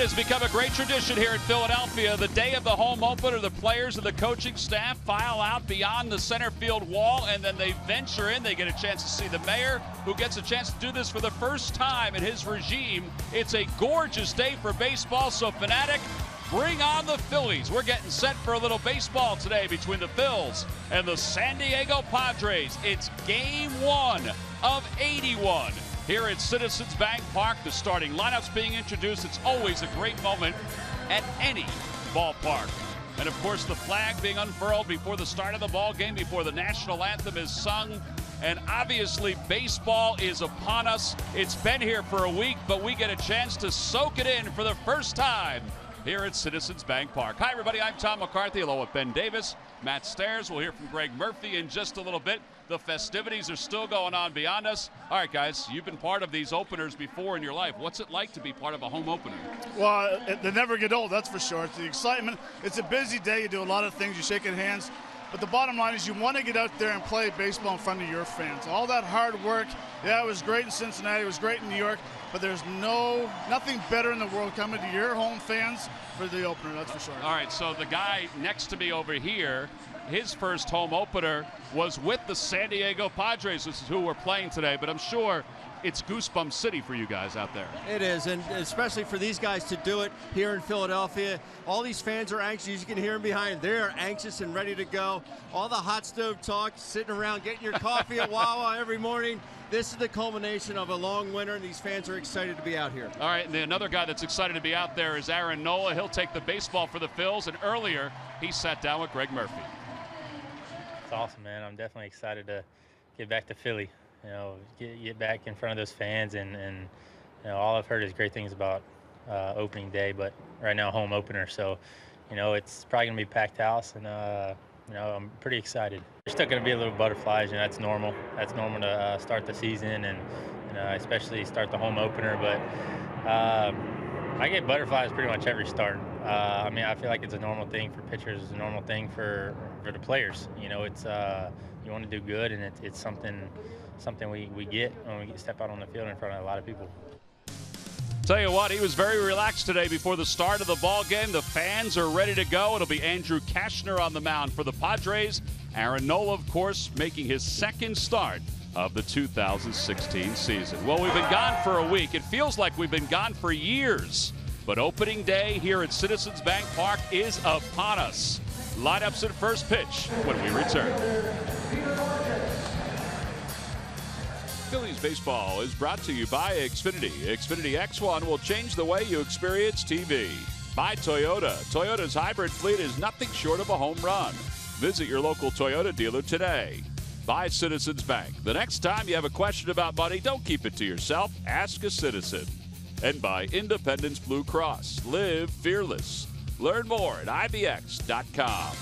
has become a great tradition here in Philadelphia. The day of the home opener, the players and the coaching staff file out beyond the center field wall, and then they venture in. They get a chance to see the mayor, who gets a chance to do this for the first time in his regime. It's a gorgeous day for baseball, so Fanatic, bring on the Phillies. We're getting set for a little baseball today between the Phils and the San Diego Padres. It's game 1 of 81. Here at Citizens Bank Park, the starting lineups being introduced. It's always a great moment at any ballpark. And of course, the flag being unfurled before the start of the ball game, before the national anthem is sung. And obviously, baseball is upon us. It's been here for a week, but we get a chance to soak it in for the first time here at Citizens Bank Park. Hi, everybody. I'm Tom McCarthy, along with Ben Davis, Matt Stairs. We'll hear from Greg Murphy in just a little bit. The festivities are still going on beyond us. All right, guys, you've been part of these openers before in your life. What's it like to be part of a home opener? Well, they never get old, that's for sure. It's the excitement. It's a busy day. You do a lot of things. You're shaking hands. But the bottom line is you want to get out there and play baseball in front of your fans. All that hard work, yeah, it was great in Cincinnati. It was great in New York. But there's nothing better in the world coming to your home fans for the opener, that's for sure. All right, so the guy next to me over here, his first home opener was with the San Diego Padres. This is who we're playing today, but I'm sure it's Goosebump City for you guys out there. It is, and especially for these guys to do it here in Philadelphia. All these fans are anxious. You can hear them behind. They're anxious and ready to go. All the hot stove talk, sitting around getting your coffee at Wawa every morning. This is the culmination of a long winter, and these fans are excited to be out here. All right, and another guy that's excited to be out there is Aaron Nola. He'll take the baseball for the Phils, and earlier he sat down with Greg Murphy. It's awesome, man. I'm definitely excited to get back to Philly. You know, get back in front of those fans, and you know, all I've heard is great things about opening day, but right now home opener. So, you know, it's probably gonna be a packed house, and you know, I'm pretty excited. There's still gonna be a little butterflies, and that's normal. That's normal to start the season, and especially start the home opener. But I get butterflies pretty much every start. I mean, I feel like it's a normal thing for pitchers. It's a normal thing for the players. You know, it's you want to do good, and it's something we get when we step out on the field in front of a lot of people. Tell you what, he was very relaxed today before the start of the ball game. The fans are ready to go. It'll be Andrew Kashner on the mound for the Padres. Aaron Nola, of course, making his second start of the 2016 season. Well, we've been gone for a week. It feels like we've been gone for years. But opening day here at Citizens Bank Park is upon us. Lineups at first pitch when we return. Phillies baseball is brought to you by Xfinity. Xfinity X1 will change the way you experience TV. By Toyota. Toyota's hybrid fleet is nothing short of a home run. Visit your local Toyota dealer today. By Citizens Bank. The next time you have a question about money, don't keep it to yourself. Ask a citizen. And by Independence Blue Cross. Live fearless. Learn more at IBX.com.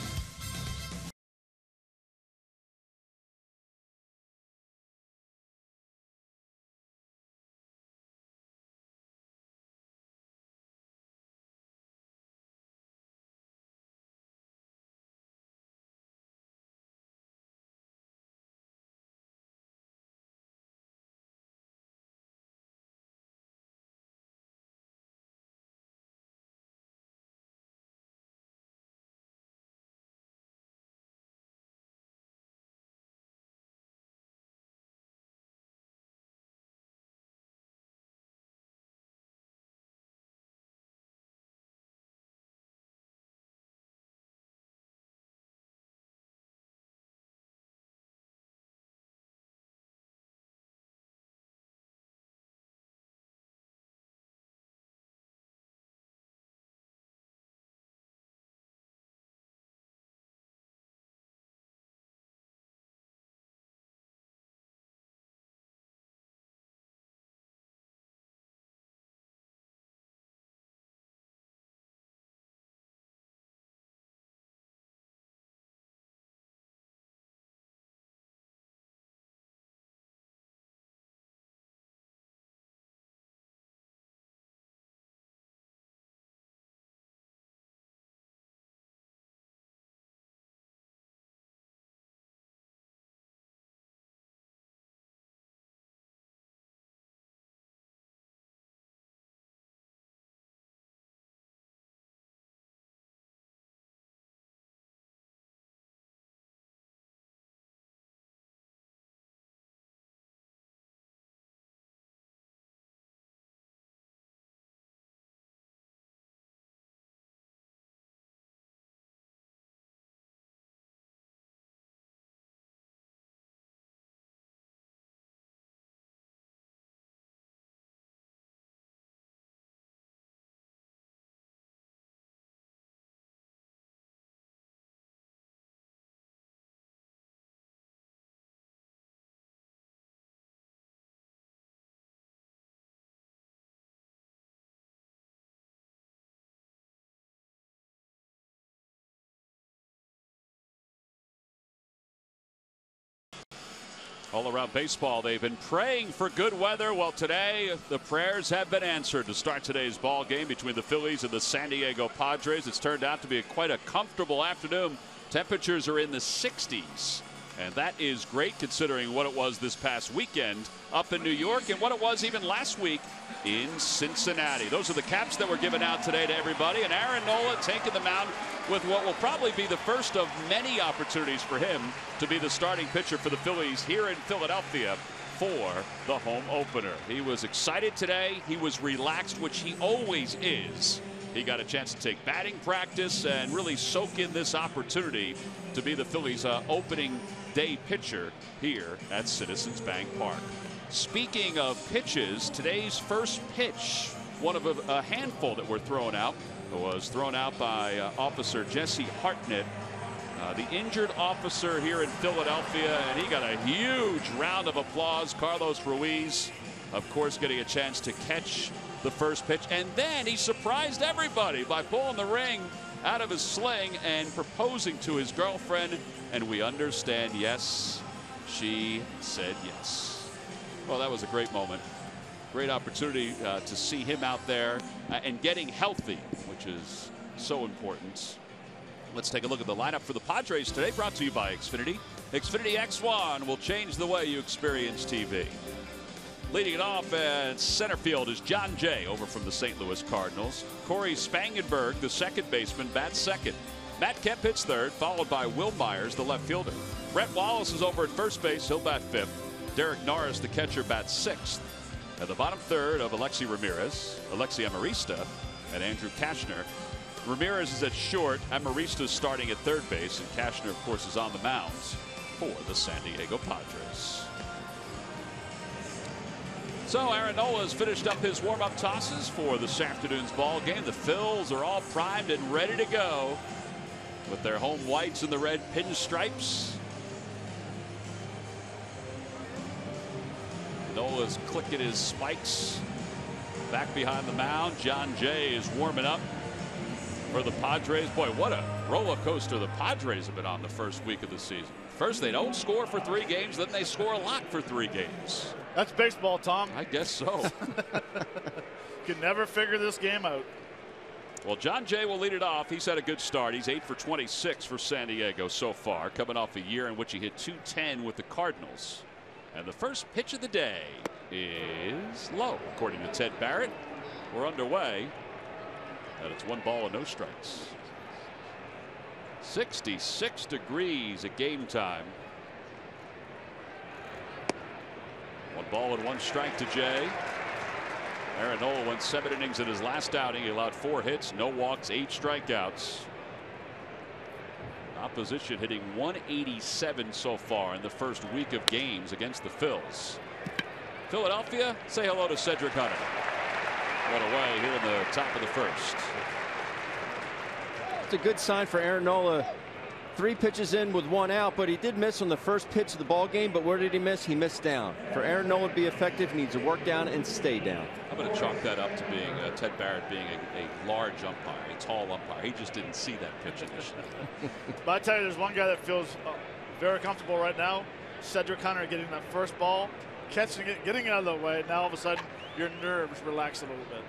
All around baseball, they've been praying for good weather. Well, today the prayers have been answered to start today's ball game between the Phillies and the San Diego Padres. It's turned out to be quite a comfortable afternoon. Temperatures are in the 60s, and that is great considering what it was this past weekend up in New York and what it was even last week in Cincinnati. Those are the caps that were given out today to everybody, and Aaron Nola taking the mound with what will probably be the first of many opportunities for him to be the starting pitcher for the Phillies here in Philadelphia for the home opener. He was excited today. He was relaxed, which he always is. He got a chance to take batting practice and really soak in this opportunity to be the Phillies' opening day pitcher here at Citizens Bank Park. Speaking of pitches, today's first pitch, one of a handful that were thrown out, was thrown out by Officer Jesse Hartnett, the injured officer here in Philadelphia, and he got a huge round of applause. Carlos Ruiz, of course, getting a chance to catch the first pitch, and then he surprised everybody by pulling the ring out of his sling and proposing to his girlfriend, and we understand, yes, she said yes. Well, that was a great moment. Great opportunity to see him out there and getting healthy, which is so important. Let's take a look at the lineup for the Padres today, brought to you by Xfinity. Xfinity X1 will change the way you experience TV. Leading it off at center field is John Jay, over from the St. Louis Cardinals. Corey Spangenberg, the second baseman, bats second. Matt Kemp hits third, followed by Will Myers, the left fielder. Brett Wallace is over at first base. He'll bat fifth. Derek Norris, the catcher, bats sixth. At the bottom third of Alexi Ramirez, Alexi Amarista, and Andrew Kashner. Ramirez is at short. Amarista is starting at third base, and Kashner, of course, is on the mounds for the San Diego Padres. So Aaron Nola has finished up his warm-up tosses for this afternoon's ball game. The Phils are all primed and ready to go with their home whites and the red pinstripes. Nola's clicking his spikes back behind the mound. John Jay is warming up for the Padres. Boy, what a roller coaster the Padres have been on the first week of the season. First they don't score for 3 games, then they score a lot for 3 games. That's baseball, Tom. I guess so. Can never figure this game out. Well, John Jay will lead it off. He's had a good start. He's 8 for 26 for San Diego so far, coming off a year in which he hit .210 with the Cardinals. And the first pitch of the day is low, according to Ted Barrett. We're underway, and it's 1 ball and no strikes. 66 degrees at game time. 1 ball and 1 strike to Jay. Aaron Nola went 7 innings in his last outing. He allowed 4 hits, no walks, 8 strikeouts. Opposition hitting .187 so far in the first week of games against the Phils. Philadelphia, say hello to Cedric Hunter. Right away here in the top of the first. It's a good sign for Aaron Nola. 3 pitches in with 1 out, but he did miss on the first pitch of the ball game. But where did he miss? He missed down. For Aaron Nola to be effective, he needs to work down and stay down. I'm going to chalk that up to being Ted Barrett being a large umpire, a tall umpire. He just didn't see that pitch initially. But I tell you, there's one guy that feels very comfortable right now. Cedric Hunter getting that first ball, catching it, getting it out of the way. Now all of a sudden your nerves relax a little bit.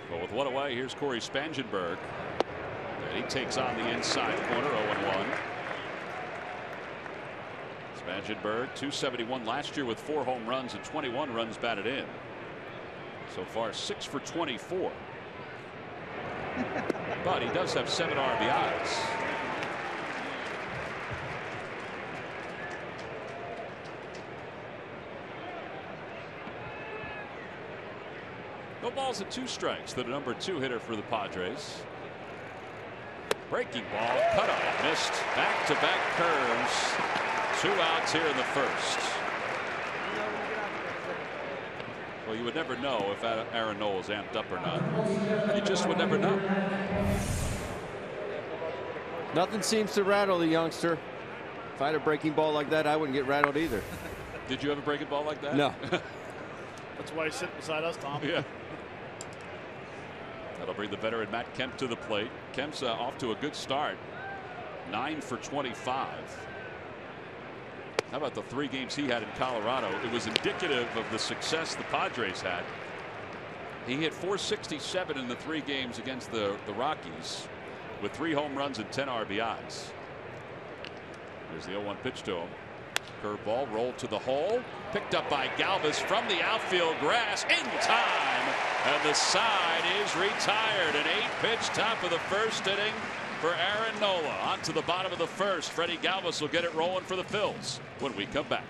Well, with 1 away, here's Corey Spangenberg. And he takes on the inside corner, 0-1. Spangenberg, .271 last year with 4 home runs and 21 runs batted in. So far 6 for 24. But he does have 7 RBIs. No balls and 2 strikes. The number 2 hitter for the Padres. Breaking ball, cut off, missed. Back-to-back curves. 2 outs here in the first. Well, you would never know if Aaron Nola is amped up or not. You just would never know. Nothing seems to rattle the youngster. If I had a breaking ball like that, I wouldn't get rattled either. Did you have a breaking ball like that? No. That's why he's sitting beside us, Tom. Yeah. That'll bring the veteran Matt Kemp to the plate. Kemp's off to a good start. 9 for 25. How about the 3 games he had in Colorado? It was indicative of the success the Padres had. He hit .467 in the 3 games against the Rockies with 3 home runs and 10 RBIs. Here's the 0-1 pitch to him. Curveball rolled to the hole, picked up by Galvis from the outfield grass in time, and the side is retired. An 8-pitch top of the 1st inning for Aaron Nola. On to the bottom of the 1st. Freddie Galvis will get it rolling for the Phils when we come back.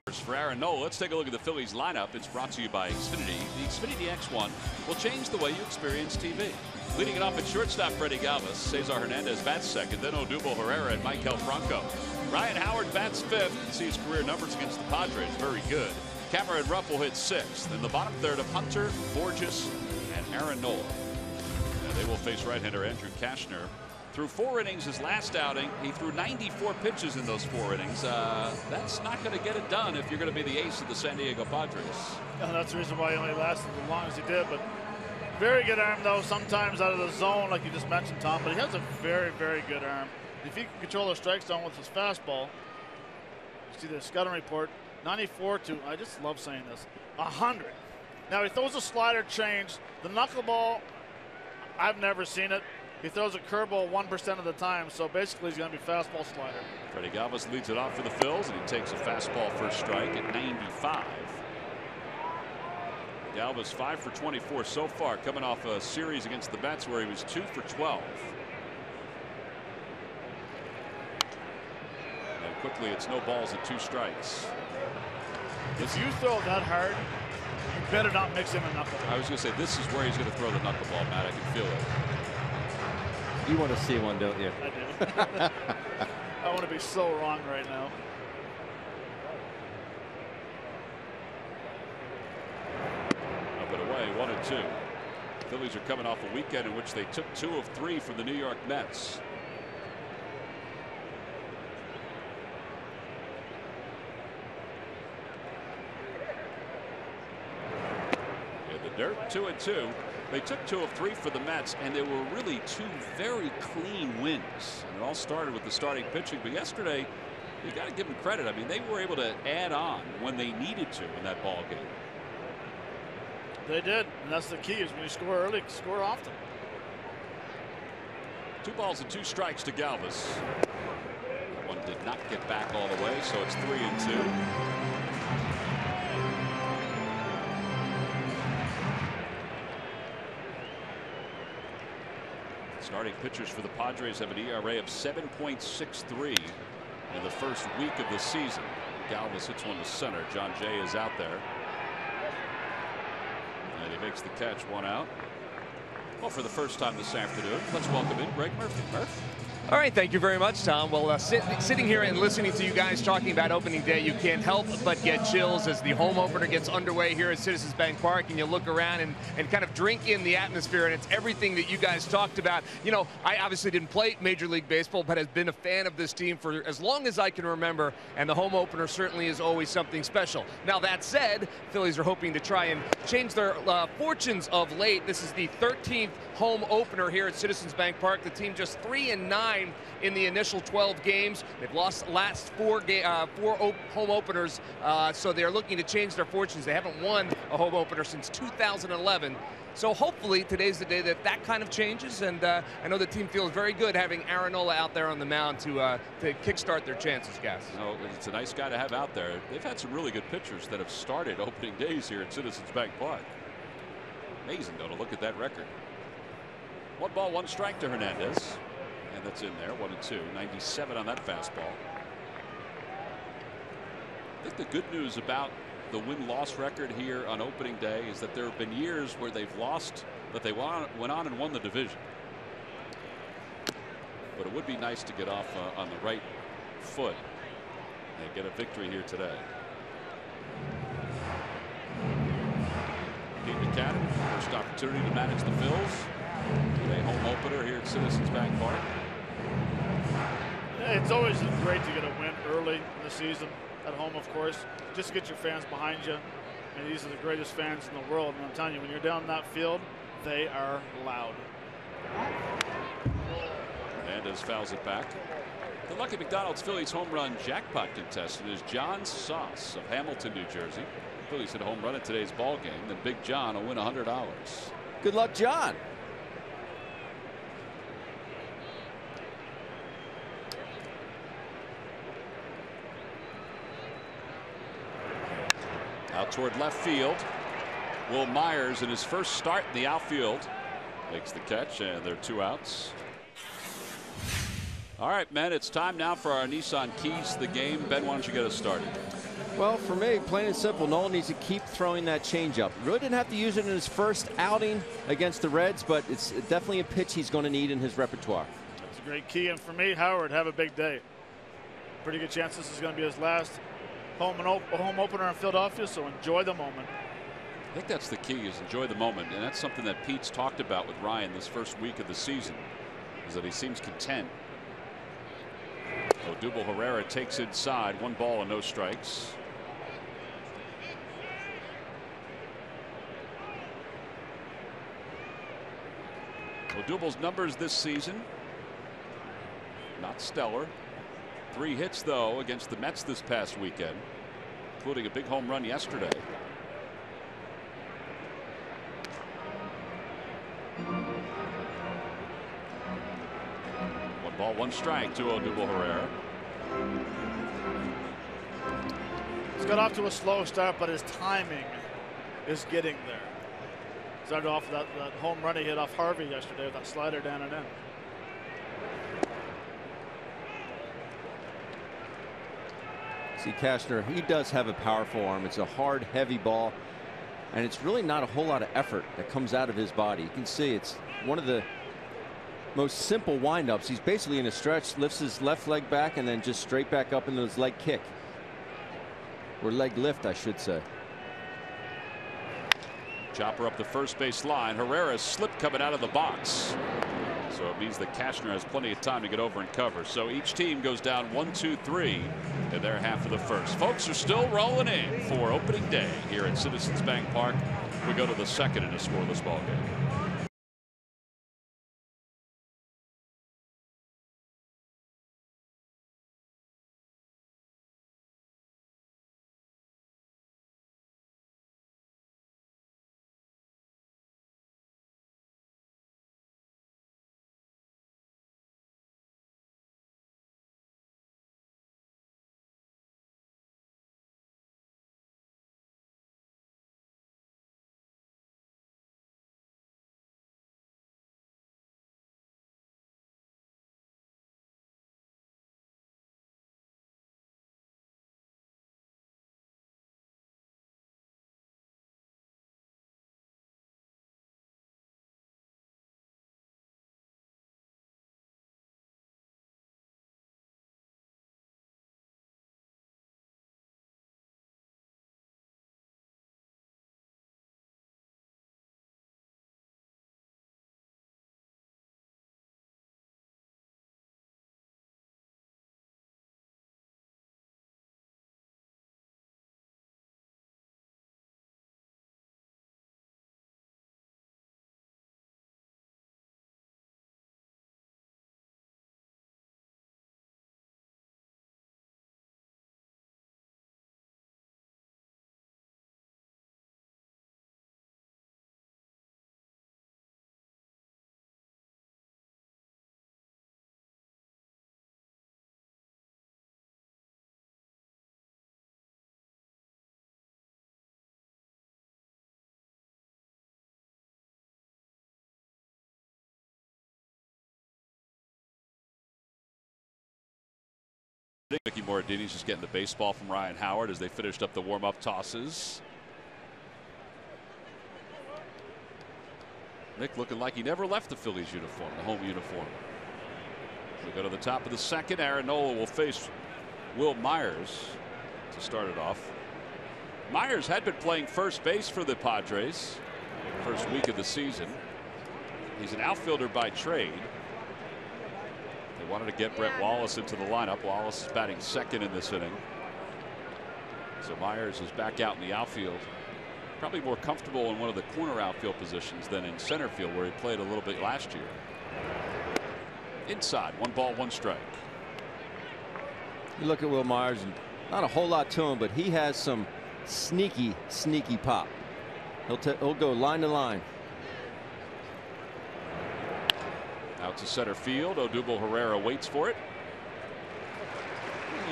For Aaron Nola, let's take a look at the Phillies lineup. It's brought to you by Xfinity. The Xfinity X1 will change the way you experience TV. Leading it off at shortstop, Freddie Galvis. Cesar Hernandez bats second, then Odubel Herrera and Michael Franco. Ryan Howard bats 5th. You see his career numbers against the Padres, very good. Cameron Rupp will hit 6th. In the bottom 3rd of Hunter, Borges, and Aaron Nola. They will face right-hander Andrew Kashner. Through 4 innings his last outing, he threw 94 pitches in those 4 innings. That's not going to get it done if you're going to be the ace of the San Diego Padres. And that's the reason why he only lasted as long as he did. But very good arm, though, sometimes out of the zone, like you just mentioned, Tom. But he has a very, very good arm. If he can control the strike zone with his fastball, you see the scouting report, 94 to, I just love saying this, 100. Now, he throws a slider change. The knuckleball, I've never seen it. He throws a curveball 1% of the time, so basically he's going to be fastball slider. Freddie Galvis leads it off for the Phils, and he takes a fastball first strike at 95. Galvis 5 for 24 so far, coming off a series against the Mets where he was 2 for 12. And quickly it's no balls and 2 strikes. If you throw that hard, you better not mix in a knuckleball. I was going to say, this is where he's going to throw the knuckleball, Matt. I can feel it. You want to see one, don't you? I do. I want to be so wrong right now. Up and away, 1-2. Phillies are coming off a weekend in which they took 2 of 3 from the New York Mets. In the dirt, 2-2. They took 2 of 3 for the Mets, and they were really 2 very clean wins. And it all started with the starting pitching. But yesterday, you got to give them credit. I mean, they were able to add on when they needed to in that ball game. They did, and that's the key, is when you score early, score often. 2 balls and 2 strikes to Galvis. That one did not get back all the way, so it's 3-2. Starting pitchers for the Padres have an ERA of 7.63 in the first week of the season. Galvis hits one to center. John Jay is out there. And he makes the catch, 1 out. Well, for the first time this afternoon, let's welcome in Greg Murphy. Murph? All right, thank you very much, Tom. Well, sitting here and listening to you guys talking about opening day, you can't help but get chills as the home opener gets underway here at Citizens Bank Park, and you look around and kind of drink in the atmosphere, and it's everything that you guys talked about. You know, I obviously didn't play Major League Baseball, but have been a fan of this team for as long as I can remember, and the home opener certainly is always something special. Now, that said, Phillies are hoping to try and change their fortunes of late. This is the 13th home opener here at Citizens Bank Park. The team just 3-9 in the initial 12 games. They've lost the last four home openers, so they're looking to change their fortunes. They haven't won a home opener since 2011. So hopefully today's the day that kind of changes, and I know the team feels very good having Aaron Nola out there on the mound to kickstart their chances, guys. No, it's a nice guy to have out there. They've had some really good pitchers that have started opening days here at Citizens Bank Park. Amazing, though, to look at that record. 1 ball, 1 strike to Hernandez. And that's in there, 1-2, 97 on that fastball. I think the good news about the win-loss record here on opening day is that there have been years where they've lost, but they went on and won the division. But it would be nice to get off on the right foot and get a victory here today. Pete Buchanan, first opportunity to manage the Phils. Today home opener here at Citizens Bank Park. It's always great to get a win early in the season at home, of course, just to get your fans behind you. And these are the greatest fans in the world. And I'm telling you, when you're down that field, they are loud. Hernandez fouls it back. The Lucky McDonald's Phillies home run jackpot contestant is John Sauce of Hamilton, New Jersey. Phillies hit a home run in today's ball game. Then Big John will win $100. Good luck, John. Out toward left field. Will Myers in his first start in the outfield makes the catch, and there are 2 outs. All right, men, it's time now for our Nissan Keys to the game. Ben, why don't you get us started? Well, for me, plain and simple, Nolan needs to keep throwing that changeup. Really didn't have to use it in his first outing against the Reds, but it's definitely a pitch he's going to need in his repertoire. That's a great key, and for me, Howard, have a big day. Pretty good chance this is going to be his last home opener in Philadelphia, so enjoy the moment. I think that's the key, is enjoy the moment, and that's something that Pete's talked about with Ryan this first week of the season, is that he seems content. Odubel Herrera takes inside, 1 ball and no strikes. Odubel's numbers this season, not stellar. 3 hits, though, against the Mets this past weekend, including a big home run yesterday. One ball, 1 strike to Odubel Herrera. He's got off to a slow start, but his timing is getting there. Started off that home run he hit off Harvey yesterday with that slider down and in. See, Cashner, he does have a powerful arm. It's a hard, heavy ball, and it's really not a whole lot of effort that comes out of his body. You can see it's one of the most simple windups. He's basically in a stretch, lifts his left leg back, and then just straight back up into his leg kick. Or leg lift, I should say. Chopper up the first base line. Herrera's slipped coming out of the box. So it means that Cashner has plenty of time to get over and cover. So each team goes down 1, 2, 3 in their half of the first. Folks are still rolling in for opening day here at Citizens Bank Park. We go to the second in a scoreless ball game. Mickey Moradine's just getting the baseball from Ryan Howard as they finished up the warm-up tosses. Nick looking like he never left the Phillies uniform, the home uniform. We go to the top of the second. Aaron Nola will face Will Myers to start it off. Myers had been playing first base for the Padres first week of the season. He's an outfielder by trade. They wanted to get Brett Wallace into the lineup. Wallace is batting second in this inning. So Myers is back out in the outfield. Probably more comfortable in one of the corner outfield positions than in center field, where he played a little bit last year. Inside, 1 ball, 1 strike. You look at Will Myers, and not a whole lot to him, but he has some sneaky pop. He'll go line to line. Out to center field. Odubel Herrera waits for it.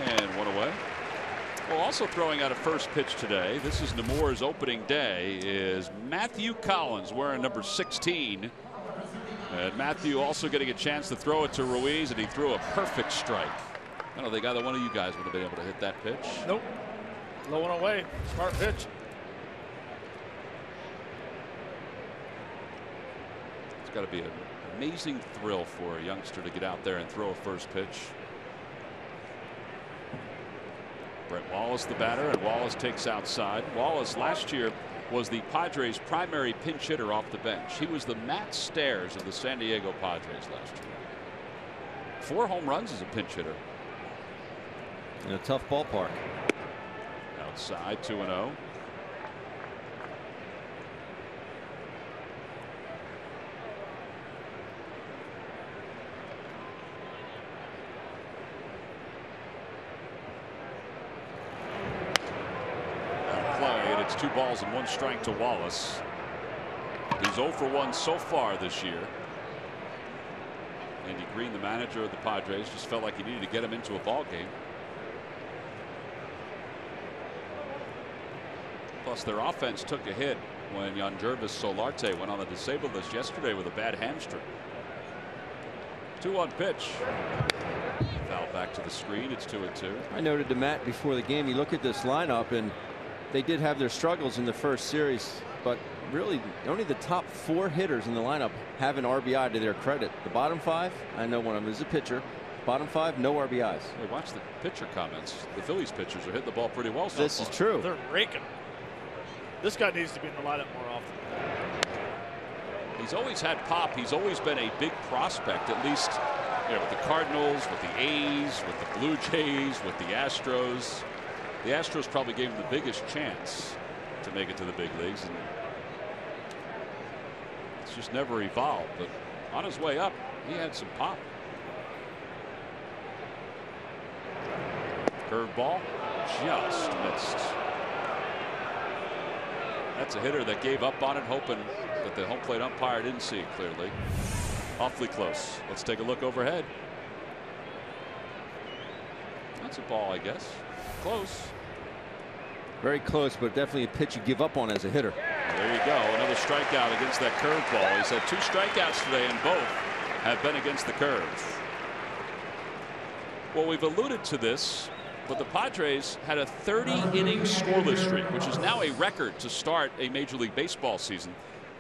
And 1 away. Well, also throwing out a first pitch today. This is Nemours' opening day. Is Matthew Collins, wearing number 16. And Matthew also getting a chance to throw it to Ruiz, and he threw a perfect strike. I don't think either one of you guys would have been able to hit that pitch. Nope. Low and away. Smart pitch. It's got to be an amazing thrill for a youngster to get out there and throw a first pitch. Brett Wallace, the batter, and Wallace takes outside. Wallace last year was the Padres' primary pinch hitter off the bench. He was the Matt Stairs of the San Diego Padres last year. 4 home runs as a pinch hitter. In a tough ballpark. Outside, 2-0. It's 2 balls and 1 strike to Wallace. He's 0 for 1 so far this year. Andy Green, the manager of the Padres, just felt like he needed to get him into a ball game. Plus, their offense took a hit when Yangervis Solarte went on the disabled list yesterday with a bad hamstring. 2-1 pitch. Foul back to the screen. It's 2-2. I noted to Matt before the game, you look at this lineup, and they did have their struggles in the first series, but really only the top 4 hitters in the lineup have an RBI to their credit. The bottom 5, I know one of them is a pitcher. Bottom 5, no RBIs. Hey, watch the pitcher comments. The Phillies pitchers are hitting the ball pretty well so This far. is true. They're raking. This guy needs to be in the lineup more often. He's always had pop. He's always been a big prospect, at least with the Cardinals, with the A's, with the Blue Jays, with the Astros. The Astros probably gave him the biggest chance to make it to the big leagues, and it's just never evolved. But on his way up, he had some pop. Curveball, just missed. That's a hitter that gave up on it, hoping that the home plate umpire didn't see it clearly. Awfully close. Let's take a look overhead. That's a ball, I guess. Close. Very close, but definitely a pitch you give up on as a hitter. There you go. Another strikeout against that curveball. He's had 2 strikeouts today, and both have been against the curve. Well, we've alluded to this, but the Padres had a 30-inning scoreless streak, which is now a record to start a Major League Baseball season.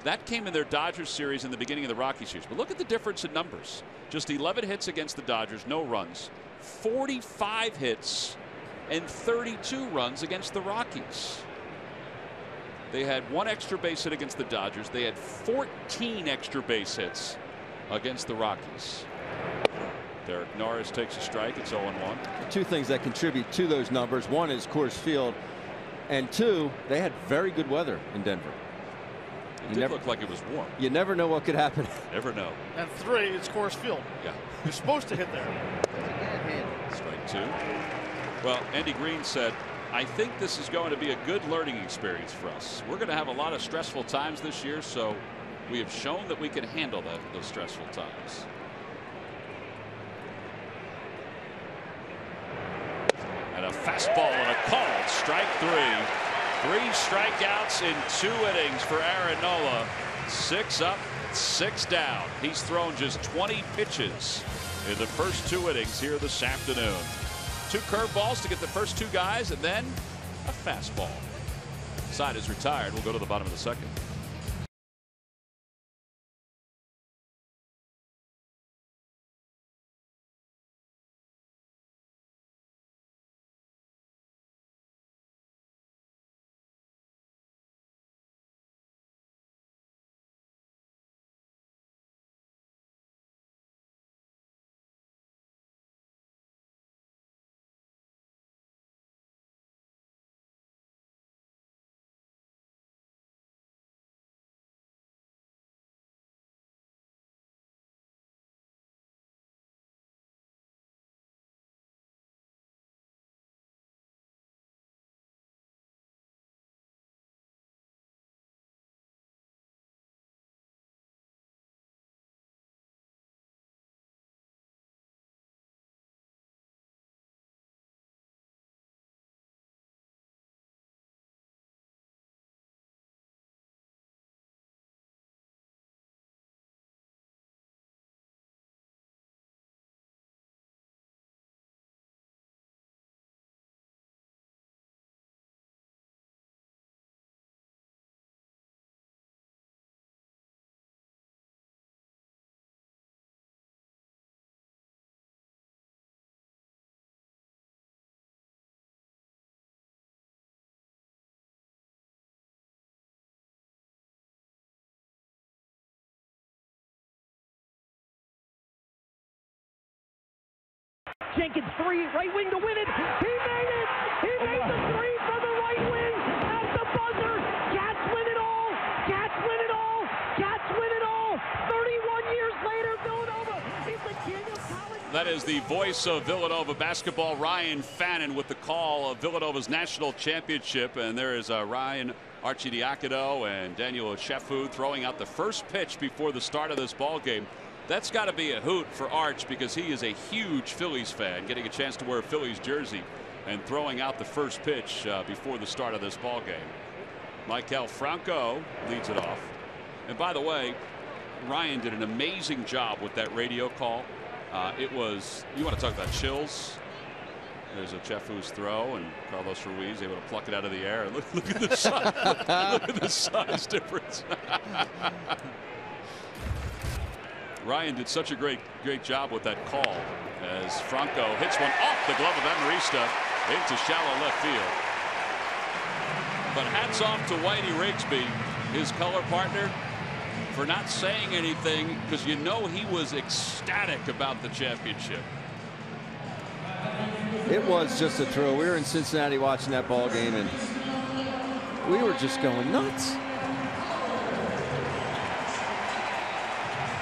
That came in their Dodgers series in the beginning of the Rockies series. But look at the difference in numbers. Just 11 hits against the Dodgers, no runs. 45 hits and 32 runs against the Rockies. They had 1 extra base hit against the Dodgers. They had 14 extra base hits against the Rockies. Derek Norris takes a strike. It's 0-1. 2 things that contribute to those numbers. 1 is Coors Field, and 2, they had very good weather in Denver. It did look like it was warm. You never know what could happen. Never know. And 3, it's Coors Field. Yeah. You're supposed to hit there. Strike 2. Well, Andy Green said, I think this is going to be a good learning experience for us. We're going to have a lot of stressful times this year, so we have shown that we can handle those stressful times. And a fastball and a called strike 3. 3 strikeouts in 2 innings for Aaron Nola. 6 up, 6 down. He's thrown just 20 pitches in the first 2 innings here this afternoon. 2 curveballs to get the first 2 guys, and then a fastball. Side is retired. We'll go to the bottom of the second. Jenkins 3, right wing to win it. He made it. He made the 3 for the right wing at the buzzer. Cats win it all. Cats win it all. Cats win it all. 31 years later, Villanova is the king of college. That is the voice of Villanova basketball, Ryan Fannin, with the call of Villanova's national championship. And there is Ryan Arcidiacono and Daniel Shefu throwing out the first pitch before the start of this ball game. That's got to be a hoot for Arch, because he is a huge Phillies fan, getting a chance to wear a Phillies jersey and throwing out the first pitch before the start of this ball game. Michael Franco leads it off. And by the way, Ryan did an amazing job with that radio call. It was, you want to talk about chills. There's a Chefu's throw, and Carlos Ruiz able to pluck it out of the air. Look at the size. Look at the size difference. Ryan did such a great job with that call as Franco hits one off the glove of Amarista into shallow left field. But hats off to Whitey Rigsby, his color partner, for not saying anything, because you know he was ecstatic about the championship. It was just a thrill. We were in Cincinnati watching that ball game, and we were just going nuts.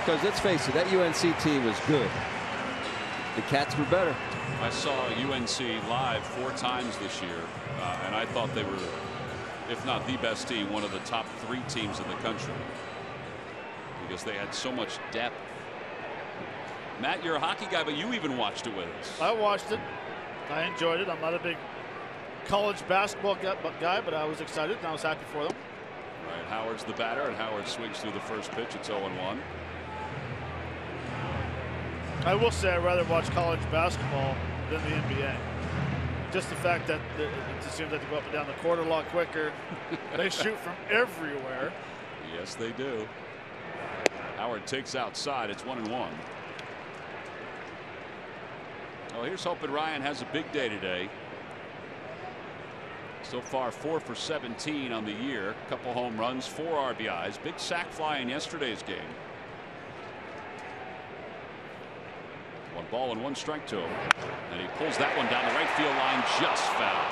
Because let's face it, that UNC team was good. The Cats were better. I saw UNC live 4 times this year, and I thought they were, if not the best team, one of the top 3 teams in the country, because they had so much depth. Matt, you're a hockey guy, but you even watched it with us. I watched it. I enjoyed it. I'm not a big college basketball guy, but I was excited and I was happy for them. Right, Howard's the batter, and Howard swings through the first pitch. It's 0-1. I will say I'd rather watch college basketball than the NBA. Just the fact that it just seems like they go up and down the court a lot quicker. They shoot from everywhere. Yes, they do. Howard takes outside. It's 1-1. Well, here's hoping Ryan has a big day today. So far 4 for 17 on the year. A couple home runs, 4 RBIs. Big sack fly in yesterday's game. 1 ball and 1 strike to him, and he pulls that one down the right field line, just foul.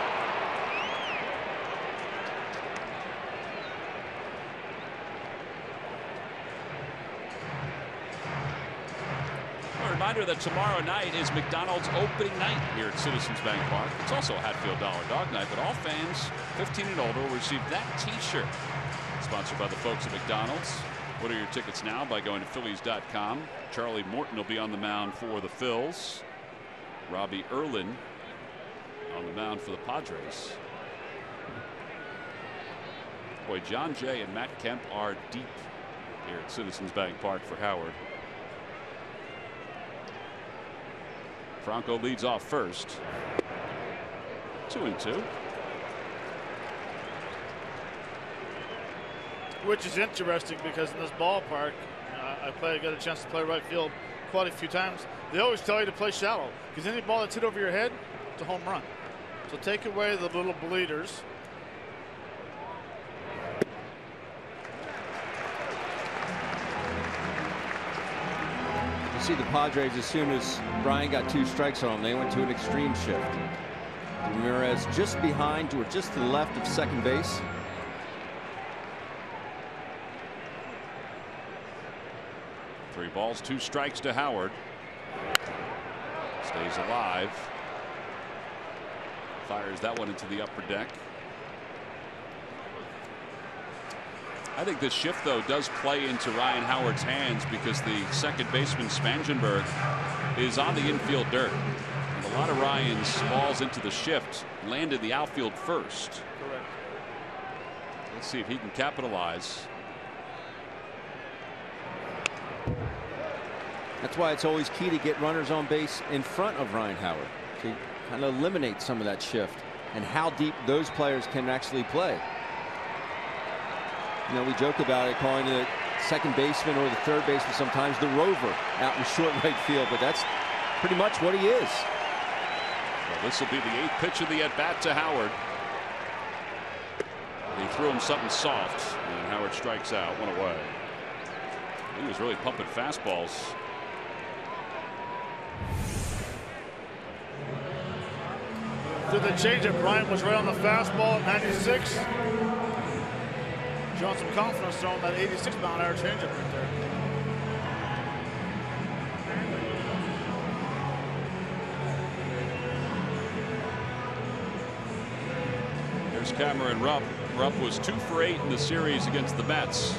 A reminder that tomorrow night is McDonald's opening night here at Citizens Bank Park. It's also Hatfield Dollar Dog Night, but all fans 15 and older will receive that T-shirt. Sponsored by the folks at McDonald's. Order your tickets now by going to Phillies.com. Charlie Morton will be on the mound for the Phils. Robbie Erlin on the mound for the Padres. Boy, John Jay and Matt Kemp are deep here at Citizens Bank Park for Howard. Franco leads off first. 2-2. Which is interesting because in this ballpark, I got a chance to play right field quite a few times. They always tell you to play shallow because any ball that's hit over your head, it's a home run. So take away the little bleeders. You see the Padres, as soon as Brian got 2 strikes on him, they went to an extreme shift. Ramirez just behind or just to the left of second base. Three balls, 2 strikes to Howard. Stays alive. Fires that one into the upper deck. I think this shift, though, does play into Ryan Howard's hands because the second baseman Spangenberg is on the infield dirt. And a lot of Ryan's balls into the shift land in the outfield first. Correct. Let's see if he can capitalize. That's why it's always key to get runners on base in front of Ryan Howard to kind of eliminate some of that shift and how deep those players can actually play. You know, we joke about it, calling the second baseman or the third baseman sometimes the rover out in short right field, but that's pretty much what he is. Well, this will be the 8th pitch of the at-bat to Howard. He threw him something soft, and Howard strikes out, 1 away. He was really pumping fastballs. Through the changeup, Bryant was right on the fastball at 96. Showing some confidence throwing that 86-mile-an-hour changeup right there. Here's Cameron Rupp. Rupp was 2 for 8 in the series against the Mets.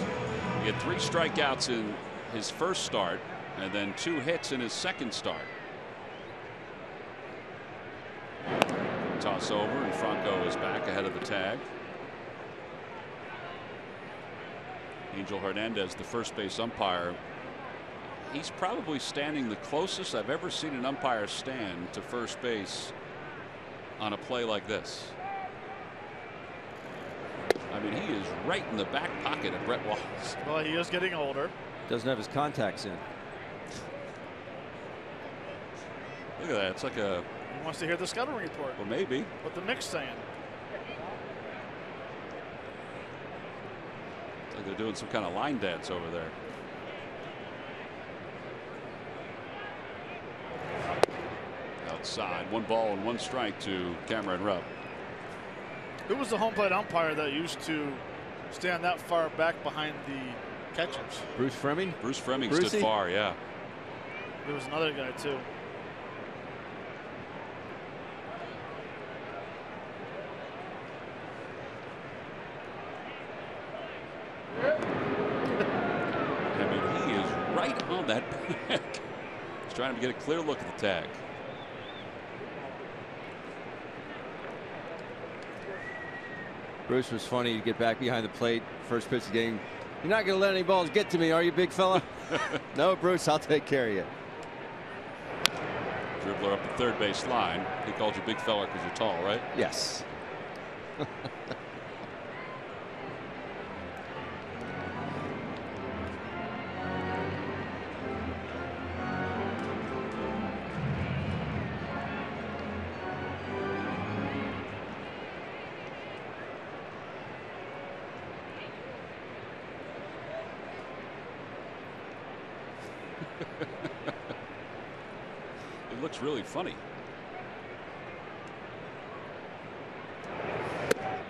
He had 3 strikeouts in his first start and then 2 hits in his second start. Toss over and Franco is back ahead of the tag. Angel Hernandez, the first base umpire. He's probably standing the closest I've ever seen an umpire stand to first base on a play like this. I mean, he is right in the back pocket of Brett Wallace. Well, he is getting older. Doesn't have his contacts in. Look at that. It's like a. He wants to hear the scouting report. Well, maybe. What the Knicks saying. It's like they're doing some kind of line dance over there. Outside, 1 ball and 1 strike to Cameron Rupp. Who was the home plate umpire that used to stand that far back behind the catchers? Bruce Fremming? Bruce Fremming stood far, yeah. There was another guy, too. I mean, he is right on that back. He's trying to get a clear look at the tag. Bruce was funny to get back behind the plate. First pitch of the game. You're not going to let any balls get to me, are you, big fella? No, Bruce, I'll take care of you. Dribbler up the third base line. He called you big fella because you're tall, right? Yes. It looks really funny.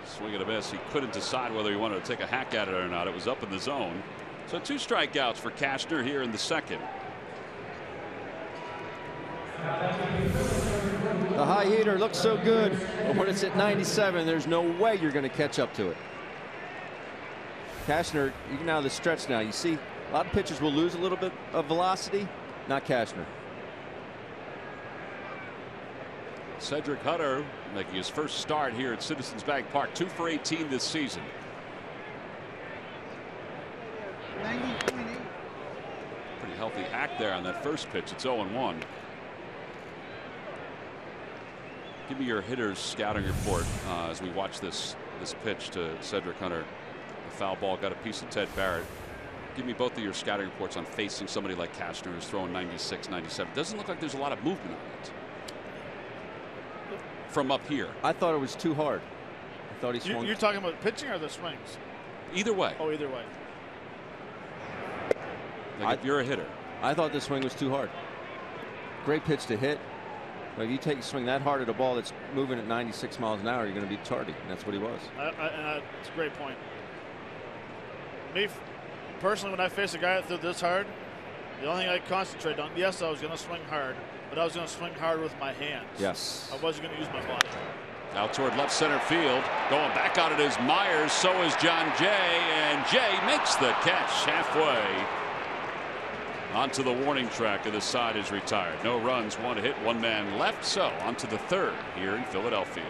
Swing and a miss. He couldn't decide whether he wanted to take a hack at it or not. It was up in the zone. So 2 strikeouts for Cashner here in the second. The high heater looks so good, but when it's at 97, there's no way you're going to catch up to it. Cashner, you can out of the stretch now. You see, a lot of pitchers will lose a little bit of velocity. Not Cashner. Cedric Hunter making his first start here at Citizens Bank Park. 2 for 18 this season. 90.8. Pretty healthy hack there on that first pitch. It's 0-1. Give me your hitter's scouting report as we watch this pitch to Cedric Hunter. The foul ball got a piece of Ted Barrett. Give me both of your scouting reports on facing somebody like Cashner who's throwing 96, 97. Doesn't look like there's a lot of movement on it. From up here. I thought it was too hard. I thought he swung. You're talking about pitching or the swings? Either way. Oh, either way. Like if you're a hitter. I thought the swing was too hard. Great pitch to hit. But if you take a swing that hard at a ball that's moving at 96 miles an hour, you're going to be tardy. And that's what he was. It's a great point. Me, personally, when I face a guy that threw this hard, the only thing I concentrate on, yes, I was going to swing hard, but I was going to swing hard with my hands. Yes. I wasn't going to use my body. Out toward left center field. Going back on it is Myers. So is John Jay. And Jay makes the catch halfway. Onto the warning track of the side is retired. No runs, one hit, one man left. So onto the third here in Philadelphia.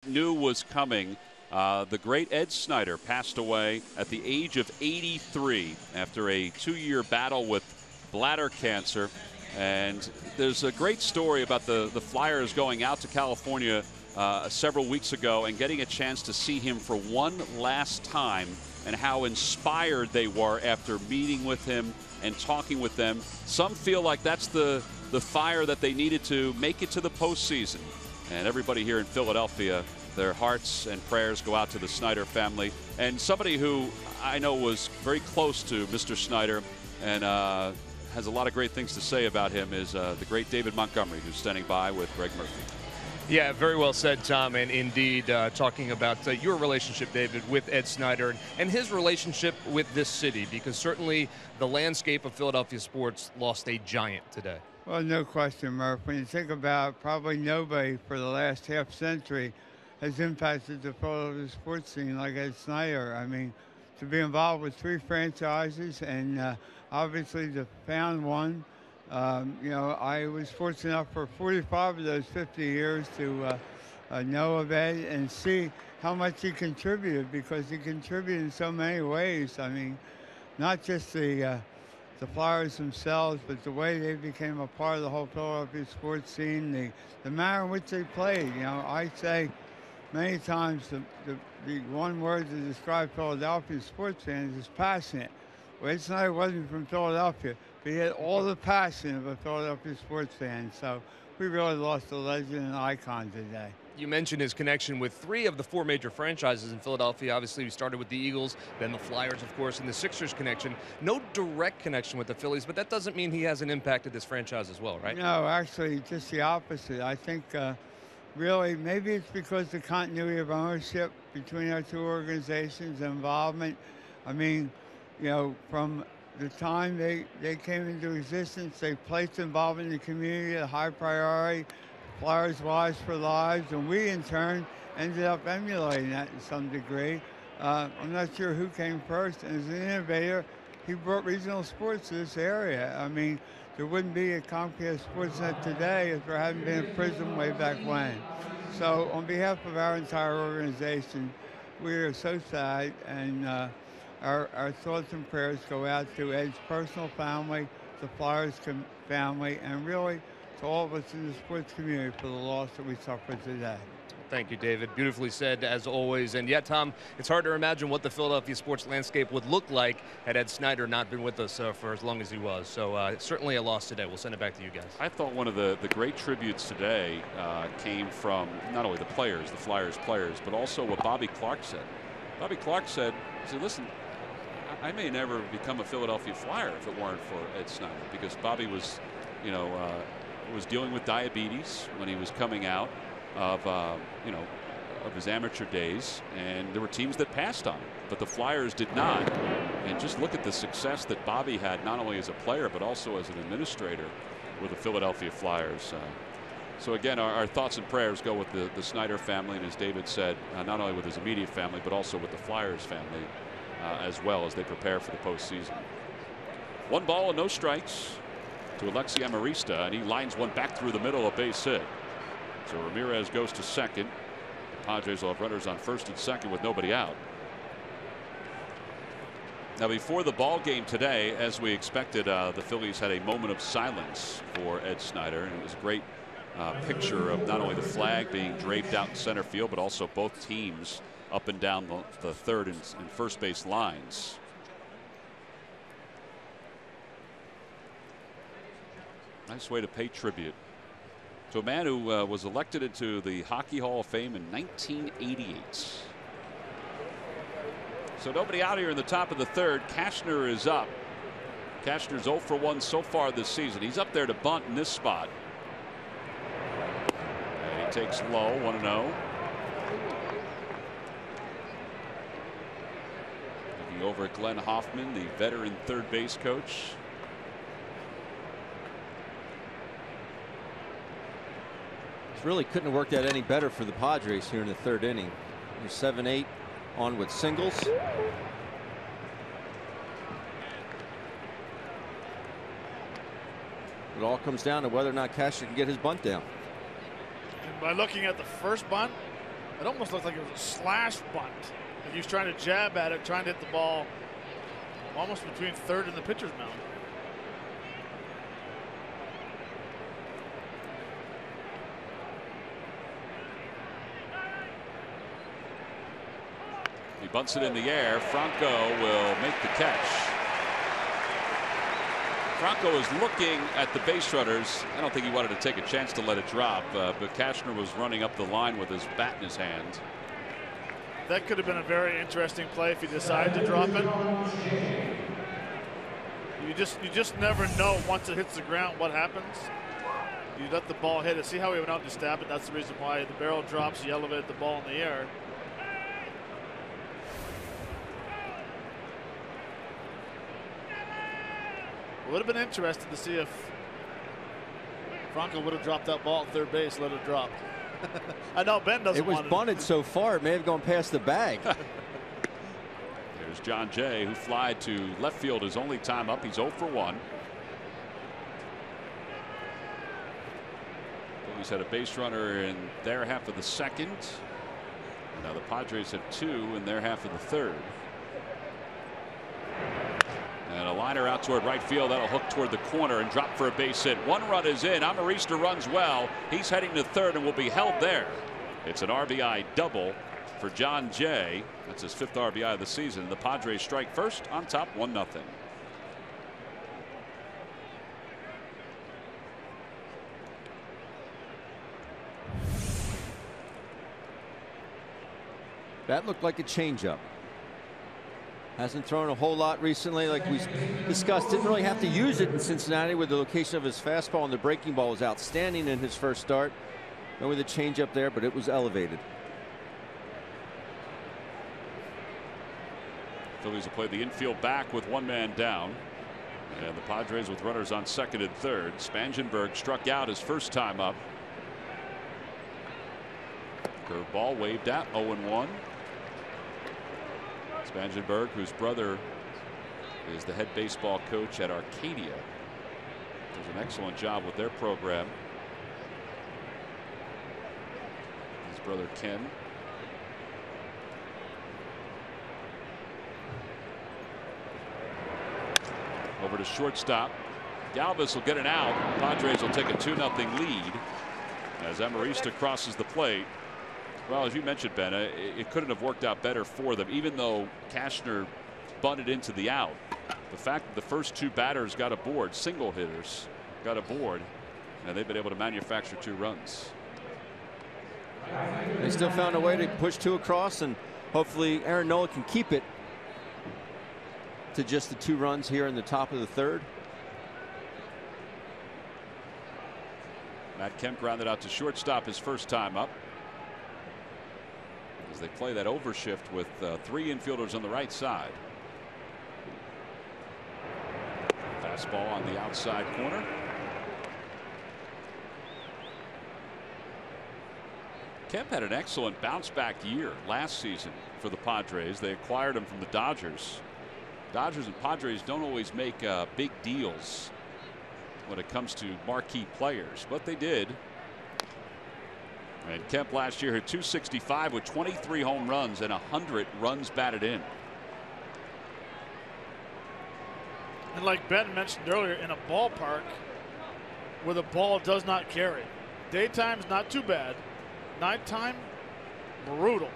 Knew was coming. The great Ed Snyder passed away at the age of 83 after a 2-year battle with bladder cancer. And there's a great story about the Flyers going out to California several weeks ago and getting a chance to see him for one last time, and how inspired they were after meeting with him and talking with them. Some feel like that's the fire that they needed to make it to the postseason. And everybody here in Philadelphia, their hearts and prayers go out to the Snyder family. And somebody who I know was very close to Mr. Snyder and has a lot of great things to say about him is the great David Montgomery, who's standing by with Greg Murphy. Yeah, very well said, Tom. And indeed, talking about your relationship, David, with Ed Snyder and his relationship with this city, because certainly the landscape of Philadelphia sports lost a giant today. Well, no question, Murph. When you think about probably nobody for the last half century has impacted the Philadelphia sports scene like Ed Snyder. I mean, to be involved with 3 franchises and obviously to found one. You know, I was fortunate enough for 45 of those 50 years to know of Ed and see how much he contributed, because he contributed in so many ways. I mean, not just the Flyers themselves, but the way they became a part of the whole Philadelphia sports scene, the manner in which they played. You know, I say many times the one word to describe Philadelphia sports fans is passionate. Well, Ed Snyder wasn't from Philadelphia, but he had all the passion of a Philadelphia sports fan. So we really lost a legend and icon today. You mentioned his connection with 3 of the 4 major franchises in Philadelphia. Obviously, we started with the Eagles, then the Flyers, of course, and the Sixers connection. No direct connection with the Phillies, but that doesn't mean he hasn't impacted this franchise as well, right? No, actually, just the opposite. I think really maybe it's because the continuity of ownership between our 2 organizations, involvement. I mean, you know, from the time they came into existence, they placed involvement in the community a high priority. Flyers Lives for Lives, and we in turn ended up emulating that to some degree. I'm not sure who came first, and as an innovator, he brought regional sports to this area. I mean, there wouldn't be a Comcast Sportsnet today if there hadn't been a Prism way back when. So on behalf of our entire organization, we are so sad, and our thoughts and prayers go out to Ed's personal family, the Flyers family, and really to all of us in the sports community for the loss that we suffered today. Thank you, David. Beautifully said, as always. And yeah, Tom, it's hard to imagine what the Philadelphia sports landscape would look like had Ed Snyder not been with us for as long as he was. So certainly a loss today. We'll send it back to you guys. I thought one of the great tributes today came from not only the players, the Flyers players, but also what Bobby Clark said. Bobby Clark said, listen, I may never become a Philadelphia Flyer if it weren't for Ed Snyder, because Bobby was, was dealing with diabetes when he was coming out of of his amateur days, and there were teams that passed on him, but the Flyers did not. And just look at the success that Bobby had, not only as a player but also as an administrator with the Philadelphia Flyers. So again, our thoughts and prayers go with the Snyder family, and as David said, not only with his immediate family but also with the Flyers family as well, as they prepare for the postseason. 1 ball and no strikes to Alexi Amarista, and he lines one back through the middle, a base hit. So Ramirez goes to second. The Padres will have runners on first and second with nobody out. Now, before the ball game today, as we expected, the Phillies had a moment of silence for Ed Snyder, and it was a great picture of not only the flag being draped out in center field, but also both teams up and down the third and first base lines. Nice way to pay tribute to a man who was elected into the Hockey Hall of Fame in 1988. So nobody out here in the top of the third. Cashner is up. Cashner's 0 for 1 so far this season. He's up there to bunt in this spot. And he takes low, 1-0. Looking over at Glenn Hoffman, the veteran third base coach. Really couldn't have worked out any better for the Padres here in the third inning. They're 7-8 on with singles. It all comes down to whether or not Cashner can get his bunt down. And by looking at the first bunt, it almost looked like it was a slash bunt. Like he was trying to jab at it, trying to hit the ball almost between third and the pitcher's mound. He bunts it in the air. Franco will make the catch. Franco is looking at the base runners. I don't think he wanted to take a chance to let it drop, but Cashner was running up the line with his bat in his hand. That could have been a very interesting play if he decided to drop it. You just never know once it hits the ground what happens. You let the ball hit it. See how he went out to stab it? That's the reason why the barrel drops. You elevate the ball in the air. It would have been interesting to see if Franco would have dropped that ball at third base, let it drop. I know Ben doesn't want it. It was bunted so far, it may have gone past the bag. There's John Jay, who flied to left field his only time up. He's 0 for 1. Phillies had a base runner in their half of the second. Now the Padres have 2 in their half of the third. And a liner out toward right field. That'll hook toward the corner and drop for a base hit. 1 run is in. Amarista runs well. He's heading to third and will be held there. It's an RBI double for John Jay. That's his 5th RBI of the season. The Padres strike first on top 1-0. That looked like a changeup. Hasn't thrown a whole lot recently, like we discussed. Didn't really have to use it in Cincinnati, with the location of his fastball, and the breaking ball was outstanding in his first start. No, with a changeup there, but it was elevated. Phillies will play the infield back with 1 man down, and the Padres with runners on second and third. Spangenberg struck out his first time up. Curveball waved at, 0-1. Spangenberg, whose brother is the head baseball coach at Arcadia, does an excellent job with their program. His brother Ken. Over to shortstop. Galvis will get an out. Padres will take a 2-0 lead as Amarista crosses the plate. Well, as you mentioned, Ben, it couldn't have worked out better for them, even though Cashner bunted into the out. The fact that the first 2 batters got aboard, single hitters got aboard, and they've been able to manufacture 2 runs. They still found a way to push 2 across, and hopefully Aaron Nola can keep it to just the 2 runs here in the top of the 3rd. Matt Kemp grounded out to shortstop his first time up, as they play that overshift with 3 infielders on the right side. Fastball on the outside corner. Kemp had an excellent bounce back year last season for the Padres. They acquired him from the Dodgers. Dodgers and Padres don't always make big deals when it comes to marquee players, but they did. And Kemp last year hit .265 with 23 home runs and 100 runs batted in. And like Ben mentioned earlier, in a ballpark where the ball does not carry. Daytime's not too bad. Nighttime, brutal.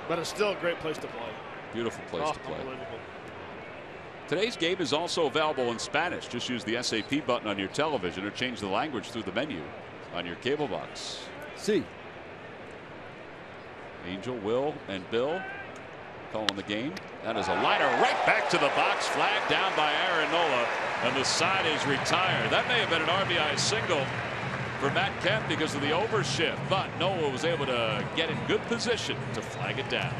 But it's still a great place to play. Beautiful place to play. Unbelievable. Today's game is also available in Spanish. Just use the SAP button on your television or change the language through the menu on your cable box. See. Angel, Will, and Bill calling the game. That is a liner right back to the box. Flag down by Aaron Nola, and the side is retired. That may have been an RBI single for Matt Kemp because of the overshift, but Nola was able to get in good position to flag it down.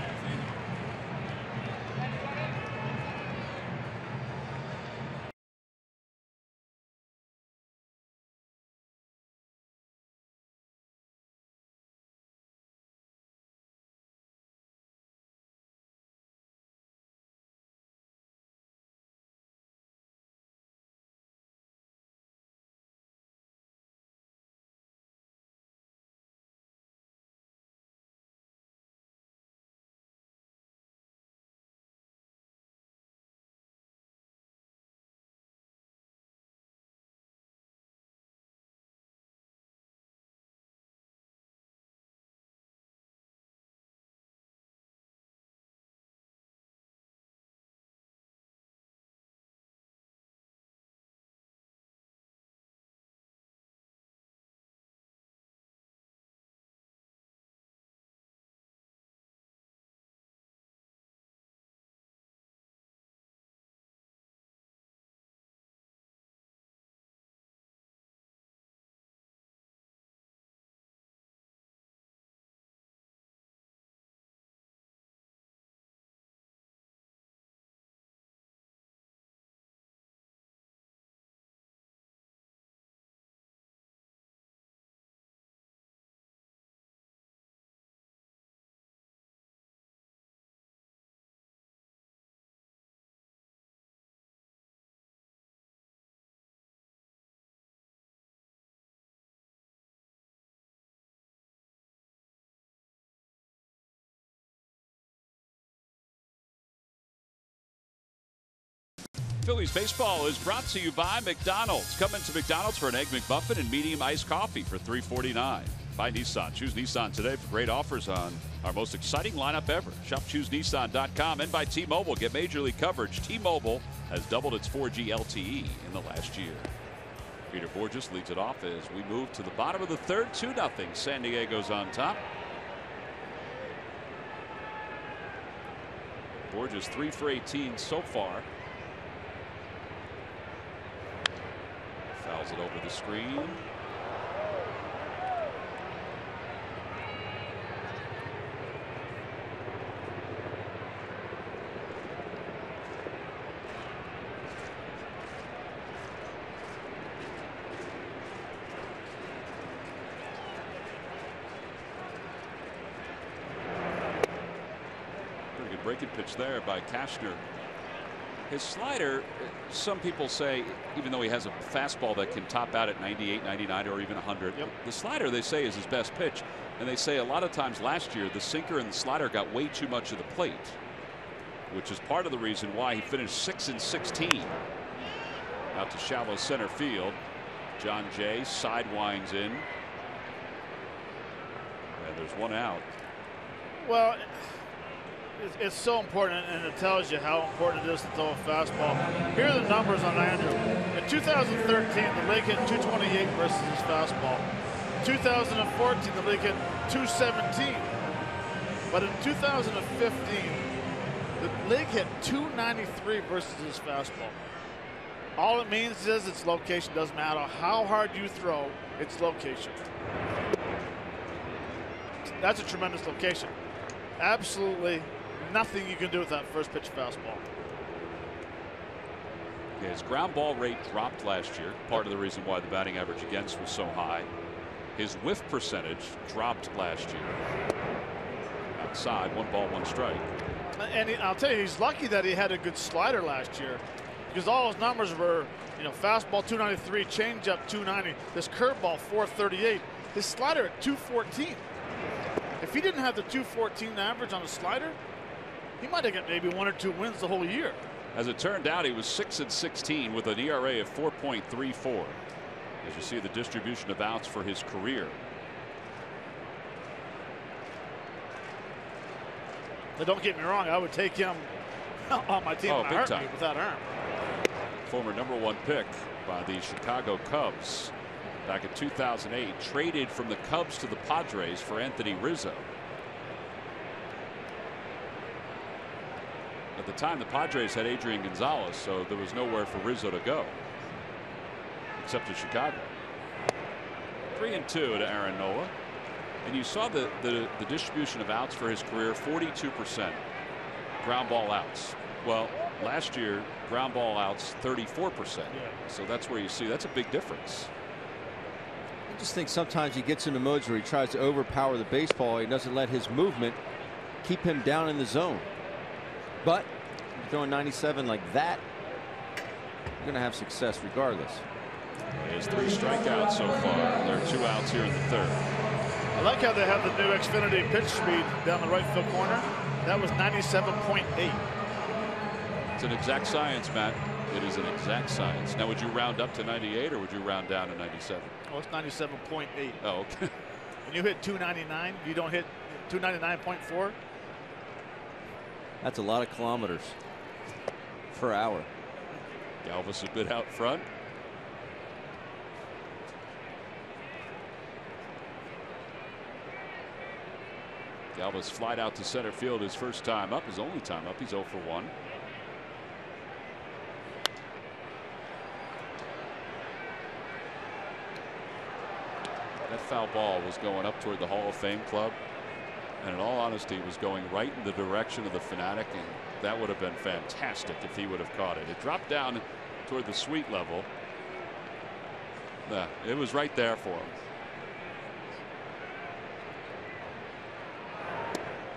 Phillies baseball is brought to you by McDonald's. Come into McDonald's for an Egg McMuffin and medium iced coffee for $3.49. By Nissan. Choose Nissan today for great offers on our most exciting lineup ever. Shop ChooseNissan.com. And by T-Mobile. Get Major League coverage. T-Mobile has doubled its 4G LTE in the last year. Peter Borges leads it off as we move to the bottom of the 3rd. 2-0. San Diego's on top. Borges 3 for 18 so far. Fouls it over the screen. Pretty good breaking pitch there by Cashner. His slider, some people say, even though he has a fastball that can top out at 98, 99, or even 100, the slider they say is his best pitch. And they say a lot of times last year the sinker and the slider got way too much of the plate. which is part of the reason why he finished 6-16. Out to shallow center field. John Jay sidewinds in. And there's one out. Well, it's so important, and it tells you how important it is to throw a fastball. Here are the numbers on Andrew. In 2013, the league hit 228 versus his fastball. 2014, the league hit 217. But in 2015, the league hit 293 versus his fastball. All it means is its location. Doesn't matter how hard you throw, its location. That's a tremendous location. Absolutely nothing you can do with that first pitch fastball. Yeah, his ground ball rate dropped last year. Part of the reason why the batting average against was so high. His whiff percentage dropped last year. Outside, 1 ball, 1 strike. And I'll tell you, he's lucky that he had a good slider last year, because all his numbers were, fastball 293, changeup 290, this curveball 438, his slider at 214. If he didn't have the 214 average on a slider, he might have got maybe 1 or 2 wins the whole year. As it turned out, he was 6-16 with an ERA of 4.34. As you see the distribution of outs for his career. But don't get me wrong, I would take him on my team in a heartbeat with that arm. Former #1 pick by the Chicago Cubs back in 2008, traded from the Cubs to the Padres for Anthony Rizzo. At the time, the Padres had Adrian Gonzalez, so there was nowhere for Rizzo to go except to Chicago. 3-2 to Aaron Nola. And you saw the distribution of outs for his career, 42% ground ball outs. Well, last year, ground ball outs 34%. So that's where you see that's a big difference. I just think sometimes he gets into modes where he tries to overpower the baseball. He doesn't let his movement keep him down in the zone. But throwing 97 like that, you're going to have success regardless. He has 3 strikeouts so far. There are 2 outs here in the 3rd. I like how they have the new Xfinity pitch speed down the right field corner. That was 97.8. It's an exact science, Matt. It is an exact science. Now, would you round up to 98 or would you round down to 97? Oh, it's 97.8. Oh, okay. When you hit 299, you don't hit 299.4. That's a lot of kilometers per hour. Galvis a bit out front. Galvis flied out to center field his first time up, his only time up. He's 0 for 1. That foul ball was going up toward the Hall of Fame club, and in all honesty was going right in the direction of the Fanatic, and that would have been fantastic if he would have caught it. It dropped down toward the suite level. Yeah, it was right there for him.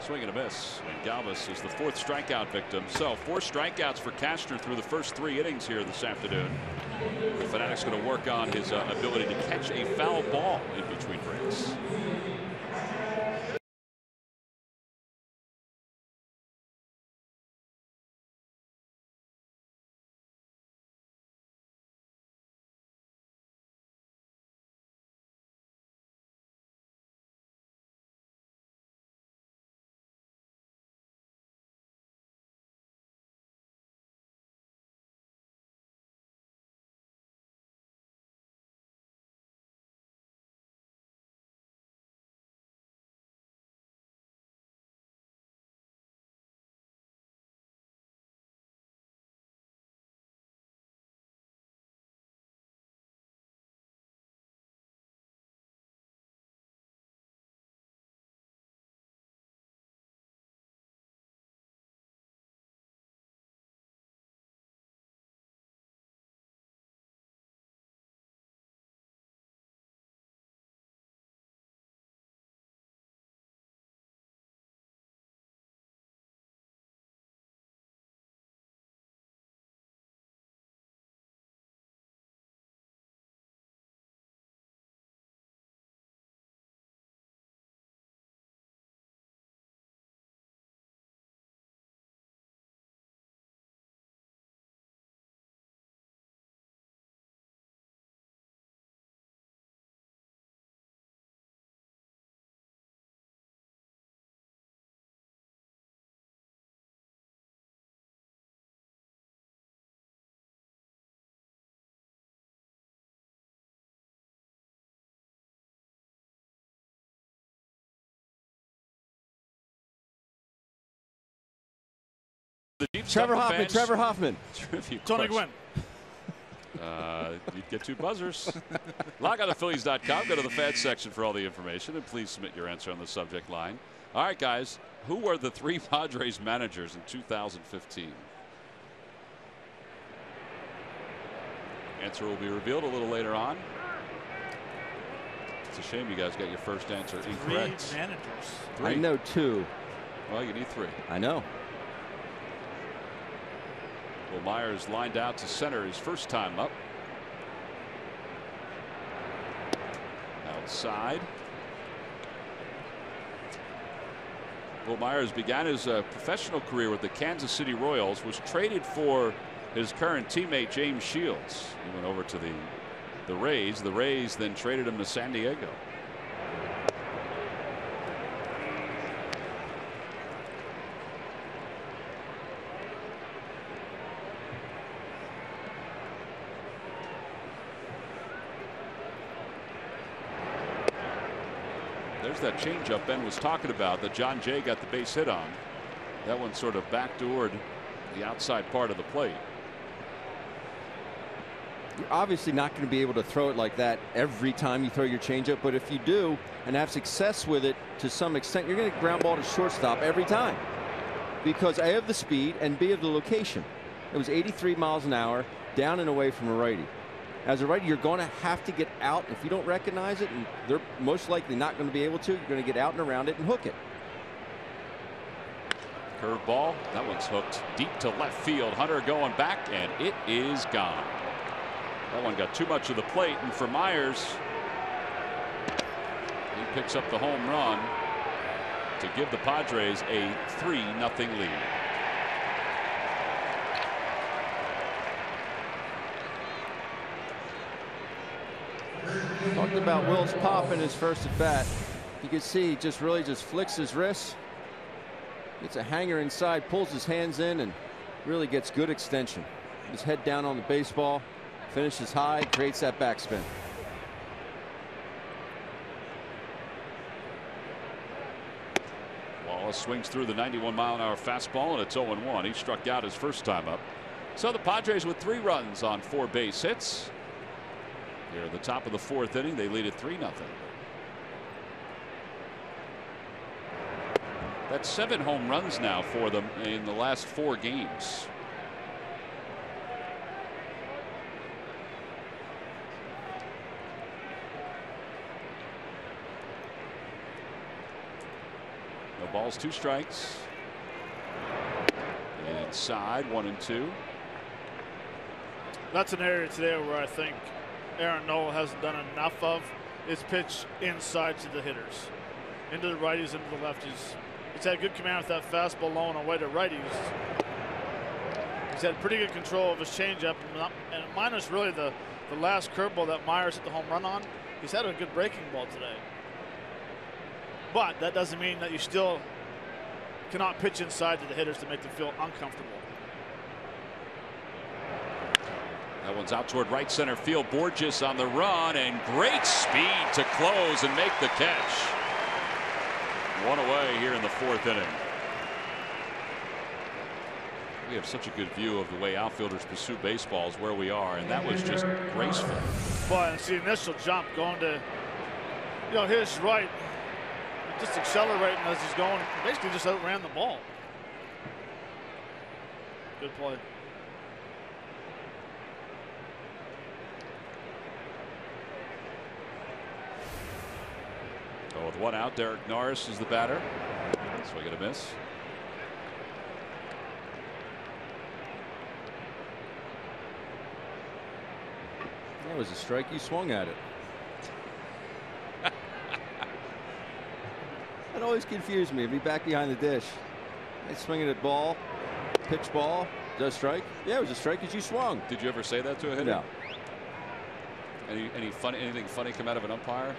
Swing and a miss, and Galvis is the 4th strikeout victim. So 4 strikeouts for Castner through the first 3 innings here this afternoon. The Fanatic's going to work on his ability to catch a foul ball in between breaks. The Jeep Trevor Stumpa Hoffman. fans Trevor Hoffman. trivia Tony question. Gwynn. You'd get 2 buzzers. Log on to Phillies.com. Go to the fans section for all the information, and please submit your answer on the subject line. All right, guys. Who were the 3 Padres managers in 2015? Answer will be revealed a little later on. It's a shame you guys got your first answer incorrect. 3 managers. 3. I know 2. Well, you need 3. I know. Well, Myers lined out to center his first time up. Outside. Will Myers began his professional career with the Kansas City Royals, was traded for his current teammate James Shields. He went over to the Rays. The Rays then traded him to San Diego. There's that changeup Ben was talking about that John Jay got the base hit on. That one sort of backdoored the outside part of the plate. You're obviously not going to be able to throw it like that every time you throw your changeup, but if you do and have success with it to some extent, you're going to ground ball to shortstop every time, because A, of the speed, and B, of the location. It was 83 miles an hour down and away from a righty. As a righty, you're going to have to get out. If you don't recognize it, and they're most likely not going to be able to, you're going to get out and around it and hook it. Curveball. That one's hooked deep to left field. Hunter going back, and it is gone. That one got too much of the plate, and for Myers, he picks up the home run to give the Padres a 3-0 lead. Talking about Will's pop in his first at bat. You can see he just really flicks his wrists, gets a hanger inside, pulls his hands in, and really gets good extension. His head down on the baseball, finishes high, creates that backspin. Wallace swings through the 91-mile-an-hour fastball, and it's 0-1. He struck out his first time up. So the Padres with 3 runs on 4 base hits. Here at the top of the 4th inning, they lead at 3-0. That's 7 home runs now for them in the last 4 games. No balls, 2 strikes. Inside, 1-2. That's an area today where I think Aaron Nola hasn't done enough of, is pitch inside to the hitters. Into the righties, into the lefties. He's had good command with that fastball low and away to righties. He's had pretty good control of his changeup, and minus really the last curveball that Myers hit the home run on. He's had a good breaking ball today. But that doesn't mean that you still cannot pitch inside to the hitters to make them feel uncomfortable. That one's out toward right center field. Borges on the run, and great speed to close and make the catch. 1 away here in the 4th inning. We have such a good view of the way outfielders pursue baseballs where we are, and that was just graceful. Boy, it's the initial jump going to, his right, just accelerating as he's going. Basically just outran the ball. Good play. So with 1 out, Derek Norris is the batter. Swing and a miss. That was a strike. You swung at it. That always confused me. Be back behind the dish. I swing it at ball, pitch ball, does strike. Yeah, it was a strike because you swung. Did you ever say that to a hitter? No. Anything funny come out of an umpire?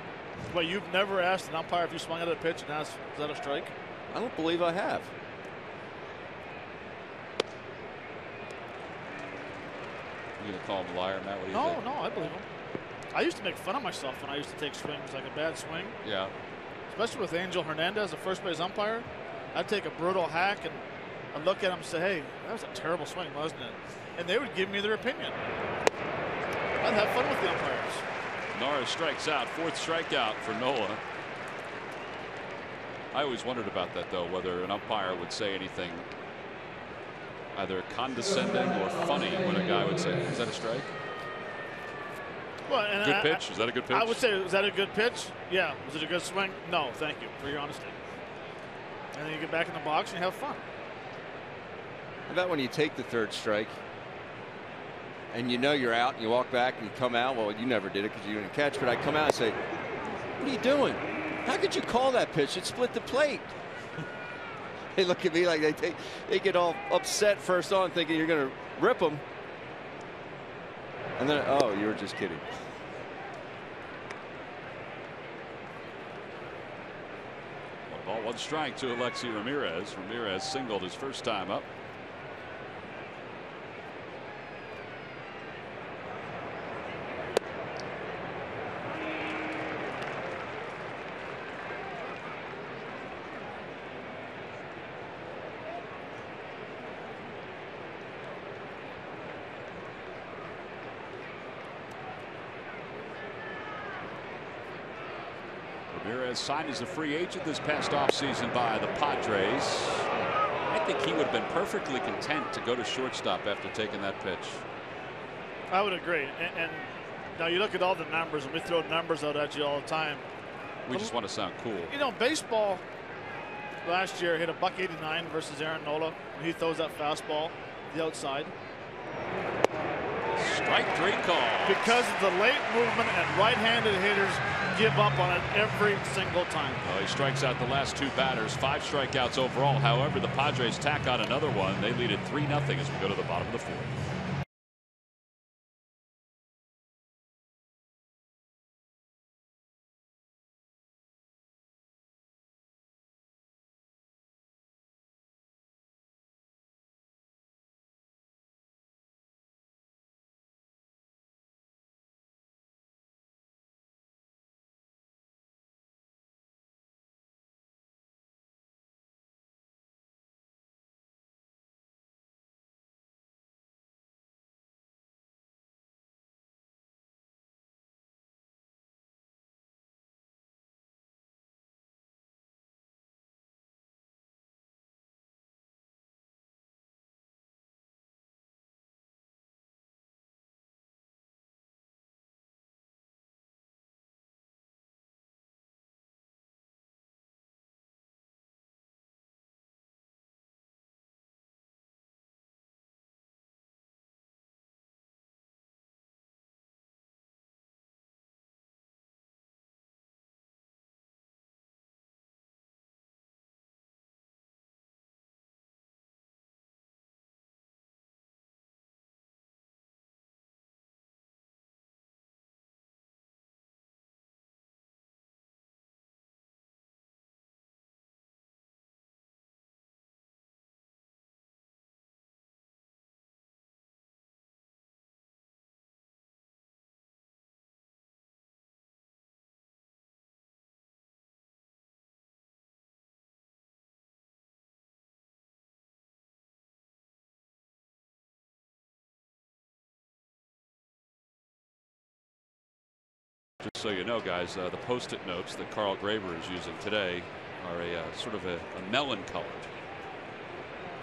But you've never asked an umpire if you swung at a pitch and asked, is that a strike? I don't believe I have. You gonna call him a liar, Matt? What do you think? No, I believe him. I used to make fun of myself when I used to take swings, like a bad swing. Yeah. Especially with Angel Hernandez, the first base umpire. I'd take a brutal hack and I'd look at them and say, hey, that was a terrible swing, wasn't it? And they would give me their opinion. I'd have fun with the umpires. Norris strikes out, 4th strikeout for Nola. I always wondered about that, though, whether an umpire would say anything either condescending or funny when a guy would say, is that a strike? Well, and good pitch? Is that a good pitch? I would say, is that a good pitch? Yeah. Was it a good swing? No, thank you for your honesty. And then you get back in the box and you have fun. How about when you take the 3rd strike and you know you're out and you walk back and you come out? Well, you never did it because you didn't catch, but I come out and say, what are you doing? How could you call that pitch? It split the plate. They look at me like they get all upset first on, thinking you're going to rip them. And then, oh, you were just kidding. One ball, 1 strike to Alexi Ramirez. Ramirez singled his first time up. Ramirez signed as a free agent this past offseason by the Padres. I think he would have been perfectly content to go to shortstop after taking that pitch. I would agree. And now you look at all the numbers, and we throw numbers out at you all the time. We just want to sound cool. You know, baseball last year hit a $189 versus Aaron Nola when he throws that fastball the outside. Strike 3 call. Because of the late movement and right-handed hitters give up on it every single time. Well, he strikes out the last 2 batters, 5 strikeouts overall. However, the Padres tack on another one. They lead it 3-0 as we go to the bottom of the 4th. Just so you know, guys, the Post-it notes that Carl Graber is using today are a sort of a melon colored.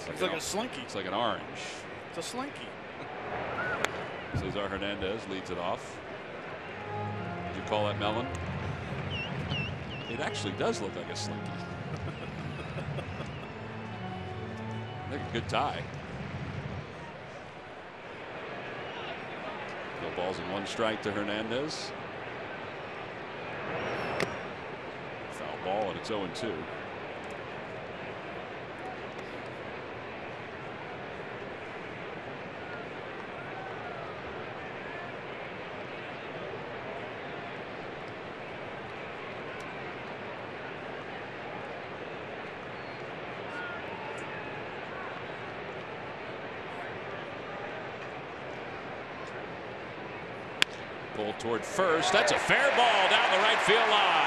It's like a slinky. It's like an orange. It's a slinky. Cesar Hernandez leads it off. Did you call that melon? It actually does look like a slinky. Like a good tie. No balls and 1 strike to Hernandez. Foul ball, and it's 0-2. Pull toward first. That's a fair ball down the right field line.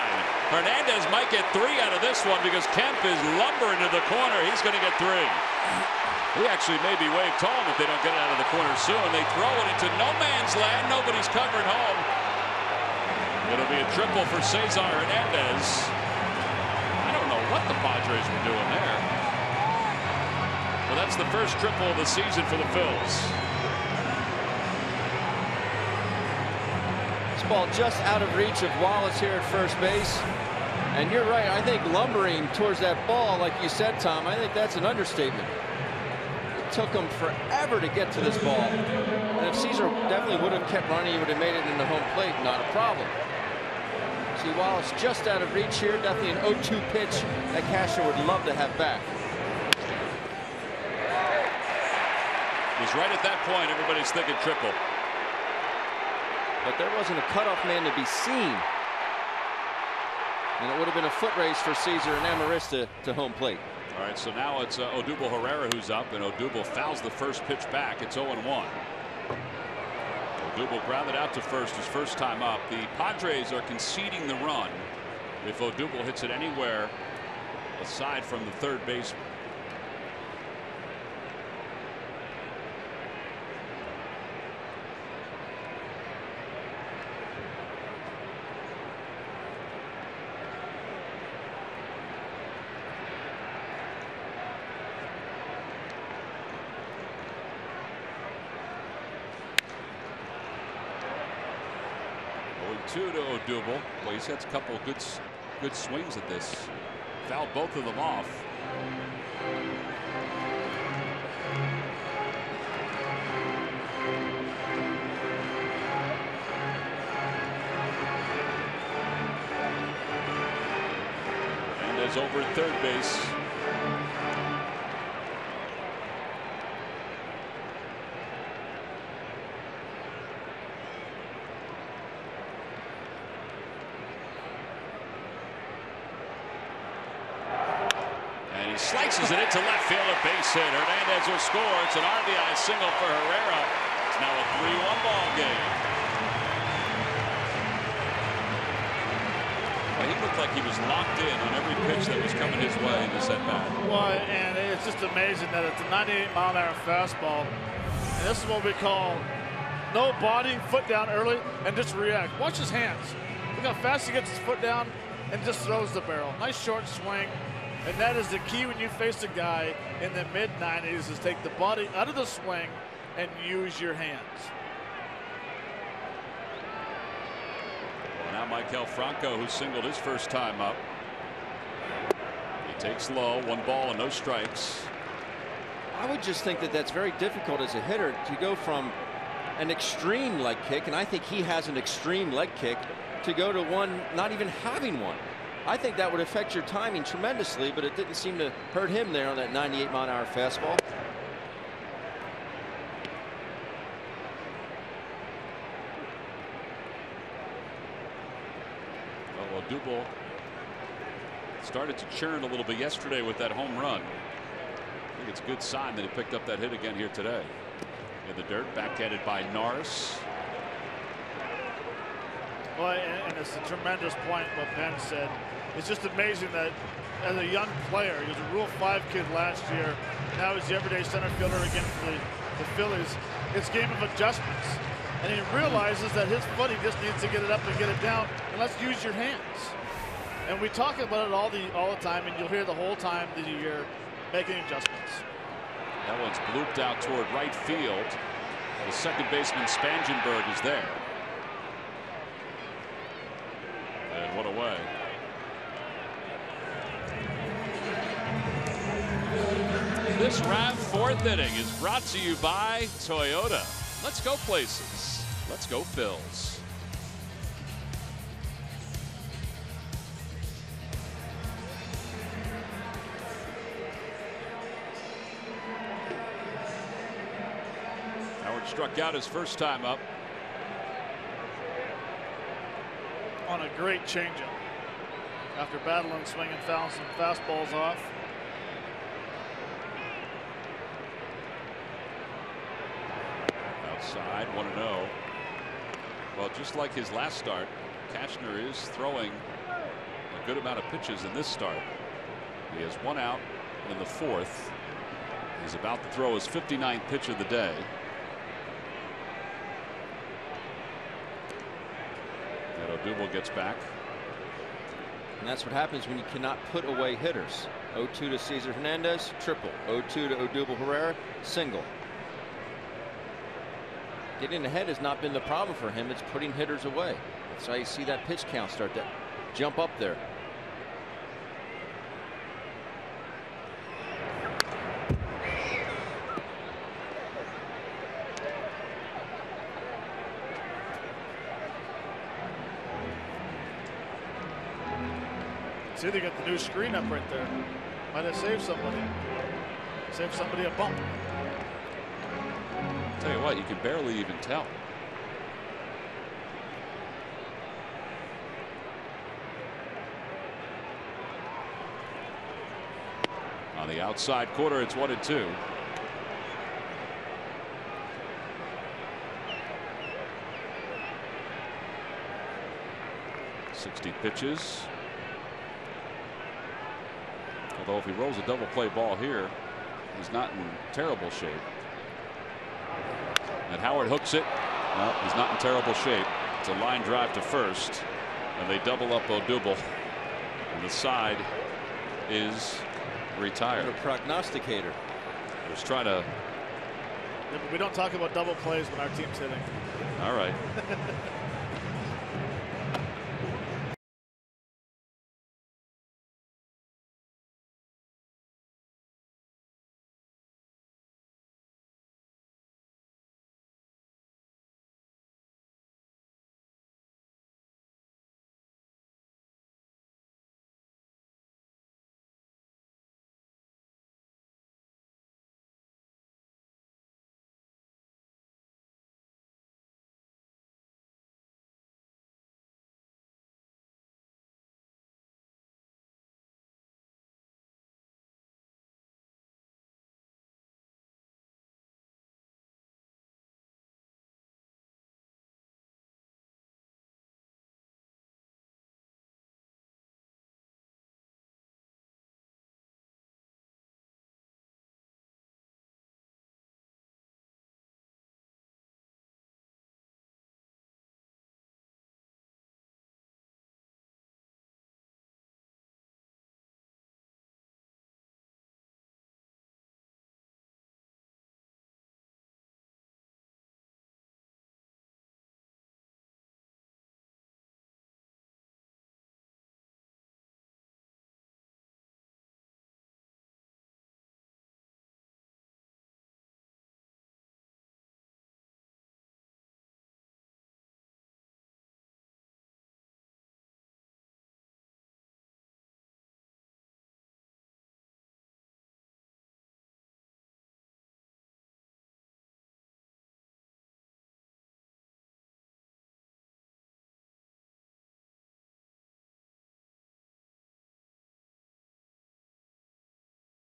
Hernandez might get 3 out of this one because Kemp is lumbering to the corner. He's going to get 3. He actually maybe waved home if they don't get it out of the corner soon. They throw it into no man's land. Nobody's covering home. It'll be a triple for Cesar Hernandez. I don't know what the Padres were doing there. Well, that's the first triple of the season for the Phils. This ball just out of reach of Wallace here at first base. And you're right. I think lumbering towards that ball, like you said, Tom, I think that's an understatement. Took him forever to get to this ball. And if Cesar definitely would have kept running, he would have made it into home plate, not a problem. See Wallace just out of reach here, definitely an 0-2 pitch that Cashner would love to have back. He's right at that point. Everybody's thinking triple. But there wasn't a cutoff man to be seen. And it would have been a foot race for Cesar and Amarista to home plate. All right, so now it's Odubel Herrera who's up, and Odubel fouls the first pitch back. It's 0-1. Odubel grounded out to first his first time up. The Padres are conceding the run if Odubel hits it anywhere aside from the third baseman. To Odubel. Well, he's had a couple of good swings at this. Fouled both of them off. And is over at third base. Slices it into left field, a base hit. Hernandez will score. It's an RBI single for Herrera. It's now a 3-1 ball game. Well, he looked like he was locked in on every pitch that was coming his way in this at bat. Well, and it's just amazing that it's a 98-mile-an-hour fastball. And this is what we call no body, foot down early, and just react. Watch his hands. Look how fast he gets his foot down and just throws the barrel. Nice short swing. And that is the key when you face a guy in the mid-90s is take the body out of the swing and use your hands. Well, now Maikel Franco, who singled his first time up. He takes low, 1 ball and no strikes. I would just think that that's very difficult as a hitter to go from an extreme leg kick, and I think he has an extreme leg kick, to go to one not even having one. I think that would affect your timing tremendously, but it didn't seem to hurt him there on that 98-mile-an-hour fastball. Well, Odubel started to churn a little bit yesterday with that home run. I think it's a good sign that he picked up that hit again here today. In the dirt, backhanded by Norris. Well, and it's a tremendous point what Ben said. It's just amazing that as a young player, he was a Rule 5 kid last year. Now he's the everyday center fielder again for the Phillies. It's a game of adjustments. And he realizes that his foot, he just needs to get it up and get it down. And let's use your hands. And we talk about it all the time, and you'll hear the whole time that you're making adjustments. That one's blooped out toward right field. The second baseman Spangenberg is there. And what a way. This round 4th inning is brought to you by Toyota. Let's go places. Let's go Phils. Howard struck out his first time up. On a great changeup. After battling, swinging, fouling some fastballs off. Outside, 1-0. Well, just like his last start, Cashner is throwing a good amount of pitches in this start. He has 1 out in the 4th. He's about to throw his 59th pitch of the day. And Odubel gets back. And that's what happens when you cannot put away hitters. 0-2 to Cesar Hernandez, triple. 0-2 to Odubel Herrera, single. Getting ahead has not been the problem for him. It's putting hitters away. That's why you see that pitch count start to jump up there. See, they got the new screen up right there. Might have saved somebody. Saved somebody a bump. Tell you what, you can barely even tell. On the outside corner, it's 1-2. .60 pitches. Although if he rolls a double play ball here, he's not in terrible shape. And Howard hooks it. Well, he's not in terrible shape. It's a line drive to first, and they double up Odubel. And the side is retired. A prognosticator. Just trying to. Yeah, but we don't talk about double plays when our team's hitting. All right.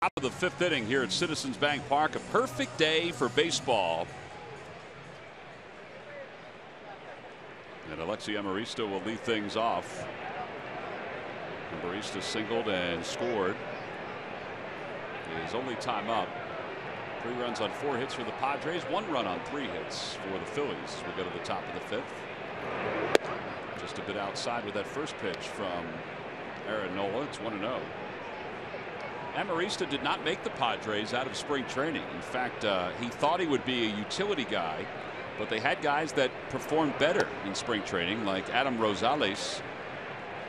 Top of the 5th inning here at Citizens Bank Park. A perfect day for baseball. And Alexi Amarista will lead things off. Amarista singled and scored. His only time up. 3 runs on 4 hits for the Padres. 1 run on 3 hits for the Phillies. We go to the top of the 5th. Just a bit outside with that first pitch from Aaron Nola. It's 1-0. Amarista did not make the Padres out of spring training. In fact, he thought he would be a utility guy, but they had guys that performed better in spring training, like Adam Rosales,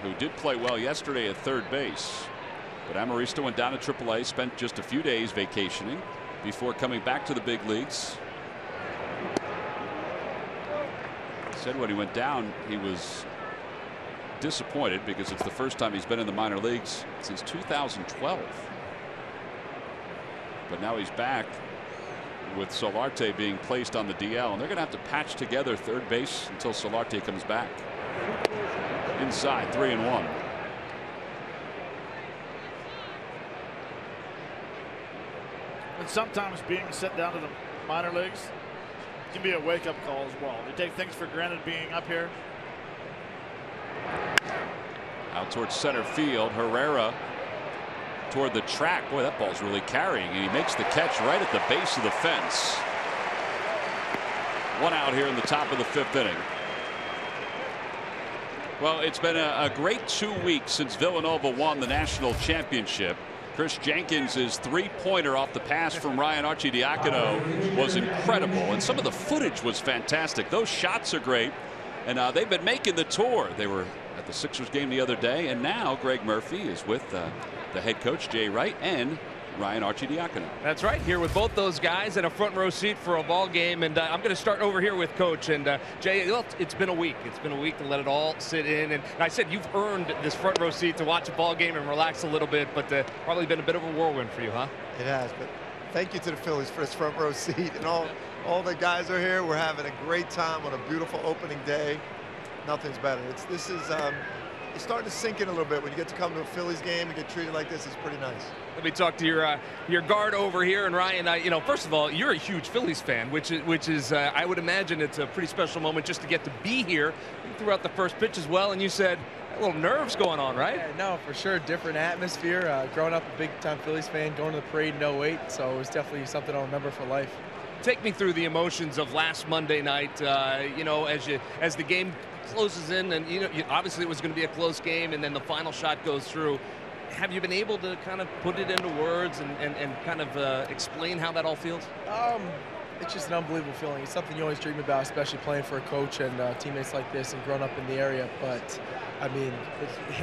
who did play well yesterday at third base. But Amarista went down to AAA, spent just a few days vacationing before coming back to the big leagues. He said when he went down, he was disappointed because it's the first time he's been in the minor leagues since 2012. But now he's back with Solarte being placed on the DL, and they're going to have to patch together third base until Solarte comes back. Inside, 3-1. And sometimes being sent down to the minor leagues can be a wake-up call as well. You take things for granted being up here. Out towards center field. Herrera toward the track. Boy, that ball's really carrying, and he makes the catch right at the base of the fence. One out here in the top of the 5th inning. Well, it's been a great 2 weeks since Villanova won the national championship. Chris Jenkins' three-pointer off the pass from Ryan Arcidiacono was incredible, and some of the footage was fantastic. Those shots are great, and they've been making the tour. They were at the Sixers game the other day, and now Greg Murphy is with the head coach, Jay Wright, and Ryan Arcidiacono. That's right, here with both those guys in a front row seat for a ball game. And I'm going to start over here with Coach. And Jay, look, it's been a week. It's been a week to let it all sit in. And I said you've earned this front row seat to watch a ball game and relax a little bit, but probably been a bit of a whirlwind for you, huh? It has, but thank you to the Phillies for this front row seat. And all the guys are here. We're having a great time on a beautiful opening day. Nothing's better. It's starting to sink in a little bit. When you get to come to a Phillies game and get treated like this, it's pretty nice. Let me talk to your guard over here. And Ryan, you know, first of all, you're a huge Phillies fan, which is I would imagine it's a pretty special moment just to get to be here. You threw out the first pitch as well, and you said a little nerves going on, right? Yeah, no, for sure. Different atmosphere. Growing up a big-time Phillies fan, going to the parade in 08, so it was definitely something I'll remember for life. Take me through the emotions of last Monday night. You know, as the game closes in, and you know, obviously it was going to be a close game, and then the final shot goes through. Have you been able to kind of put it into words and kind of explain how that all feels? It's just an unbelievable feeling. It's something you always dream about, especially playing for a coach and teammates like this and growing up in the area. But I mean,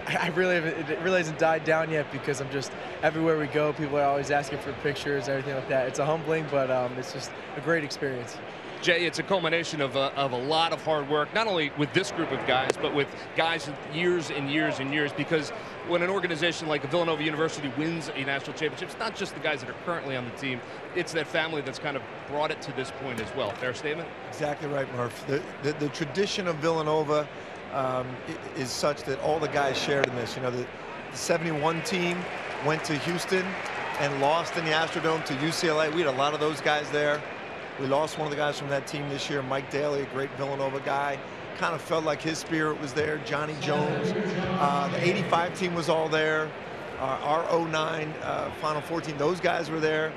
it really hasn't died down yet, because I'm just everywhere we go, people are always asking for pictures and everything like that. It's a humbling, but it's just a great experience. Jay, it's a culmination of a lot of hard work, not only with this group of guys, but with guys years and years and years, because when an organization like Villanova University wins a national championship, it's not just the guys that are currently on the team, it's that family that's kind of brought it to this point as well. Fair statement? Exactly right, Murph. The tradition of Villanova is such that all the guys shared in this. You know, the 71 team went to Houston and lost in the Astrodome to UCLA. We had a lot of those guys there. We lost one of the guys from that team this year, Mike Daly, a great Villanova guy. Kind of felt like his spirit was there. Johnny Jones. The 85 team was all there. Our 09 Final 14, those guys were there.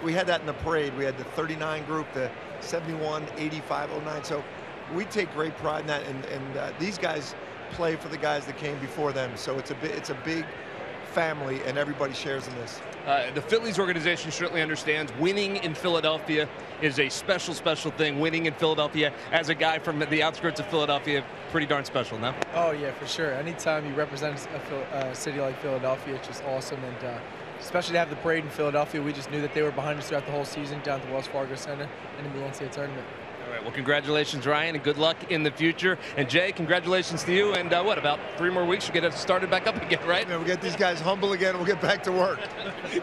We had that in the parade. We had the 39 group, the 71, 85, 09. So we take great pride in that. And these guys play for the guys that came before them. So it's a big family, and everybody shares in this. The Phillies organization certainly understands winning in Philadelphia is a special, special thing. Winning in Philadelphia, as a guy from the outskirts of Philadelphia, pretty darn special, no? Oh, yeah, for sure. Anytime you represent a city like Philadelphia, it's just awesome. And especially to have the parade in Philadelphia, we just knew that they were behind us throughout the whole season, down at the Wells Fargo Center and in the NCAA tournament. All right, well, congratulations, Ryan, and good luck in the future. And Jay, congratulations to you. And what, about 3 more weeks, you get us started back up again, right? Yeah, we'll get these guys humble again, and we'll get back to work.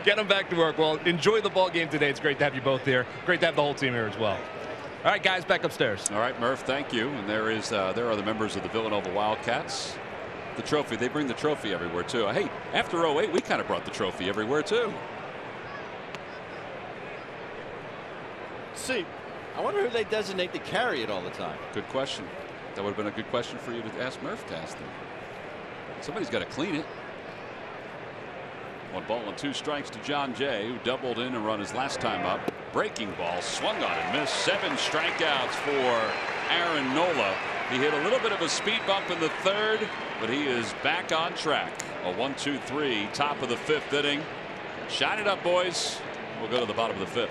Get them back to work. Well, enjoy the ball game today. It's great to have you both here. Great to have the whole team here as well. All right, guys, back upstairs. All right, Murph, thank you. And there are the members of the Villanova Wildcats. The trophy, they bring the trophy everywhere, too. Hey, after 08, we kind of brought the trophy everywhere, too. See, I wonder who they designate to carry it all the time. Good question. That would have been a good question for you to ask Murph to ask them. Somebody's got to clean it. 1 ball and 2 strikes to John Jay, who doubled in and run his last time up. Breaking ball, swung on and missed. 7 strikeouts for Aaron Nola. He hit a little bit of a speed bump in the 3rd, but he is back on track. A 1-2-3, top of the 5th inning. Shine it up, boys. We'll go to the bottom of the 5th.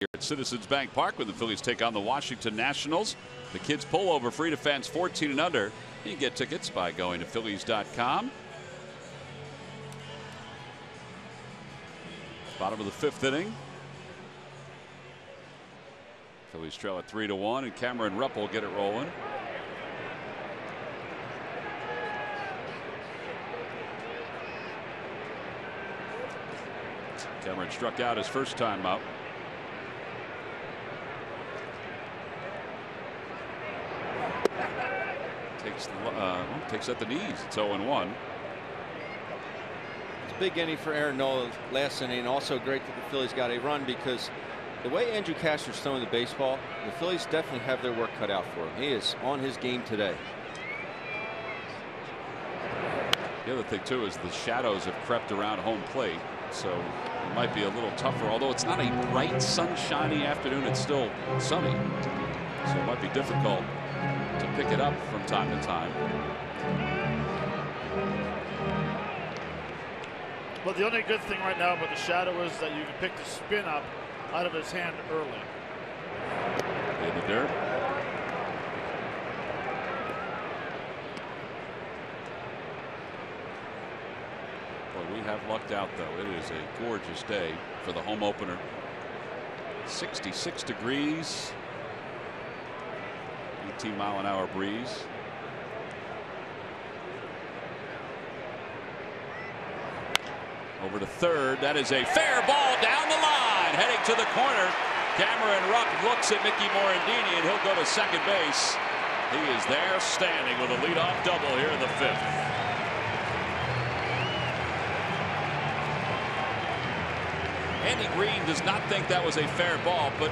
here at Citizens Bank Park when the Phillies take on the Washington Nationals. The kids pullover free to fans 14 and under. You can get tickets by going to Phillies.com. Bottom of the 5th inning. Phillies trail at 3-1, and Cameron Rupp will get it rolling. Cameron struck out his first time up. Takes at the knees. It's 0-1. It's a big inning for Aaron Nola last inning, and also great that the Phillies got a run because the way Andrew Cashner's throwing the baseball, the Phillies definitely have their work cut out for him. He is on his game today. The other thing too is the shadows have crept around home plate, so it might be a little tougher. Although it's not a bright sunshiny afternoon, it's still sunny, so it might be difficult to pick it up from time to time. But the only good thing right now about the shadow is that you can pick the spin up out of his hand early. In the dirt. Well, we have lucked out though. It is a gorgeous day for the home opener. 66 degrees. 18-mile-an-hour breeze. Over to third. That is a fair ball down the line. Heading to the corner. Cameron Rupp looks at Mickey Morandini, and he'll go to second base. He is there standing with a leadoff double here in the 5th. Andy Green does not think that was a fair ball, but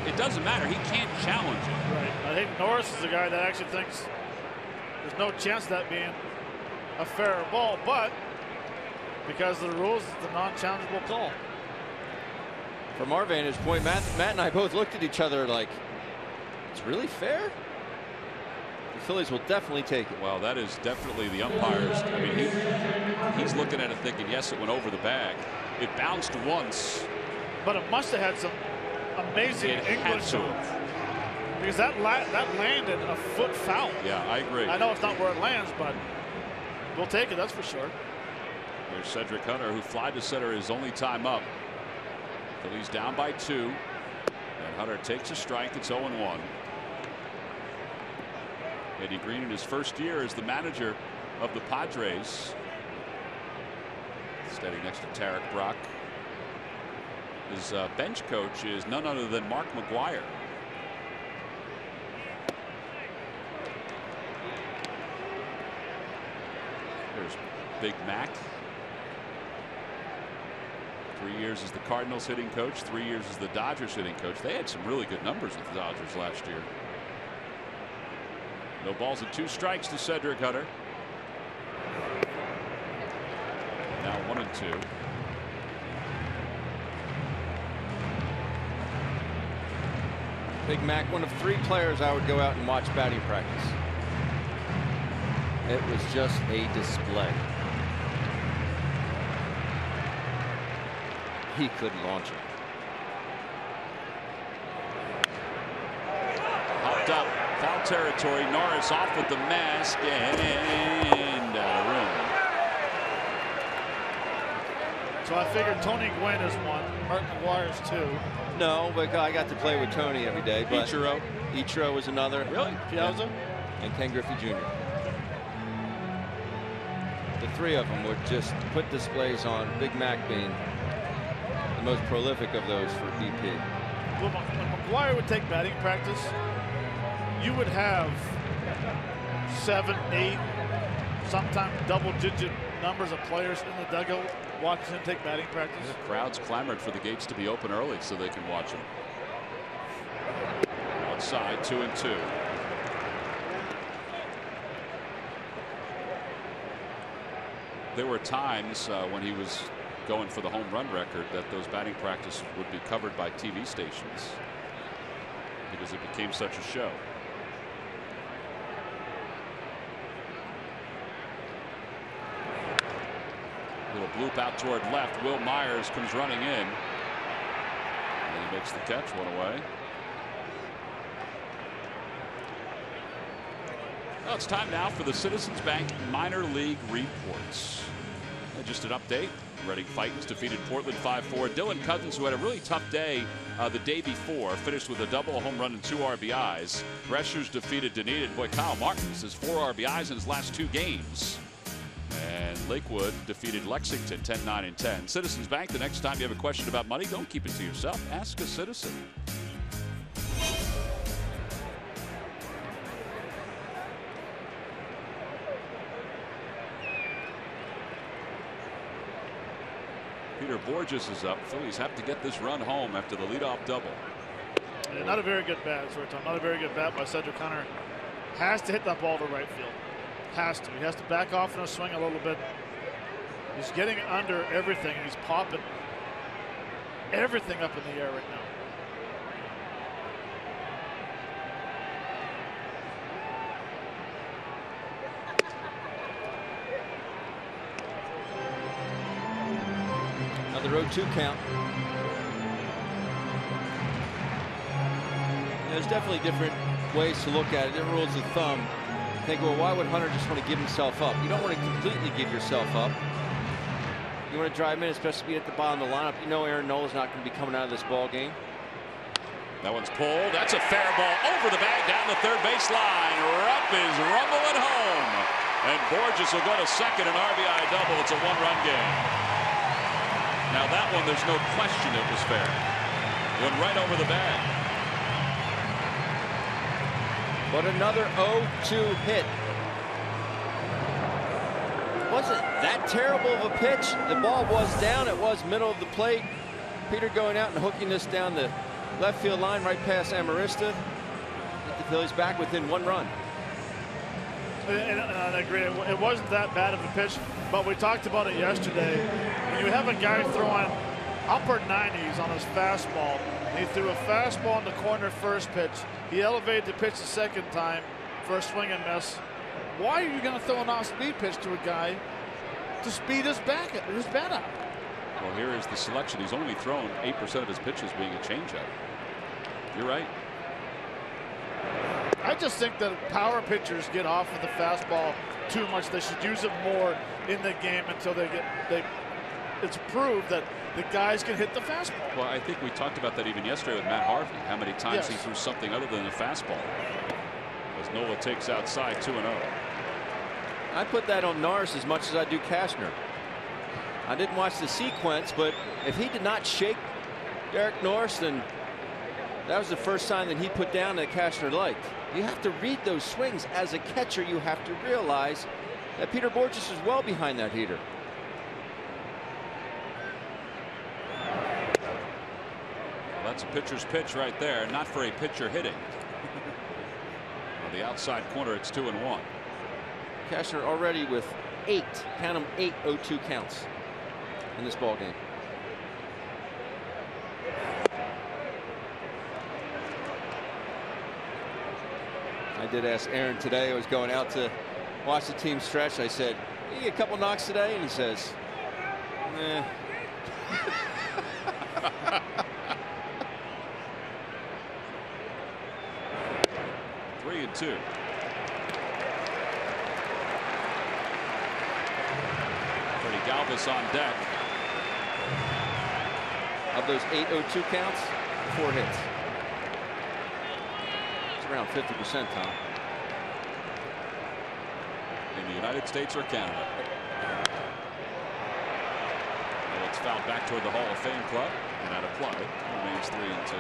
it doesn't matter. He can't challenge it. Right. I think Norris is the guy that actually thinks there's no chance of that being a fair ball, but because of the rules, it's a non-challengeable call. From our vantage point, Matt and I both looked at each other like, it's really fair? The Phillies will definitely take it. Well, that is definitely the umpires. I mean, he's looking at it thinking, yes, it went over the bag. It bounced once. But it must have had some amazing English to it. Because that landed a foot foul. Yeah, I agree. I know it's not where it lands, but we'll take it, that's for sure. There's Cedric Hunter, who flied to center his only time up. Phillies down by 2. And Hunter takes a strike. It's 0-1. Eddie Green in his first year as the manager of the Padres. Standing next to Tarek Brock. His bench coach is none other than Mark McGuire. There's Big Mac. 3 years as the Cardinals hitting coach, 3 years as the Dodgers hitting coach. They had some really good numbers with the Dodgers last year. No balls and 2 strikes to Cedric Hunter. Now 1-2. Big Mac, one of 3 players I would go out and watch batting practice. It was just a display. He couldn't launch it. Hopped up, foul territory. Norris off with the mask and out of room. So I figured Tony Gwynn is one, Mark McGuire's 2. No, but I got to play with Tony every day. But Ichiro was another. Really? Yeah. And Ken Griffey Jr. The 3 of them would just put displays on. Big Mac being the most prolific of those for BP. Well, when McGuire would take batting practice, you would have 7, 8, sometimes double-digit numbers of players in the dugout watching him take batting practice. The crowds clamored for the gates to be open early so they can watch him. Outside, 2-2. There were times when he was going for the home run record that those batting practice would be covered by TV stations because it became such a show. Little bloop out toward left. Will Myers comes running in. And he makes the catch, one away. Well, it's time now for the Citizens Bank minor league reports. And just an update. Reading Titans defeated Portland 5-4. Dylan Cousins, who had a really tough day the day before, finished with a double, a home run, and 2 RBIs. Breshers defeated Dunedin. Boy, Kyle Martins has 4 RBIs in his last 2 games. And Lakewood defeated Lexington 10-9 and 10. Citizens Bank, the next time you have a question about money, don't keep it to yourself. Ask a citizen. Peter Borges is up. Phillies have to get this run home after the leadoff double. Yeah, not a very good bat. Not a very good bat by Cedric Hunter. Has to hit that ball to right field. Has to. He has to back off in a swing a little bit. He's getting under everything, and he's popping everything up in the air right now. The 0-2 count. There's definitely different ways to look at it, different rules of thumb. Think, well, why would Hunter just want to give himself up? You don't want to completely give yourself up. You want to drive him in, especially being at the bottom of the lineup. You know Aaron Nola's not going to be coming out of this ball game. That one's pulled. That's a fair ball over the bag down the third base line. Rupp is rumbling home. And Borges will go to second, an RBI double. It's a 1-run game. Now that one, there's no question it was fair. Went right over the bag. But another 0-2 hit. Wasn't that terrible of a pitch. The ball was down. It was middle of the plate. Peter going out and hooking this down the left field line right past Amarista. Get the Phillies back within 1 run. And I agree. It wasn't that bad of a pitch, but we talked about it yesterday. When you have a guy throwing upper 90s on his fastball, he threw a fastball in the corner first pitch. He elevated the pitch the second time for a swing and miss. Why are you going to throw an off-speed pitch to a guy to speed his bat up? Well, here is the selection. He's only thrown 8% of his pitches being a changeup. You're right. I just think that power pitchers get off of the fastball too much. They should use it more in the game until it's proved that the guys can hit the fastball. Well, I think we talked about that even yesterday with Matt Harvey, how many times he threw something other than a fastball. As Nola takes outside 2-0. I put that on Norris as much as I do Cashner. I didn't watch the sequence, but if he did not shake Derek Norris, then that was the first sign that he put down that Cashner liked. You have to read those swings. As a catcher, you have to realize that Peter Borges is well behind that heater. Well, that's a pitcher's pitch right there, not for a pitcher hitting. On the outside corner, it's 2-1. Cashner already with 8, count them, 8 0-2 counts in this ball game. I did ask Aaron today. I was going out to watch the team stretch. I said, "You get a couple knocks today?" And he says, "Eh." 3-2. Freddie Galvis on deck. Of those 8 0-2 counts, 4 hits. Around 50%, Tom. In the United States or Canada. Well, it's fouled back toward the Hall of Fame club and out of play. It remains 3-2.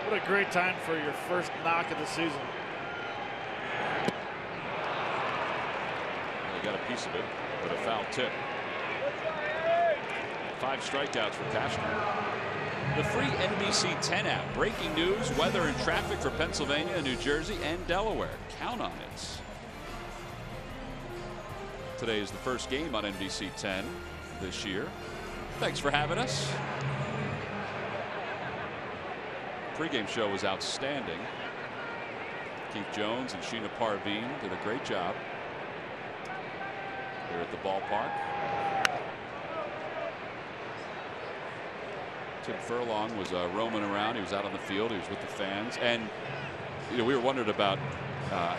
What a great time for your first knock of the season. Well, he got a piece of it, but a foul tip. 5 strikeouts for Cashner. The free NBC 10 app. Breaking news, weather, and traffic for Pennsylvania, New Jersey, and Delaware. Count on it. Today is the first game on NBC 10 this year. Thanks for having us. Pre-game show was outstanding. Keith Jones and Sheena Parveen did a great job here at the ballpark. Tim Furlong was roaming around. He was out on the field. He was with the fans. And we were wondering about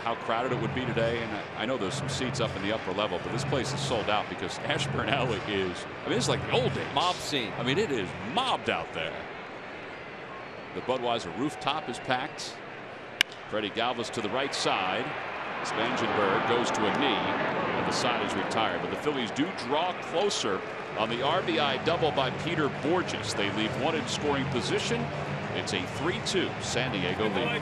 how crowded it would be today. And I know there's some seats up in the upper level, but this place is sold out because Ashburn Alley is, I mean, it's like the old days. Mob scene. I mean, it is mobbed out there. The Budweiser rooftop is packed. Freddie Galvis to the right side. Spangenberg goes to a knee, and the side is retired. But the Phillies do draw closer on the RBI double by Peter Borges. They leave one in scoring position. It's a 3-2 San Diego lead.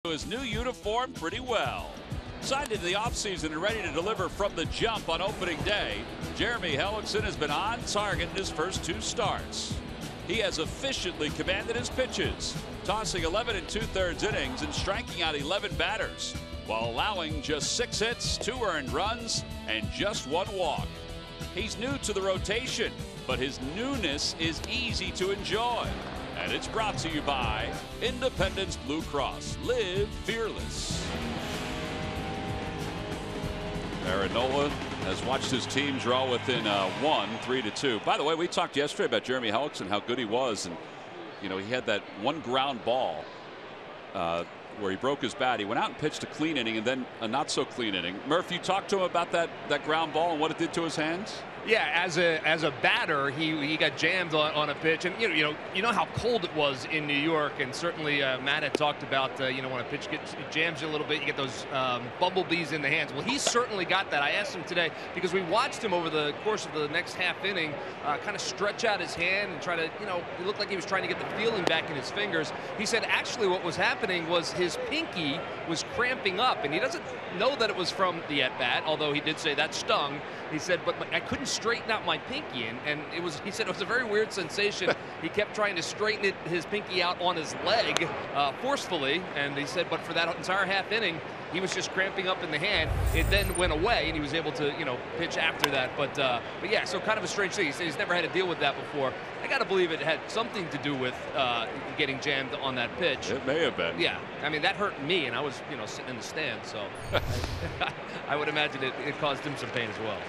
His new uniform pretty well. Signed into the offseason and ready to deliver from the jump on opening day, Jeremy Hellickson has been on target in his first 2 starts. He has efficiently commanded his pitches, tossing 11 2/3 innings and striking out 11 batters, while allowing just 6 hits, 2 earned runs, and just 1 walk. He's new to the rotation, but his newness is easy to enjoy. And it's brought to you by Independence Blue Cross. Live fearless. Aaron Nola has watched his team draw within 1, 3-2. By the way, we talked yesterday about Jeremy Hellickson, how good he was. And, he had that 1 ground ball where he broke his bat. He went out and pitched a clean inning and then a not so clean inning. Murph, you talked to him about that ground ball and what it did to his hands? Yeah, as a batter, he got jammed on a pitch, and you know how cold it was in New York, and certainly Matt had talked about when a pitch jams you a little bit, you get those bumblebees in the hands. Well, he certainly got that. I asked him today because we watched him over the course of the next half inning, kind of stretch out his hand and try to, it looked like he was trying to get the feeling back in his fingers. He said actually what was happening was his pinky was cramping up, and he doesn't know that it was from the at bat, although he did say that stung. He said, but I couldn't straighten out my pinky, and he said it was a very weird sensation. He kept trying to straighten his pinky out on his leg forcefully, and he said, but for that entire half inning, he was just cramping up in the hand. It then went away, and he was able to, pitch after that. But yeah, so kind of a strange thing. He said he's never had to deal with that before. I got to believe it had something to do with getting jammed on that pitch. It may have been. Yeah, I mean, that hurt me, and I was, sitting in the stand, so I would imagine it caused him some pain as well.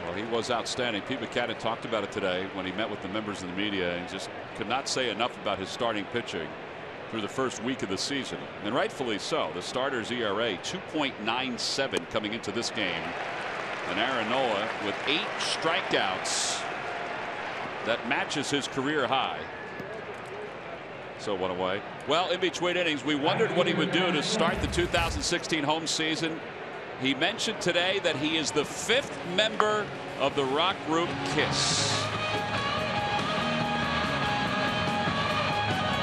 Well, he was outstanding. Pete McCann talked about it today when he met with the members of the media, and just could not say enough about his starting pitching through the first week of the season, and rightfully so. The starter's ERA 2.97 coming into this game, and Aaron Nola with 8 strikeouts. That matches his career high. So 1 away. Well, in between innings, we wondered what he would do to start the 2016 home season. He mentioned today that he is the 5th member of the rock group Kiss.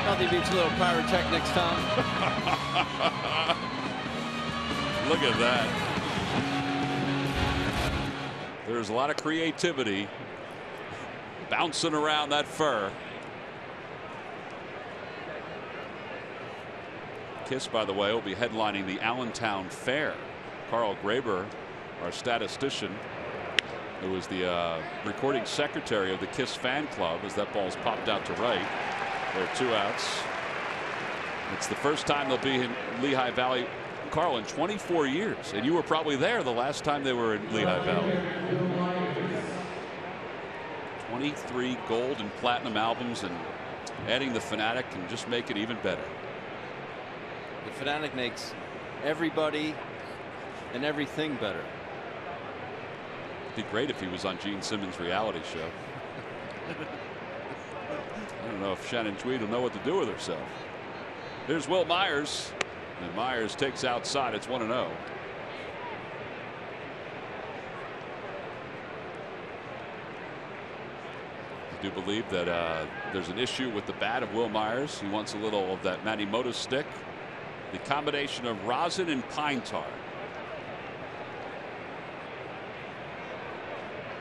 Nothing beats a little pyrotechnics, Tom. Look at that. There's a lot of creativity bouncing around that fur. Kiss, by the way, will be headlining the Allentown Fair. Carl Graber, our statistician, who was the recording secretary of the Kiss fan club, as that ball's popped out to right. There are 2 outs. It's the first time they'll be in Lehigh Valley, Carl, in 24 years. And you were probably there the last time they were in Lehigh Valley. 23 gold and platinum albums, and adding the Fanatic can just make it even better. The Fanatic makes everybody and everything better. It'd be great if he was on Gene Simmons' reality show. I don't know if Shannon Tweed will know what to do with herself. Here's Will Myers, and Myers takes outside. It's 1-0. I do believe that there's an issue with the bat of Will Myers. He wants a little of that Manny Mota stick. The combination of rosin and pine tar.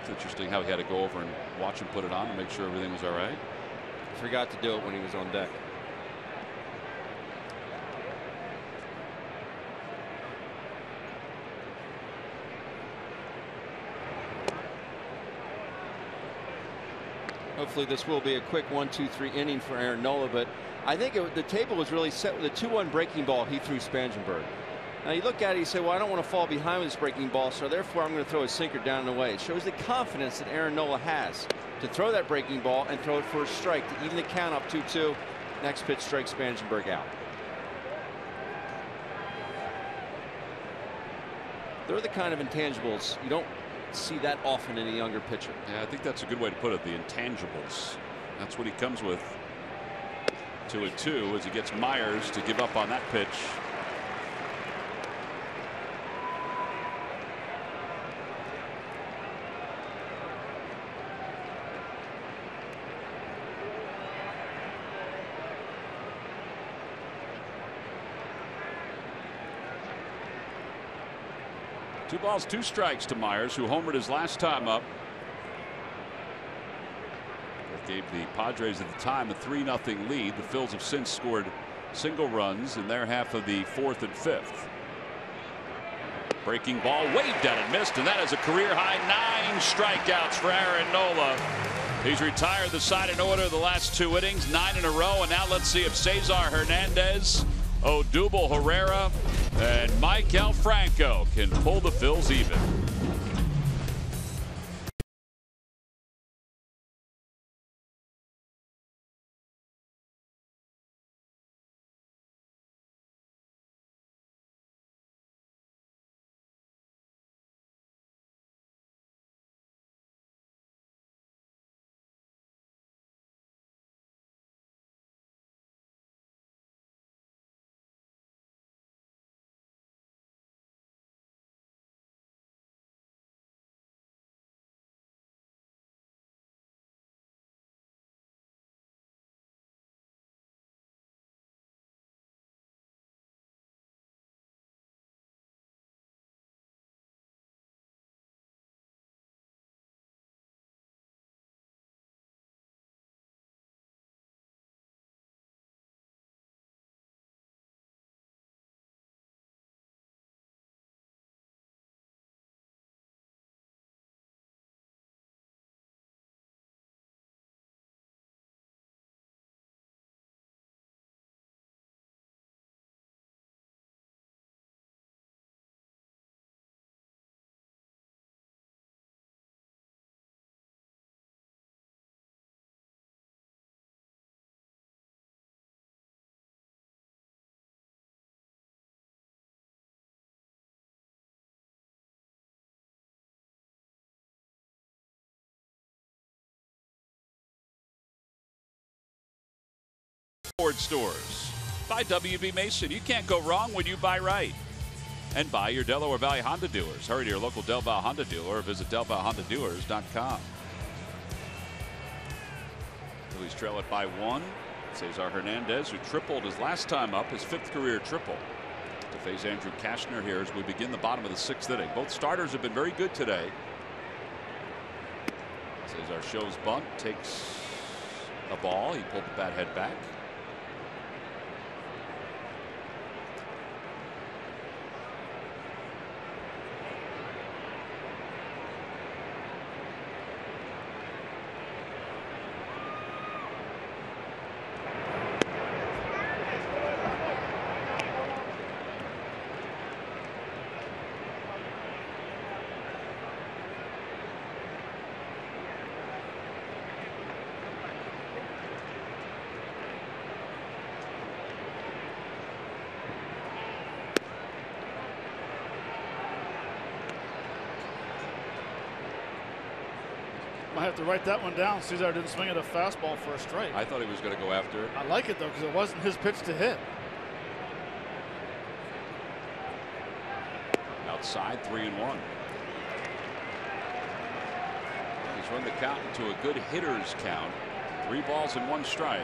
It's interesting how he had to go over and watch him put it on to make sure everything was all right. Forgot to do it when he was on deck. Hopefully this will be a quick 1-2-3 inning for Aaron Nola, but I think the table was really set with a 2-1 breaking ball he threw Spangenberg. Now you look at it, you say, well, I don't want to fall behind with this breaking ball, so therefore I'm going to throw a sinker down and away. It shows the confidence that Aaron Nola has to throw that breaking ball and throw it for a strike to even the count up 2-2. Next pitch strikes Spangenberg out. They're the kind of intangibles you don't see that often in a younger pitcher. Yeah, I think that's a good way to put it. The intangibles. That's what he comes with. 2-2 as he gets Myers to give up on that pitch. Two balls, 2 strikes to Myers, who homered his last time up. That gave the Padres at the time a 3-0 lead. The Phils have since scored single runs in their half of the 4th and 5th. Breaking ball waved at and missed, and that is a career high 9 strikeouts for Aaron Nola. He's retired the side in order the last 2 innings, 9 in a row, and now let's see if Cesar Hernandez, Odubel Herrera, and Maikel Franco can pull the Phils even. Ford stores. By W.B. Mason. You can't go wrong when you buy right. And buy your Delaware Valley Honda dealers. Hurry to your local Del Valle Honda dealer or visit DelValleHondaDealers.com. Phillies trail it by 1. Cesar Hernandez, who tripled his last time up, his 5th career triple, to face Andrew Kashner here as we begin the bottom of the 6th inning. Both starters have been very good today. Cesar shows bunt, takes a ball. He pulled the bat head back. have to write that one down. Cesar didn't swing at a fastball for a strike. I thought he was going to go after it. I like it, though, because it wasn't his pitch to hit. Outside, 3-1. He's run the count into a good hitter's count. 3 balls and 1 strike.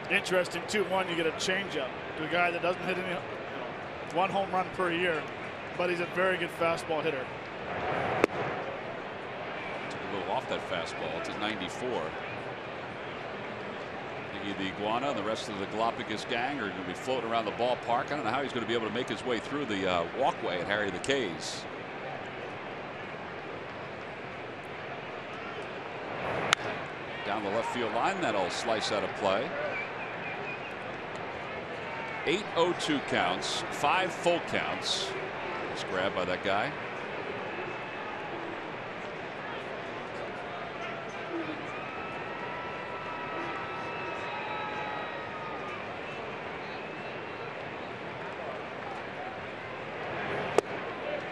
Interesting, too. One, you get a changeup to a guy that doesn't hit any, 1 home run per year, but he's a very good fastball hitter. Took a little off that fastball. It's a 94. Iggy the Iguana and the rest of the Galapagos gang are going to be floating around the ballpark. I don't know how he's going to be able to make his way through the walkway at Harry the K's. Down the left field line, that'll slice out of play. 8-0-2 counts, 5 full counts. It's grabbed by that guy.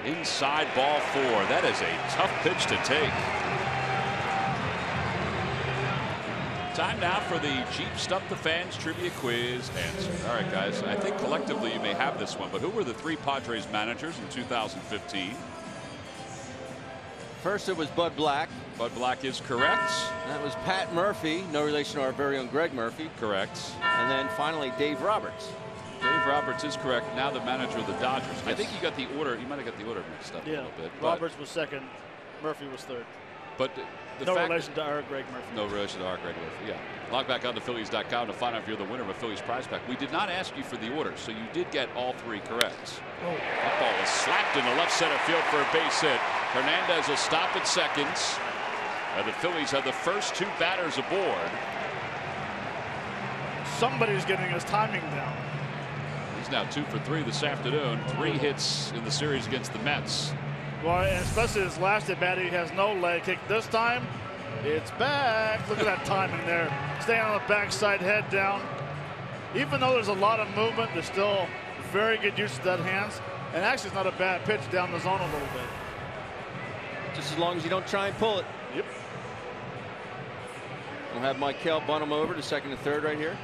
Inside, ball 4. That is a tough pitch to take. Time now for the Jeep Stump the Fans trivia quiz answer. All right, guys, I think collectively you may have this one, but who were the 3 Padres managers in 2015? First, it was Bud Black. Bud Black is correct. That was Pat Murphy, no relation to our very own Greg Murphy. Correct. And then finally, Dave Roberts. Dave Roberts is correct. Now the manager of the Dodgers. Yes. I think you got the order. You might have got the order mixed up a little bit. Roberts was second. Murphy was third. But no relation to our Greg Murphy. No relation to our Greg Murphy. Yeah. Log back on to Phillies.com to find out if you're the winner of a Phillies prize pack. We did not ask you for the order, so you did get all 3 correct. Oh. That ball was slapped in the left center field for a base hit. Hernandez will stop at second. And the Phillies have the first 2 batters aboard. Somebody's getting his timing down. He's now 2 for 3 this afternoon. 3 hits in the series against the Mets. Well, and especially his last at bat, he has no leg kick. This time, it's back. Look at that timing there. Staying on the backside, head down. Even though there's a lot of movement, there's still very good use of that hands. And actually, it's not a bad pitch down the zone a little bit. Just as long as you don't try and pull it. Yep. We'll have Michael bunt him over to second and third right here.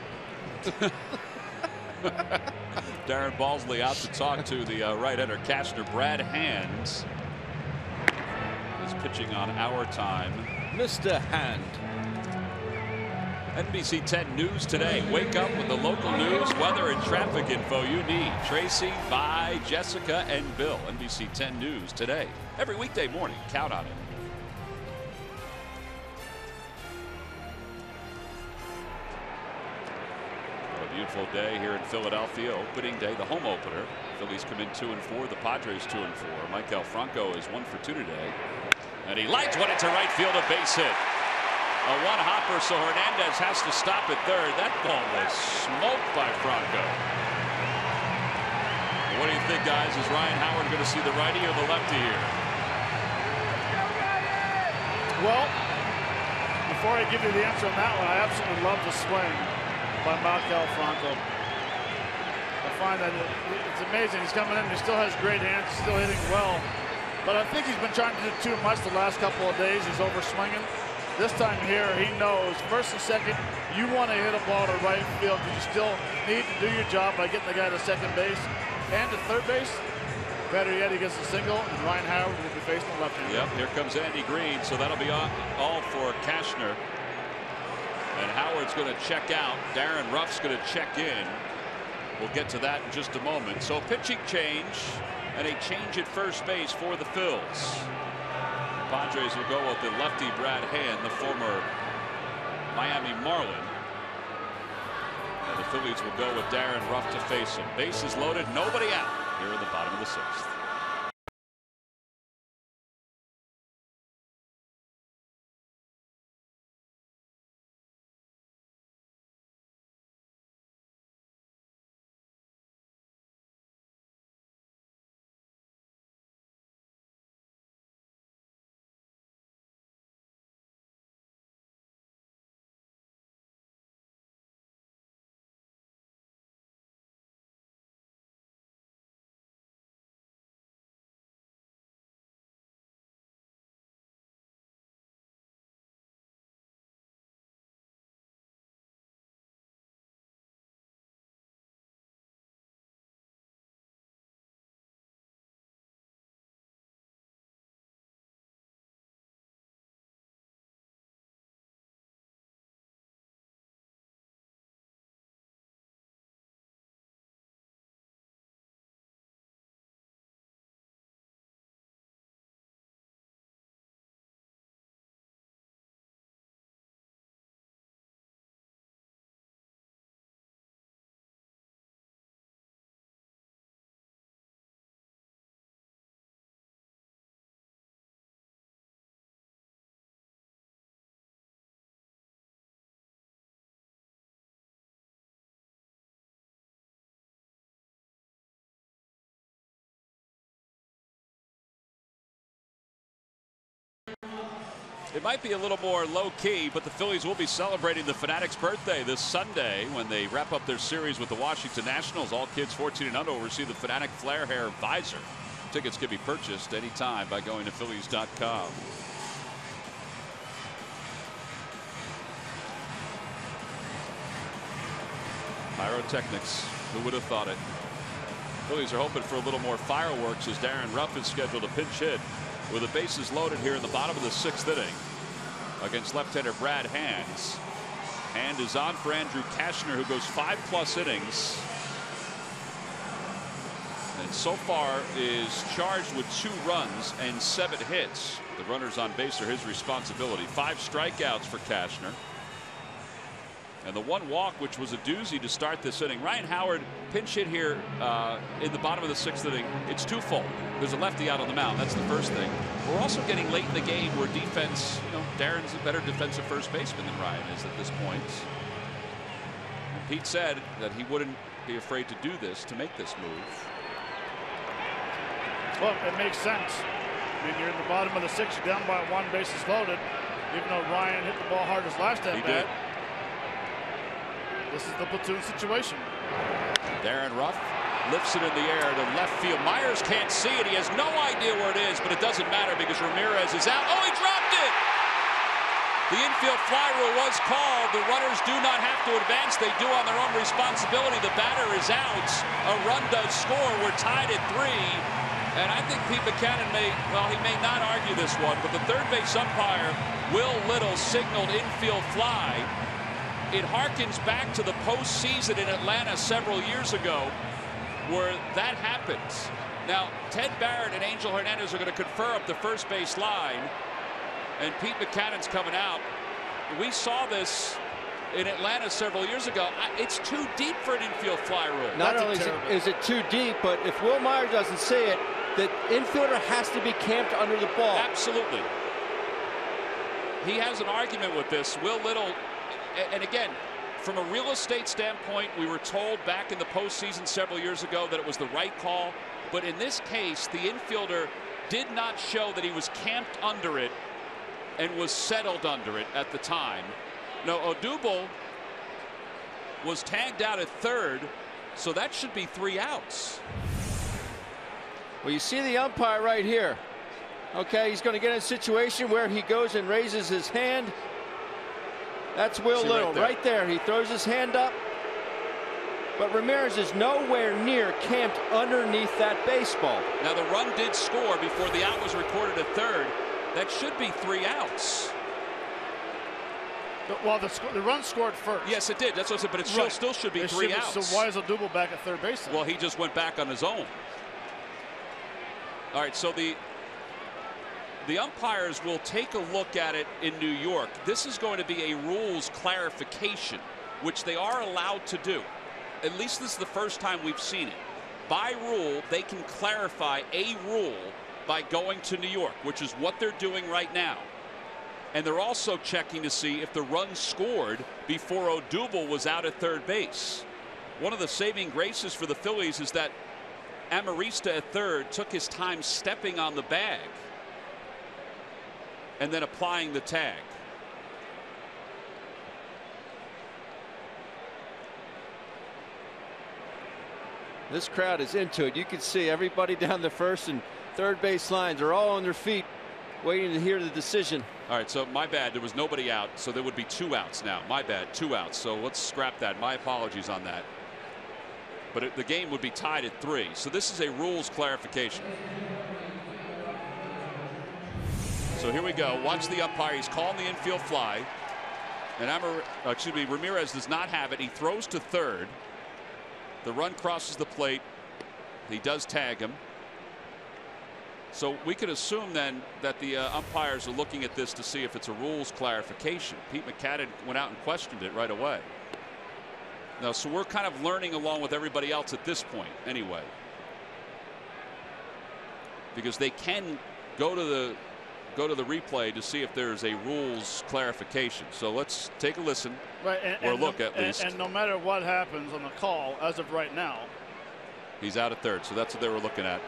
Darren Balsley out to talk to the right-hander Cashner. Brad Hands is pitching on our time. Mr. Hand. NBC 10 News today. Wake up with the local news, weather, and traffic info you need. Tracy, Vi, Jessica, and Bill. NBC 10 News today. Every weekday morning. Count on it. Beautiful day here in Philadelphia. Opening day, the home opener. Phillies come in 2-4. The Padres 2-4. Michael Franco is 1 for 2 today. And he lights one into right field, a base hit. A 1-hopper, so Hernandez has to stop at third. That ball was smoked by Franco. What do you think, guys? Is Ryan Howard going to see the righty or the lefty here? Well, before I give you the answer on that one, I absolutely love the swing by Michael Franco. I find that it's amazing. He's coming in, he still has great hands, he's still hitting well. But I think he's been trying to do too much the last couple of days. He's over swinging. This time here, he knows first and second, you want to hit a ball to right field because you still need to do your job by getting the guy to second base and to third base. Better yet, he gets a single, and Ryan Howard will be facing the left-hander. Yep, here comes Andy Green, so that'll be all for Cashner. And Howard's going to check out. Darren Ruff's going to check in. We'll get to that in just a moment. So a pitching change and a change at first base for the Phils. The Padres will go with the lefty Brad Hand, the former Miami Marlin. And the Phillies will go with Darren Ruff to face him. Bases loaded, nobody out here in the bottom of the 6th. It might be a little more low-key, but the Phillies will be celebrating the Fanatic's birthday this Sunday when they wrap up their series with the Washington Nationals. All kids 14 and under will receive the Fanatic Flare Hair Visor. Tickets can be purchased anytime by going to Phillies.com. Pyrotechnics. Who would have thought it? Phillies are hoping for a little more fireworks as Darren Ruff is scheduled to pinch hit with the bases loaded here in the bottom of the 6th inning against left-hander Brad Hand. Hand is on for Andrew Cashner, who goes 5+ innings. And so far is charged with 2 runs and 7 hits. The runners on base are his responsibility. 5 strikeouts for Cashner. And the 1 walk, which was a doozy to start this inning. Ryan Howard pinch hit here in the bottom of the 6th inning. It's twofold. There's a lefty out on the mound. That's the first thing. We're also getting late in the game where defense, Darren's a better defensive first baseman than Ryan is at this point. And Pete said that he wouldn't be afraid to do this, to make this move. Well, it makes sense. I mean, you're in the bottom of the 6th, you're down by 1, bases loaded. Even though Ryan hit the ball hard his last at bat. This is the platoon situation. Darren Ruff lifts it in the air to left field. Myers can't see it. He has no idea where it is, but it doesn't matter because Ramirez is out. Oh, he dropped it! The infield fly rule was called. The runners do not have to advance. They do on their own responsibility. The batter is out. A run does score. We're tied at 3. And I think Pete Buchanan may not argue this one, but the third base umpire, Will Little, signaled infield fly. It harkens back to the postseason in Atlanta several years ago where that happens. Now, Ted Barrett and Angel Hernandez are going to confer up the first base line, and Pete Buchanan's coming out. We saw this in Atlanta several years ago. It's too deep for an infield fly rule. Not only is it too deep, but if Will Myers doesn't see it, the infielder has to be camped under the ball. Absolutely. He has an argument with this. Will Little. And again, from a real estate standpoint, we were told back in the postseason several years ago that it was the right call. But in this case, the infielder did not show that he was camped under it and was settled under it at the time. No, Odubel was tagged out at 3rd, so that should be 3 outs. Well, you see the umpire right here. Okay, he's going to get in a situation where he goes and raises his hand. That's Will Little right there. He throws his hand up. But Ramirez is nowhere near camped underneath that baseball. Now the run did score before the out was recorded at 3rd. That should be 3 outs. Well, the run scored first. Yes, it did. That's what I said. But it still should be 3 outs. So why is Odubel back at 3rd base then? Well, he just went back on his own. All right, so the umpires will take a look at it in New York. This is going to be a rules clarification, which they are allowed to do. At least this is the first time we've seen it. By rule, they can clarify a rule by going to New York, which is what they're doing right now. And they're also checking to see if the run scored before Odubel was out at 3rd base. One of the saving graces for the Phillies is that Amarista at 3rd took his time stepping on the bag and then applying the tag. This crowd is into it. You can see everybody down the 1st and 3rd base lines are all on their feet waiting to hear the decision. All right, so my bad. There was nobody out, so there would be 2 outs now. My bad, 2 outs. So let's scrap that. My apologies on that. But the game would be tied at 3. So this is a rules clarification. So here we go. Watch the umpire. He's calling the infield fly. And Ramirez does not have it. He throws to 3rd. The run crosses the plate. He does tag him. So we could assume then that the umpires are looking at this to see if it's a rules clarification. Pete Buchanan went out and questioned it right away. Now, so we're kind of learning along with everybody else at this point anyway, because they can go to the replay to see if there's a rules clarification. So let's take a listen, or look at least. And no matter what happens on the call, as of right now, he's out at 3rd. So that's what they were looking at.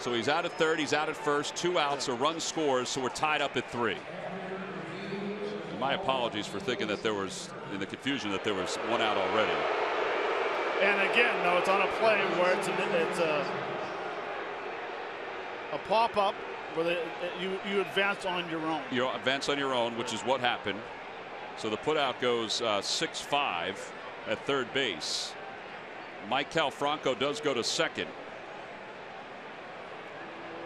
So he's out at third, he's out at first, 2 outs, a run scores, so we're tied up at 3. And my apologies for thinking that there was, in the confusion, that there was 1 out already. And again, no, it's on a play where it's a pop-up where you advance on your own. You advance on your own, which is what happened. So the putout goes 6-5 at third base. Maikel Franco does go to second.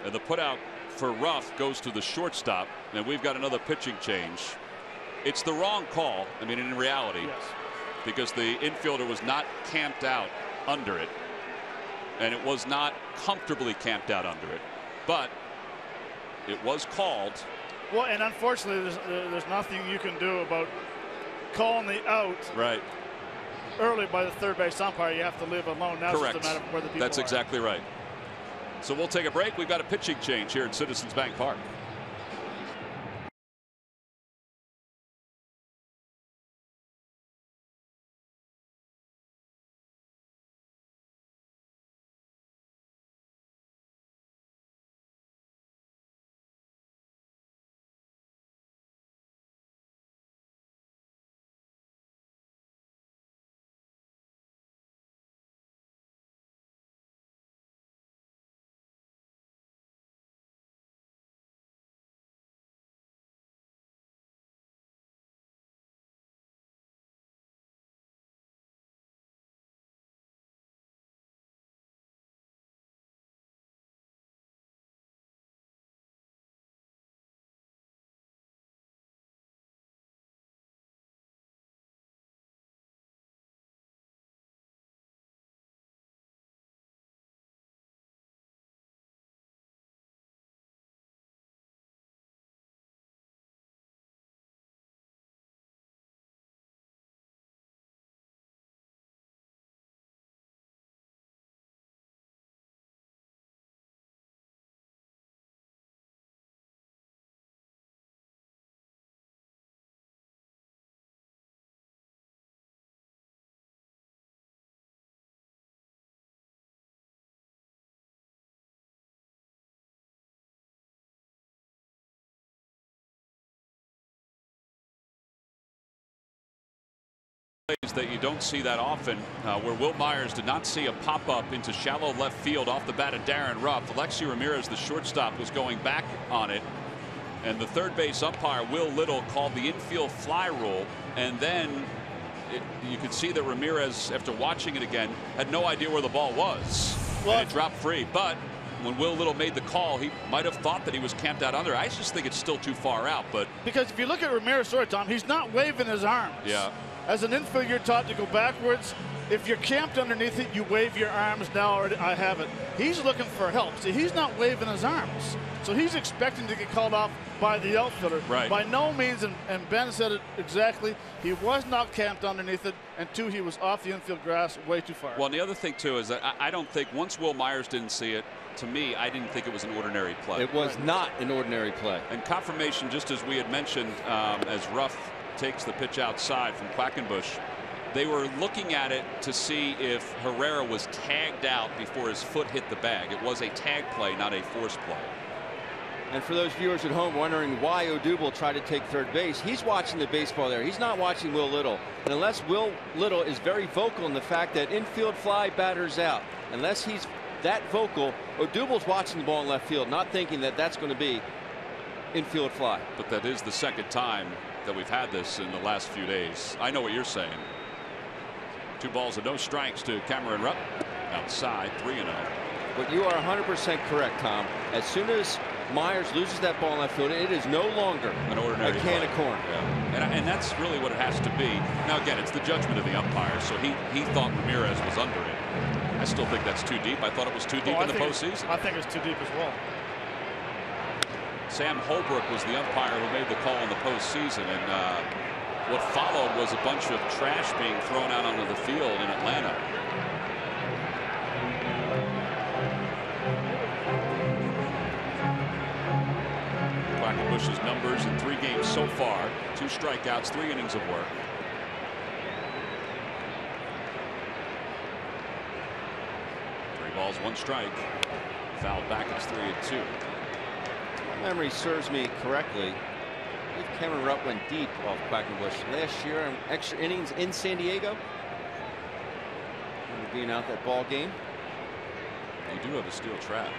And the putout for Ruff goes to the shortstop, and we've got another pitching change. It's the wrong call, I mean, in reality, yes, because the infielder was not camped out under it, and it was not comfortably camped out under it, but it was called. Well, and unfortunately, there's nothing you can do about calling the out right early by the third base umpire. You have to leave alone. Now correct. It's just a matter of where the people That's are. exactly right. So we'll take a break. We've got a pitching change here at Citizens Bank Park. That you don't see that often, where Will Myers did not see a pop-up into shallow left field off the bat of Darren Ruff. Alexi Ramirez, the shortstop, was going back on it, and the third base umpire Will Little called the infield fly rule, and then you could see that Ramirez, after watching it again, had no idea where the ball was. Well, and it dropped free. But when Will Little made the call, he might have thought that he was camped out under. I just think it's still too far out. But because if you look at Ramirez, Tom, he's not waving his arms. Yeah. As an infielder, you're taught to go backwards. If you're camped underneath it, you wave your arms. Now I have it. He's looking for help. See, he's not waving his arms. So he's expecting to get called off by the outfielder. Right. By no means, and Ben said it exactly, he was not camped underneath it, and 2, he was off the infield grass way too far. Well, and the other thing, too, is that I don't think, once Will Myers didn't see it, to me, I didn't think it was an ordinary play. It was not an ordinary play. And confirmation, just as we had mentioned, as Ruff takes the pitch outside from Quackenbush, they were looking at it to see if Herrera was tagged out before his foot hit the bag. It was a tag play, not a force play. And for those viewers at home wondering why Odubel tried to take third base, he's watching the baseball there. He's not watching Will Little. And unless Will Little is very vocal in the fact that infield fly, batters out, unless he's that vocal, Odubel's watching the ball in left field, not thinking that that's going to be infield fly. But that is the second time that we've had this in the last few days. I know what you're saying. 2 balls and no strikes to Cameron Rupp. Outside, 3-0. But you are 100% correct, Tom. As soon as Myers loses that ball in left field, it is no longer an ordinary a can of corn. Yeah. And that's really what it has to be. Now, again, it's the judgment of the umpire. So he thought Ramirez was under it. I still think that's too deep. I thought it was too deep in the postseason. I think it's too deep as well. Sam Holbrook was the umpire who made the call in the postseason, and what followed was a bunch of trash being thrown out onto the field in Atlanta. Quackenbush's numbers in 3 games so far: 2 strikeouts, 3 innings of work. Balls, 1 strike. Fouled back. It's 3-2. My memory serves me correctly. I believe Cameron Rupp went deep off Quackenbush last year in extra innings in San Diego. Being out that ball game. You do have a steel trap.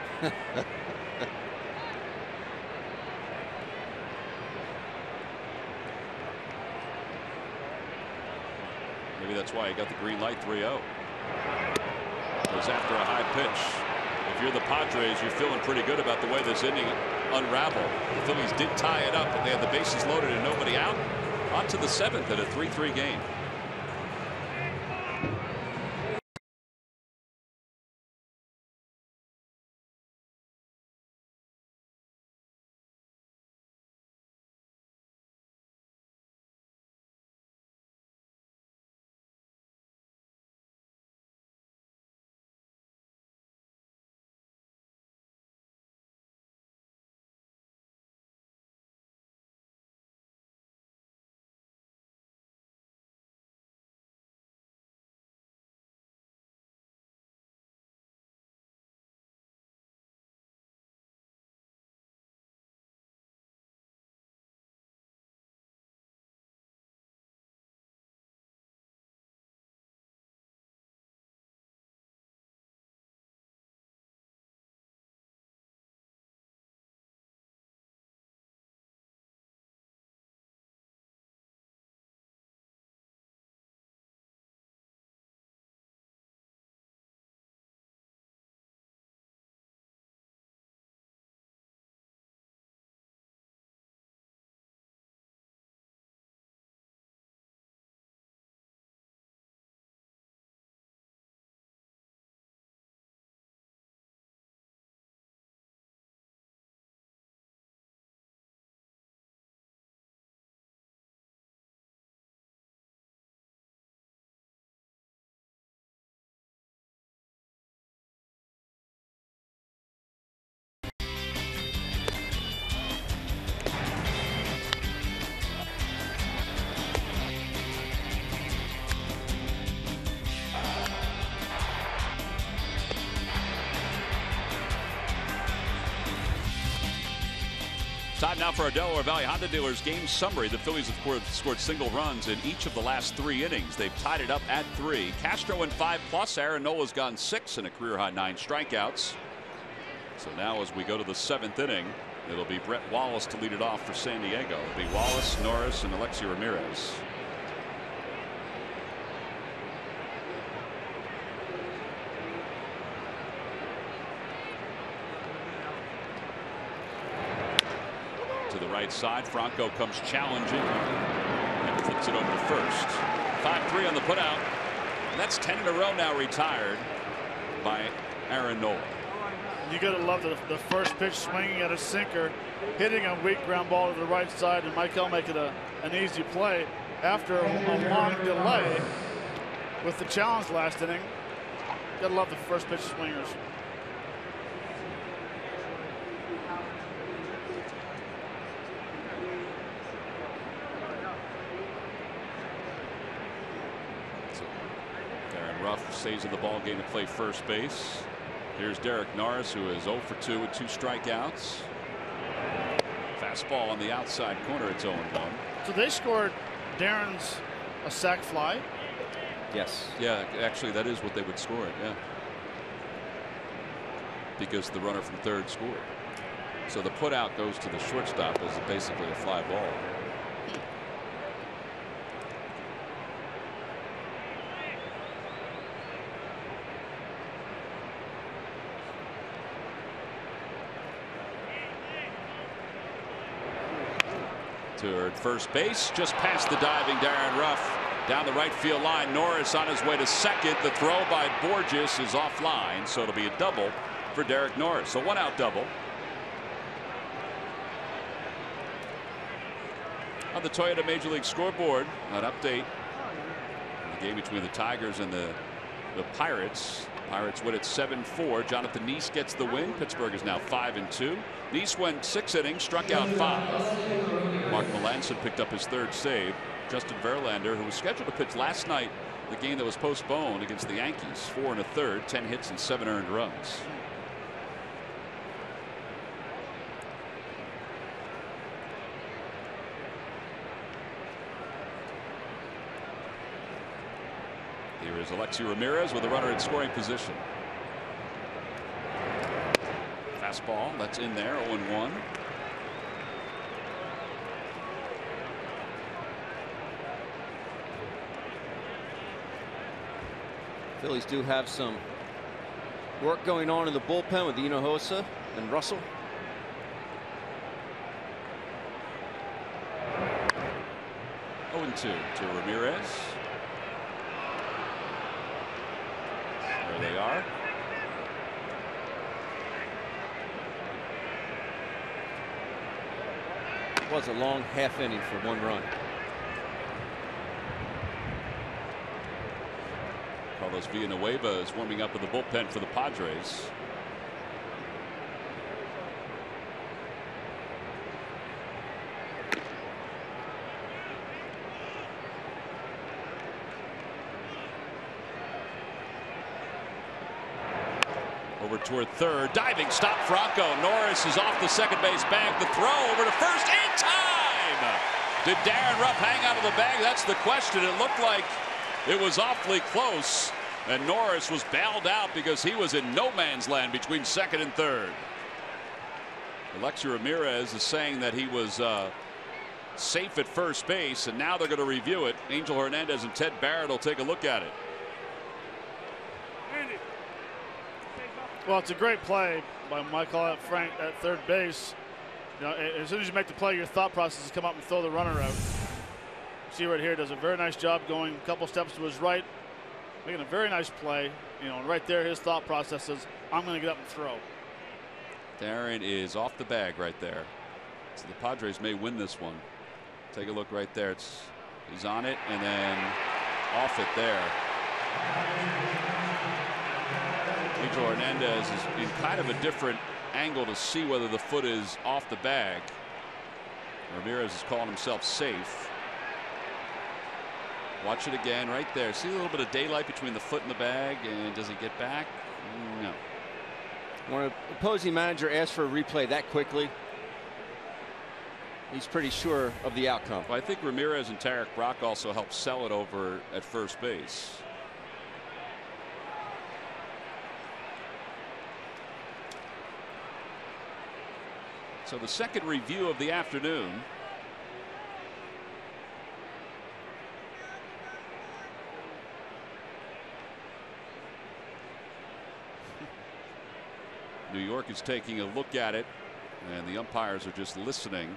Maybe that's why he got the green light. 3-0. Goes after a high pitch. If you're the Padres, you're feeling pretty good about the way this inning unraveled. The Phillies did tie it up, but they had the bases loaded and nobody out. On to the 7th at a 3-3 game. Time now for our Delaware Valley Honda Dealers game summary. The Phillies, of course, scored single runs in each of the last 3 innings. They've tied it up at 3. Castro went 5+. Aaron Nola's gone 6 and a career-high 9 strikeouts. So now as we go to the 7th inning, it'll be Brett Wallace to lead it off for San Diego. It'll be Wallace, Norris, and Alexi Ramirez. To the right side, Franco comes challenging and flips it over to first. 5-3 on the putout. And that's 10 in a row now retired by Aaron Nola. You got to love the first pitch swinging at a sinker, hitting a weak ground ball to the right side, and Michael making an easy play after a long delay with the challenge last inning. You got to love the first pitch swingers. Ruff stays in the ball game to play first base. Here's Derek Norris, who is 0 for 2 with 2 strikeouts. Fastball on the outside corner. It's 0-1. So they scored Darren's a sac fly. Yes. Yeah, actually, that is what they would score it. Yeah. Because the runner from third scored. So the put out goes to the shortstop as basically a fly ball. Toward first base, just past the diving Darren Ruff. Down the right field line, Norris on his way to second. The throw by Borges is offline, so it'll be a double for Derek Norris. So 1-out double. On the Toyota Major League scoreboard, an update in the game between the Tigers and the Pirates. Pirates win at 7-4. Jonathan Neese gets the win. Pittsburgh is now 5-2. Neese went 6 innings, struck out 5. Mark Melancon picked up his 3rd save. Justin Verlander, who was scheduled to pitch last night, the game that was postponed against the Yankees, 4 1/3, 10 hits and 7 earned runs. Here's Alexi Ramirez with a runner in scoring position. Fastball that's in there, 0-1. Phillies do have some work going on in the bullpen with Hinojosa and Russell. To Ramirez. There they are. It was a long half inning for 1 run. Carlos Villanueva is warming up in the bullpen for the Padres. Over toward third, diving stop. Franco. Norris is off the second base bag. The throw over to first in time. Did Darren Ruff hang out of the bag? That's the question. It looked like it was awfully close, and Norris was bailed out because he was in no man's land between second and third. Alexi Ramirez is saying that he was safe at first base, and now they're going to review it. Angel Hernandez and Ted Barrett will take a look at it. Well, it's a great play by Michael Frank at third base. As soon as you make the play, your thought process is come up and throw the runner out. See right here, does a very nice job going a couple steps to his right, making a very nice play. Right there, his thought process is, I'm going to get up and throw. Darren is off the bag right there. So the Padres may win this one. Take a look right there. He's on it and then off it there. Angel Hernandez is in kind of a different angle to see whether the foot is off the bag. Ramirez is calling himself safe. Watch it again right there. See a little bit of daylight between the foot and the bag, and does he get back? No. When an opposing manager asks for a replay that quickly, he's pretty sure of the outcome. Well, I think Ramirez and Tarek Brock also helped sell it over at first base. So the second review of the afternoon. New York is taking a look at it, and the umpires are just listening.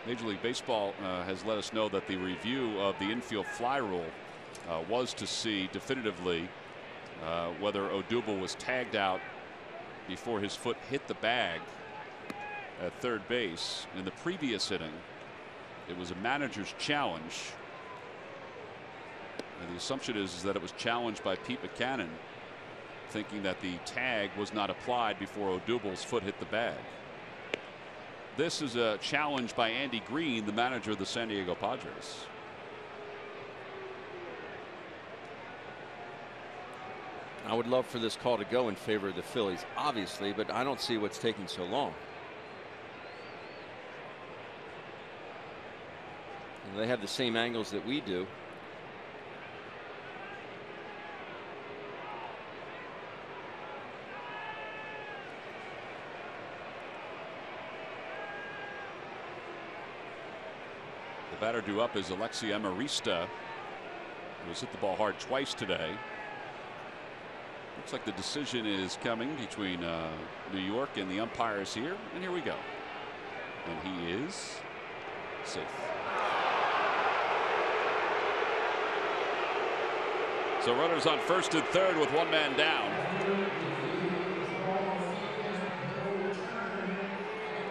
Major League Baseball has let us know that the review of the infield fly rule was to see definitively whether Odubel was tagged out before his foot hit the bag at third base. In the previous inning, it was a manager's challenge, and the assumption is that it was challenged by Pete Buchanan, thinking that the tag was not applied before Odubel's foot hit the bag. This is a challenge by Andy Green, the manager of the San Diego Padres. I would love for this call to go in favor of the Phillies, obviously, but I don't see what's taking so long. And they have the same angles that we do. The batter due up is Alexi Amarista, who has hit the ball hard twice today. Looks like the decision is coming between New York and the umpires here, and here we go. And he is safe. So runners on first and third with one man down.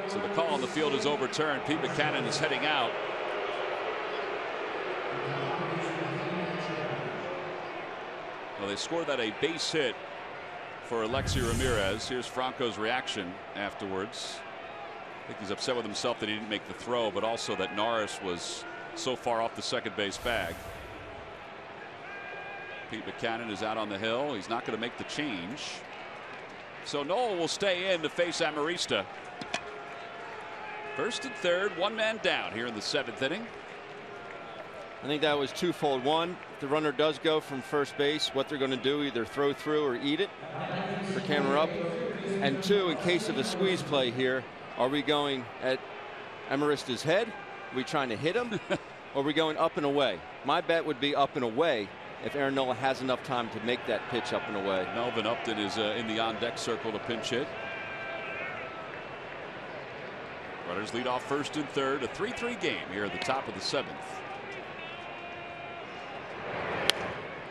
So the call on the field is overturned. Pete Buchanan is heading out. Well, they scored that a base hit for Alexi Ramirez. Here's Franco's reaction afterwards. I think he's upset with himself that he didn't make the throw, but also that Norris was so far off the second base bag. Pete Buchanan is out on the hill. He's not going to make the change. So Noel will stay in to face Amarista. First and third, one man down here in the 7th inning. I think that was twofold. One, if the runner does go from first base, what they're going to do, either throw through or eat it for camera up. And two, in case of a squeeze play here, are we going at Amarista's head? Are we trying to hit him? Or are we going up and away? My bet would be up and away if Aaron Nola has enough time to make that pitch up and away. Melvin Upton is in the on-deck circle to pinch hit. Runners lead off first and third. A 3-3 game here at the top of the 7th.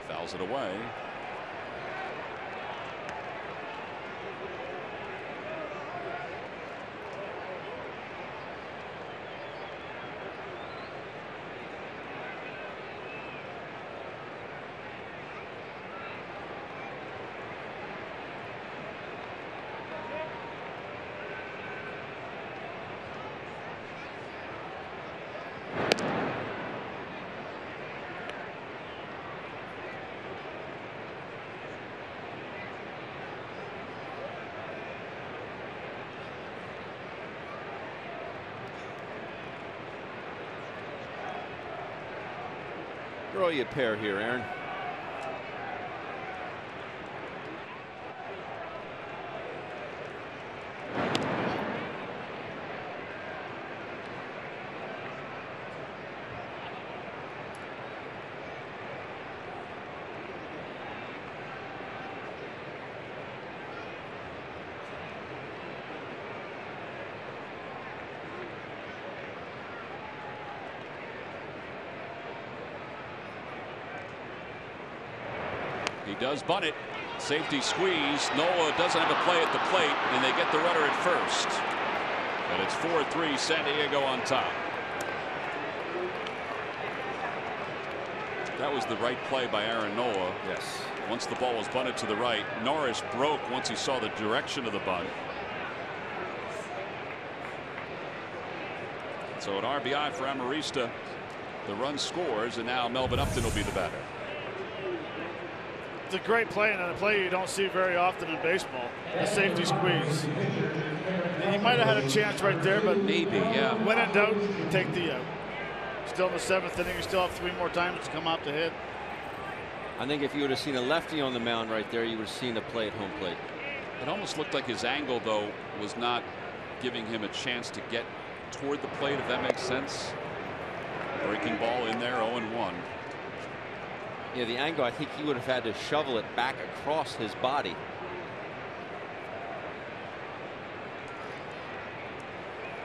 Fouls it away. Throw you a pair here, Aaron. He does bunt it. Safety squeeze. Nola doesn't have a play at the plate, and they get the runner at first. And it's 4-3 San Diego on top. That was the right play by Aaron Nola. Yes. Once the ball was bunted to the right, Norris broke once he saw the direction of the bunt. So an RBI for Amarista. The run scores, and now Melvin Upton will be the batter. It's a great play, and a play you don't see very often in baseball. The safety squeeze. He might have had a chance right there, but maybe, yeah. When in doubt, take the out. Still in the 7th inning, you still have 3 more times to come out to hit. I think if you would have seen a lefty on the mound right there, you would have seen a play at home plate. It almost looked like his angle, though, was not giving him a chance to get toward the plate, if that makes sense. Breaking ball in there, 0-1. Yeah, the angle, I think he would have had to shovel it back across his body.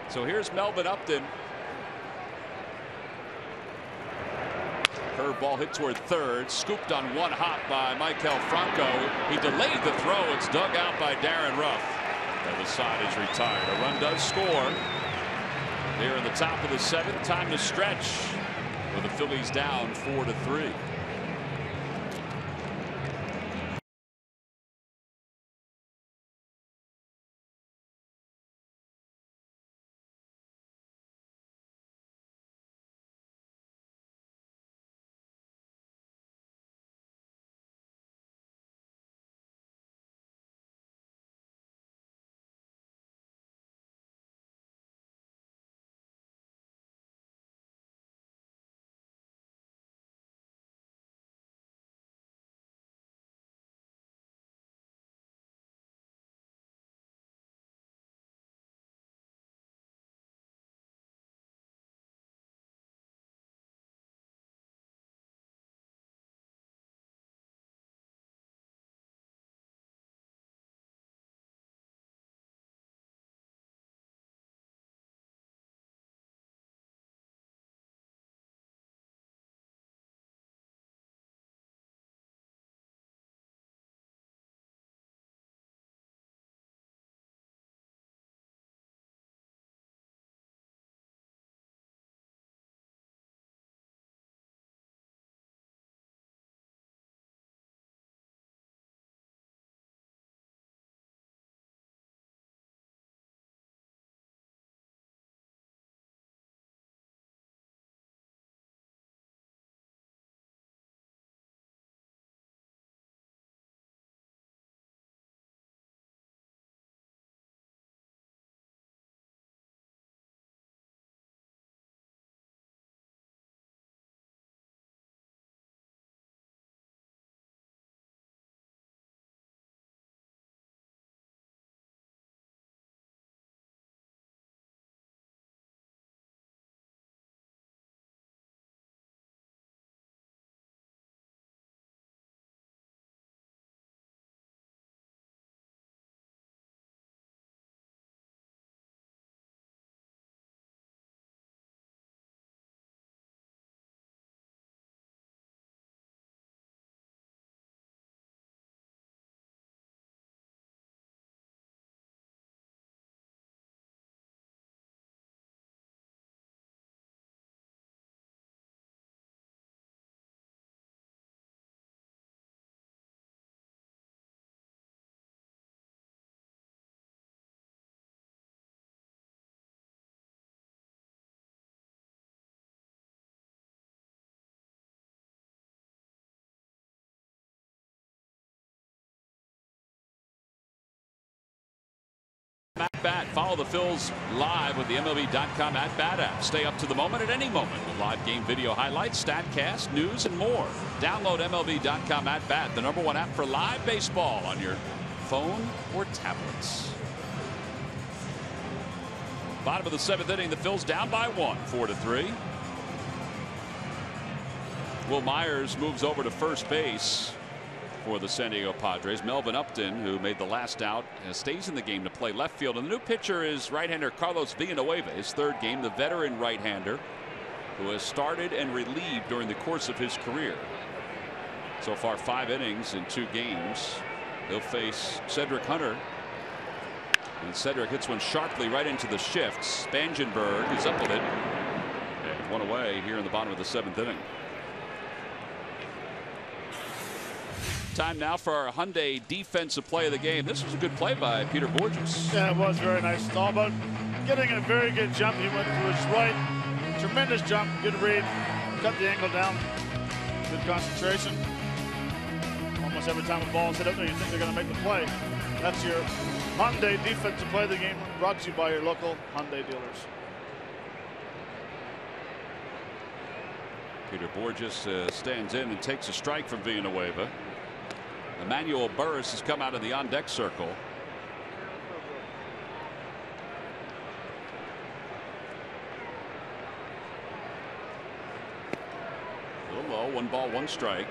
So here's Melvin Upton. Curveball hit toward third, scooped on one hop by Maikel Franco. He delayed the throw. It's dug out by Darren Ruff. And the side is retired. A run does score here in the top of the 7th. Time to stretch with the Phillies down 4-3. at bat. Follow the Phils live with the MLB.com at bat app. Stay up to the moment at any moment with live game video highlights, StatCast, news, and more. Download MLB.com at bat, the #1 app for live baseball on your phone or tablets. Bottom of the 7th inning, the Phils down by 1, 4-3. Will Myers moves over to first base for the San Diego Padres. Melvin Upton, who made the last out, stays in the game to play left field. And the new pitcher is right-hander Carlos Villanueva, his 3rd game, the veteran right-hander who has started and relieved during the course of his career. So far 5 innings in 2 games. He'll face Cedric Hunter. And Cedric hits one sharply right into the shift. Spangenberg is up with it. And 1 away here in the bottom of the 7th inning. Time now for our Hyundai defensive play of the game. This was a good play by Peter Borges. Yeah, it was very nice. It's all about getting a very good jump. He went to his right. Tremendous jump. Good read. Cut the angle down. Good concentration. Almost every time a ball is hit up there, you think they're going to make the play. That's your Hyundai defensive play of the game, brought to you by your local Hyundai dealers. Peter Borges stands in and takes a strike from Villanueva. Emmanuel Burris has come out of the on-deck circle. A little low, 1 ball, 1 strike.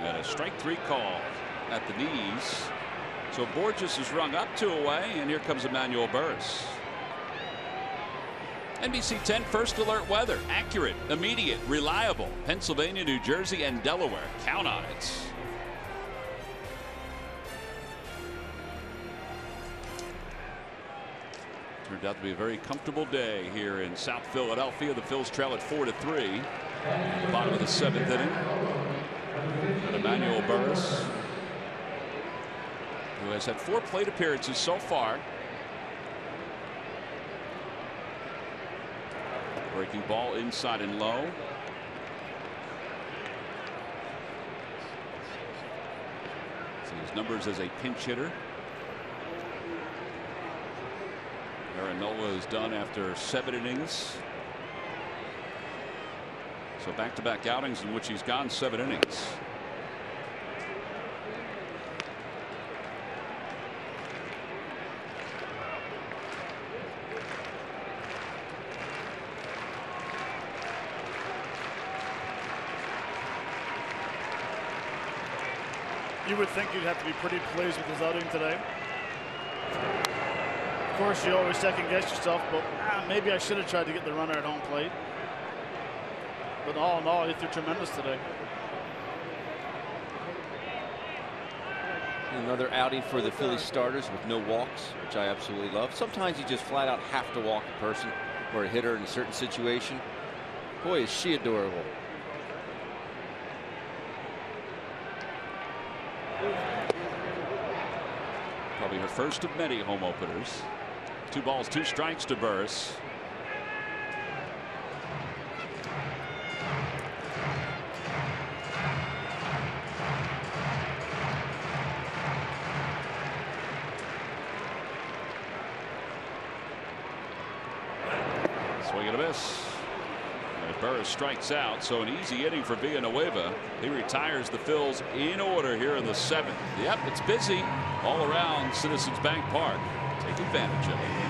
And a strike 3 call at the knees. So Borges is rung up 2 away, and here comes Emmanuel Burris. NBC 10 first alert weather. Accurate, immediate, reliable. Pennsylvania, New Jersey, and Delaware. Count on it. Turned out to be a very comfortable day here in South Philadelphia. The Phils trail at 4-3. Bottom of the 7th inning. And Emmanuel Burris, who has had 4 plate appearances so far. Breaking ball inside and low. So his numbers as a pinch hitter. Aaron Nola is done after 7 innings. So back-to-back outings in which he's gone 7 innings. You would think you'd have to be pretty pleased with his outing today. Of course, you always second-guess yourself, but maybe I should have tried to get the runner at home plate. But all in all, he threw tremendous today. Another outing for the Phillies starters with no walks, which I absolutely love. Sometimes you just flat out have to walk a person or a hitter in a certain situation. Boy, is she adorable. Probably her first of many home openers. 2 balls, 2 strikes to Burris. Swing and a miss. And Burris strikes out, so an easy inning for Villanueva. He retires the Phils in order here in the 7th. Yep, it's busy all around Citizens Bank Park. Take advantage of it.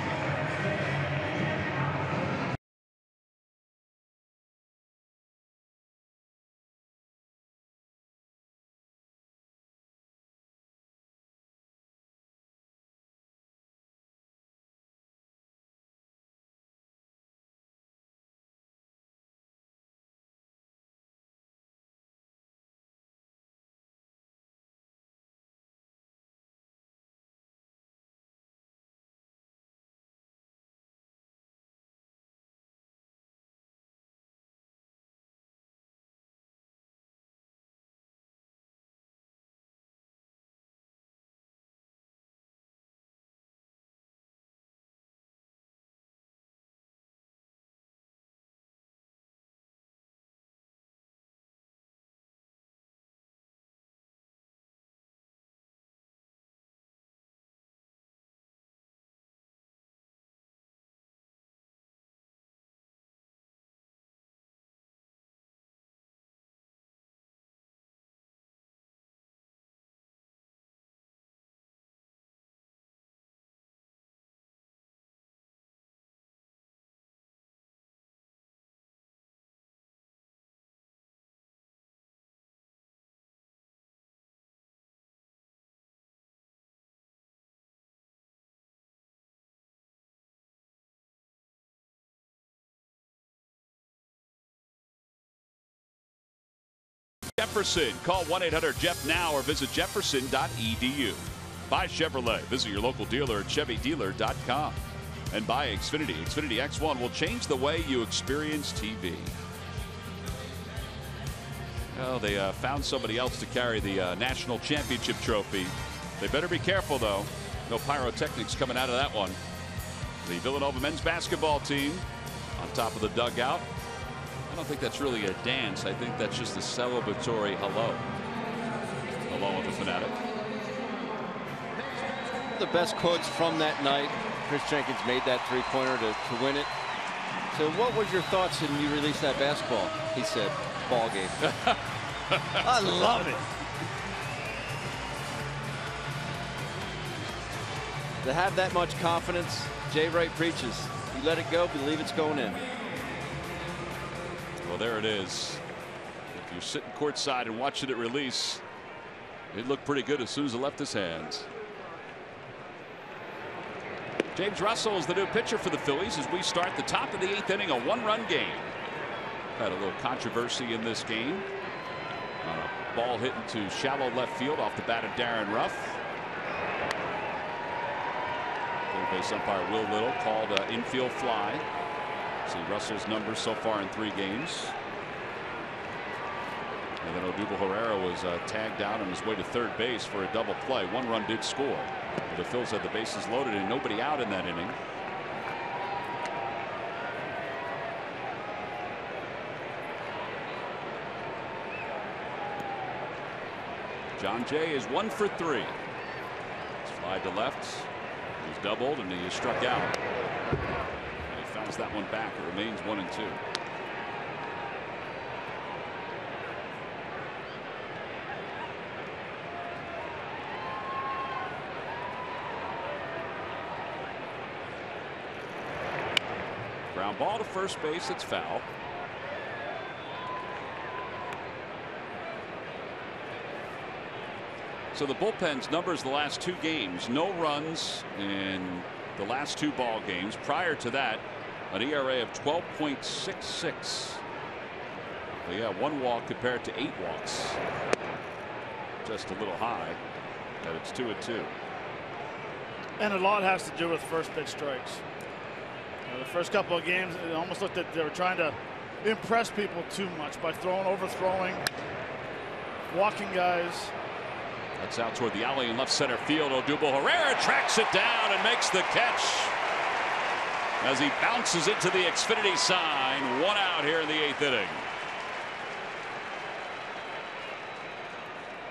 Jefferson. Call 1-800-JEFF-NOW or visit jefferson.edu. By Chevrolet. Visit your local dealer at chevydealer.com. And by Xfinity. Xfinity X1 will change the way you experience TV. Well, they found somebody else to carry the national championship trophy. They better be careful, though. No pyrotechnics coming out of that one. The Villanova men's basketball team on top of the dugout. I don't think that's really a dance. I think that's just a celebratory hello. Along with the Fanatic. The best quotes from that night. Chris Jenkins made that three-pointer to win it. So what was your thoughts when you released that basketball? He said, ball game. I love it. To have that much confidence, Jay Wright preaches. You let it go, believe it's going in. Well, there it is. If you're sitting courtside and watching it release, it looked pretty good as soon as it left his hands. James Russell is the new pitcher for the Phillies as we start the top of the 8th inning, a one-run game. Had a little controversy in this game. A ball hit into shallow left field off the bat of Darren Ruff. Third base umpire Will Little called an infield fly. See Russell's numbers so far in 3 games. And then Odubel Herrera was tagged out on his way to third base for a double play. 1 run did score. The Phils had the bases loaded and nobody out in that inning. John Jay is 1 for 3. Slide to left. He's doubled and he is struck out. And he fouls that one back. It remains 1-2. Ground ball to first base. It's foul. So the bullpen's numbers the last 2 games, no runs in the last 2 ball games. Prior to that, an ERA of 12.66. But yeah, 1 walk compared to 8 walks. Just a little high, but it's 2-2. And a lot has to do with first pitch strikes. The first couple of games, it almost looked like they were trying to impress people too much by overthrowing, walking guys. That's out toward the alley in left center field. Odubel Herrera tracks it down and makes the catch as he bounces into the Xfinity sign. 1 out here in the 8th inning.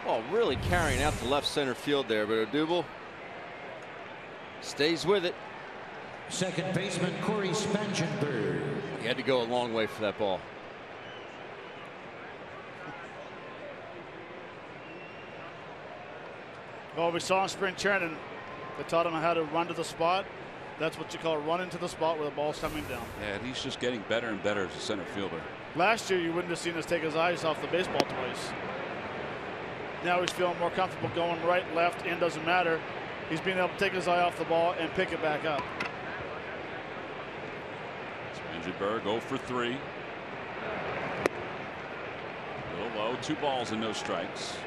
Oh, really carrying out the left center field there, but Odubel stays with it. Second baseman Corey Spangenberg. He had to go a long way for that ball. Well, we saw in spring training, they taught him how to run to the spot. That's what you call running to the spot where the ball's coming down. Yeah, and he's just getting better and better as a center fielder. Last year, you wouldn't have seen us take his eyes off the baseball twice. Now he's feeling more comfortable going right, left, in, doesn't matter. He's being able to take his eye off the ball and pick it back up. Spangenberg 0 for 3. A little low, 2 balls and no strikes.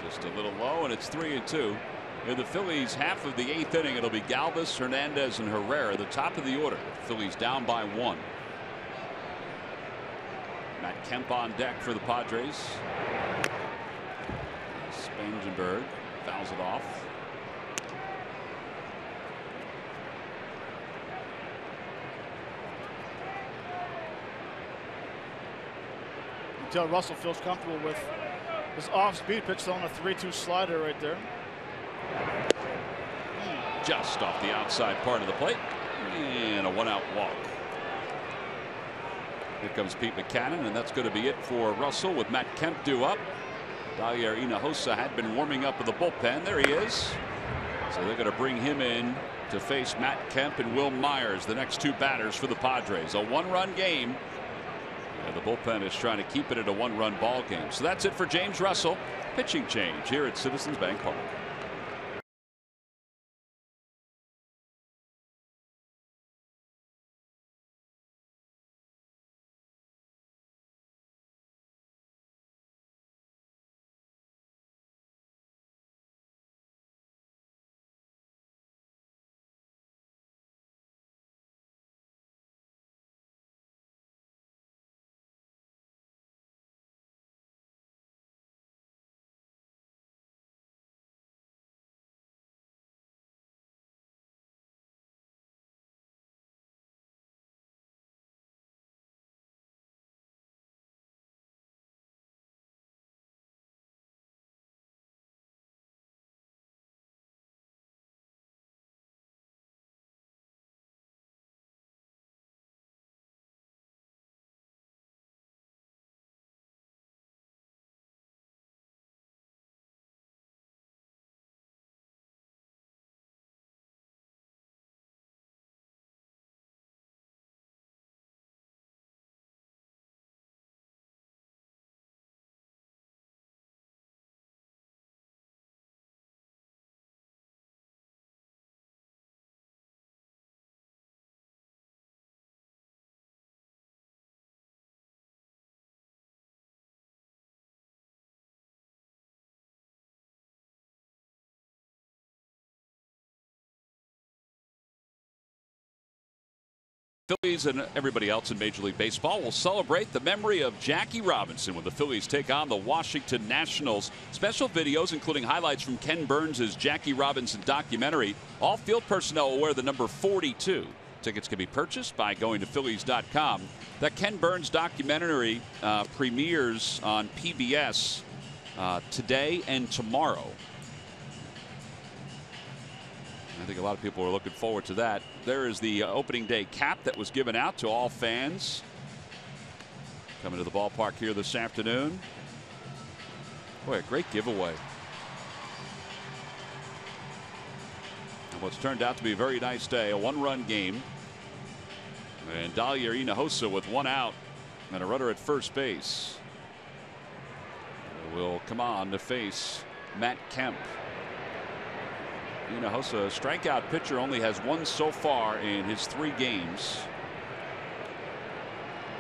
Just a little low, and it's 3-2. In the Phillies half of the 8th inning, it'll be Galvis, Hernandez, and Herrera, the top of the order. Phillies down by 1. Matt Kemp on deck for the Padres. Spangenberg fouls it off. Until Russell feels comfortable with his off-speed pitch, throwing a 3-2 slider right there. just off the outside part of the plate, and a 1-out walk. Here comes Pete Mackanin, and that's going to be it for Russell with Matt Kemp due up. Dalier Hinojosa had been warming up in the bullpen. There he is. So they're going to bring him in to face Matt Kemp and Will Myers, the next two batters for the Padres. A 1-run game. And the bullpen is trying to keep it at a 1-run ball game. So that's it for James Russell. Pitching change here at Citizens Bank Park. Phillies and everybody else in Major League Baseball will celebrate the memory of Jackie Robinson when the Phillies take on the Washington Nationals. Special videos including highlights from Ken Burns' Jackie Robinson documentary. All field personnel will wear the number 42. Tickets can be purchased by going to Phillies.com. That Ken Burns documentary premieres on PBS today and tomorrow. I think a lot of people are looking forward to that. There is the opening day cap that was given out to all fans coming to the ballpark here this afternoon. Boy, a great giveaway. And what's turned out to be a very nice day, a 1-run game. And Dalier Hinojosa with 1 out and a runner at first base will come on to face Matt Kemp. Hinojosa, strikeout pitcher, only has 1 so far in his 3 games.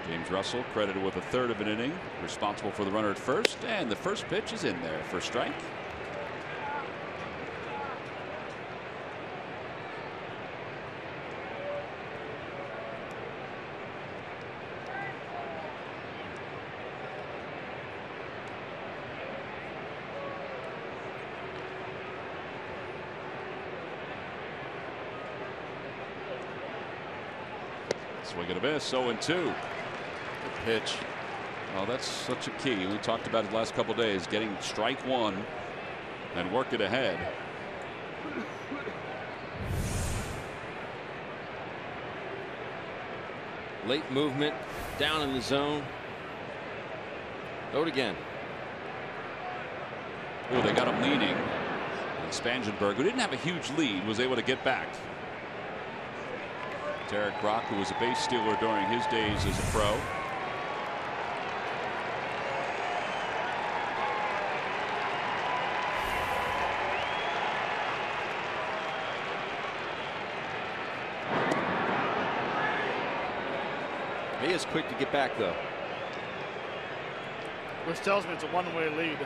James Russell credited with a third of an inning, responsible for the runner at first, and the first pitch is in there for a strike. Swing and a miss, 0-2. Good pitch. Well, that's such a key. We talked about it the last couple of days, getting strike 1 and work it ahead. Late movement, down in the zone. Throw it again. Oh, they got him leaning. And Spangenberg, who didn't have a huge lead, was able to get back. Derek Brock, who was a base stealer during his days as a pro. He is quick to get back, though. Which tells me it's a one-way lead.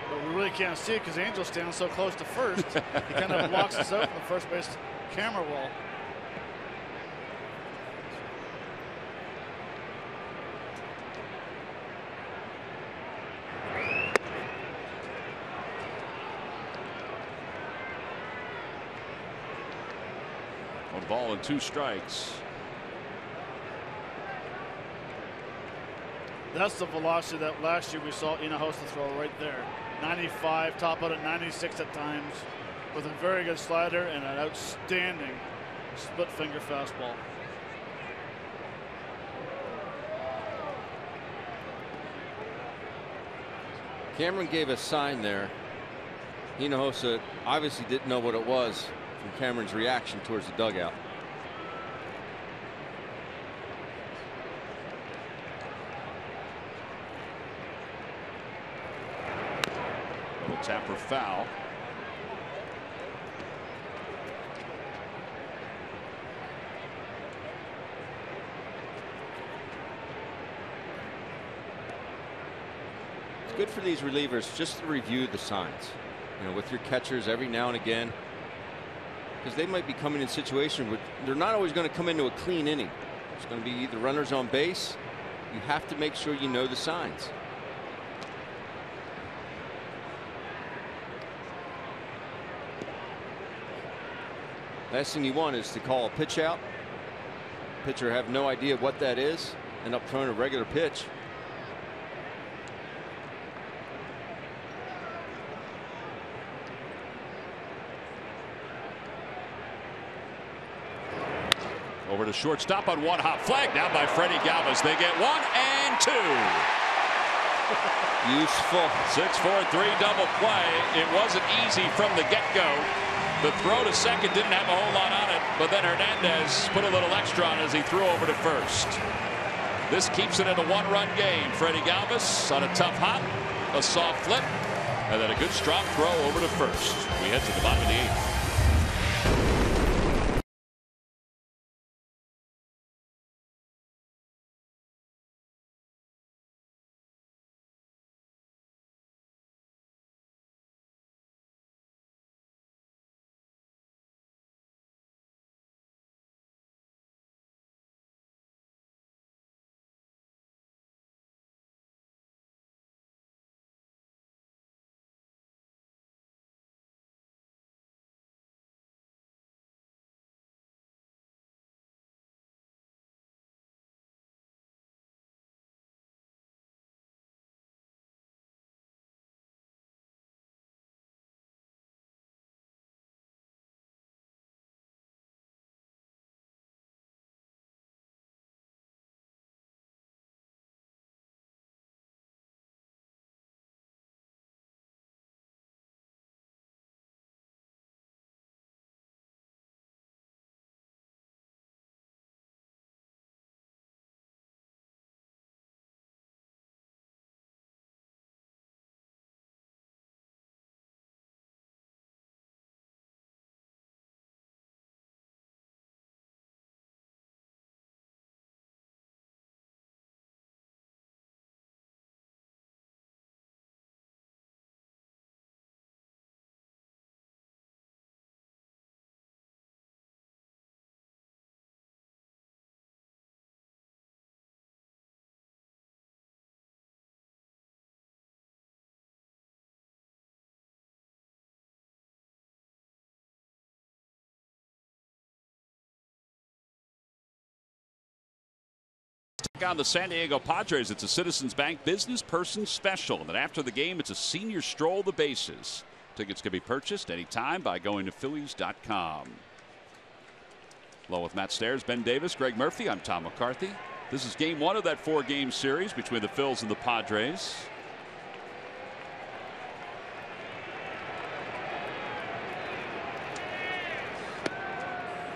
But we really can't see it because Angel's standing so close to first. He kind of blocks us out from the first base camera wall. One ball and 2 strikes. That's the velocity that last year we saw Hinojosa throw right there. 95, top out at 96 at times. with a very good slider and an outstanding split finger fastball. Cameron gave a sign there. Hinojosa obviously didn't know what it was from Cameron's reaction towards the dugout. Little tapper foul. It's good for these relievers just to review the signs, you know, with your catchers every now and again, because they might be coming in situations where they're not always going to come into a clean inning. It's going to be either runners on base. You have to make sure you know the signs. Last thing you want is to call a pitch out. Pitcher have no idea what that is, end up throwing a regular pitch. Over to shortstop on one hop. Flag down by Freddie Galvis. They get 1 and 2. Useful. 6-4-3 double play. It wasn't easy from the get-go. The throw to second didn't have a whole lot on it, but then Hernandez put a little extra on as he threw over to first. This keeps it in a one-run game. Freddie Galvis on a tough hop, a soft flip, and then a good strong throw over to first. We head to the bottom of the 8th. On the San Diego Padres, it's a Citizens Bank Business Person Special, and then after the game it's a senior stroll the bases. Tickets can be purchased anytime by going to Phillies.com. Along with Matt Stairs, Ben Davis, Greg Murphy, I'm Tom McCarthy. This is game 1 of that 4-game series between the Phils and the Padres.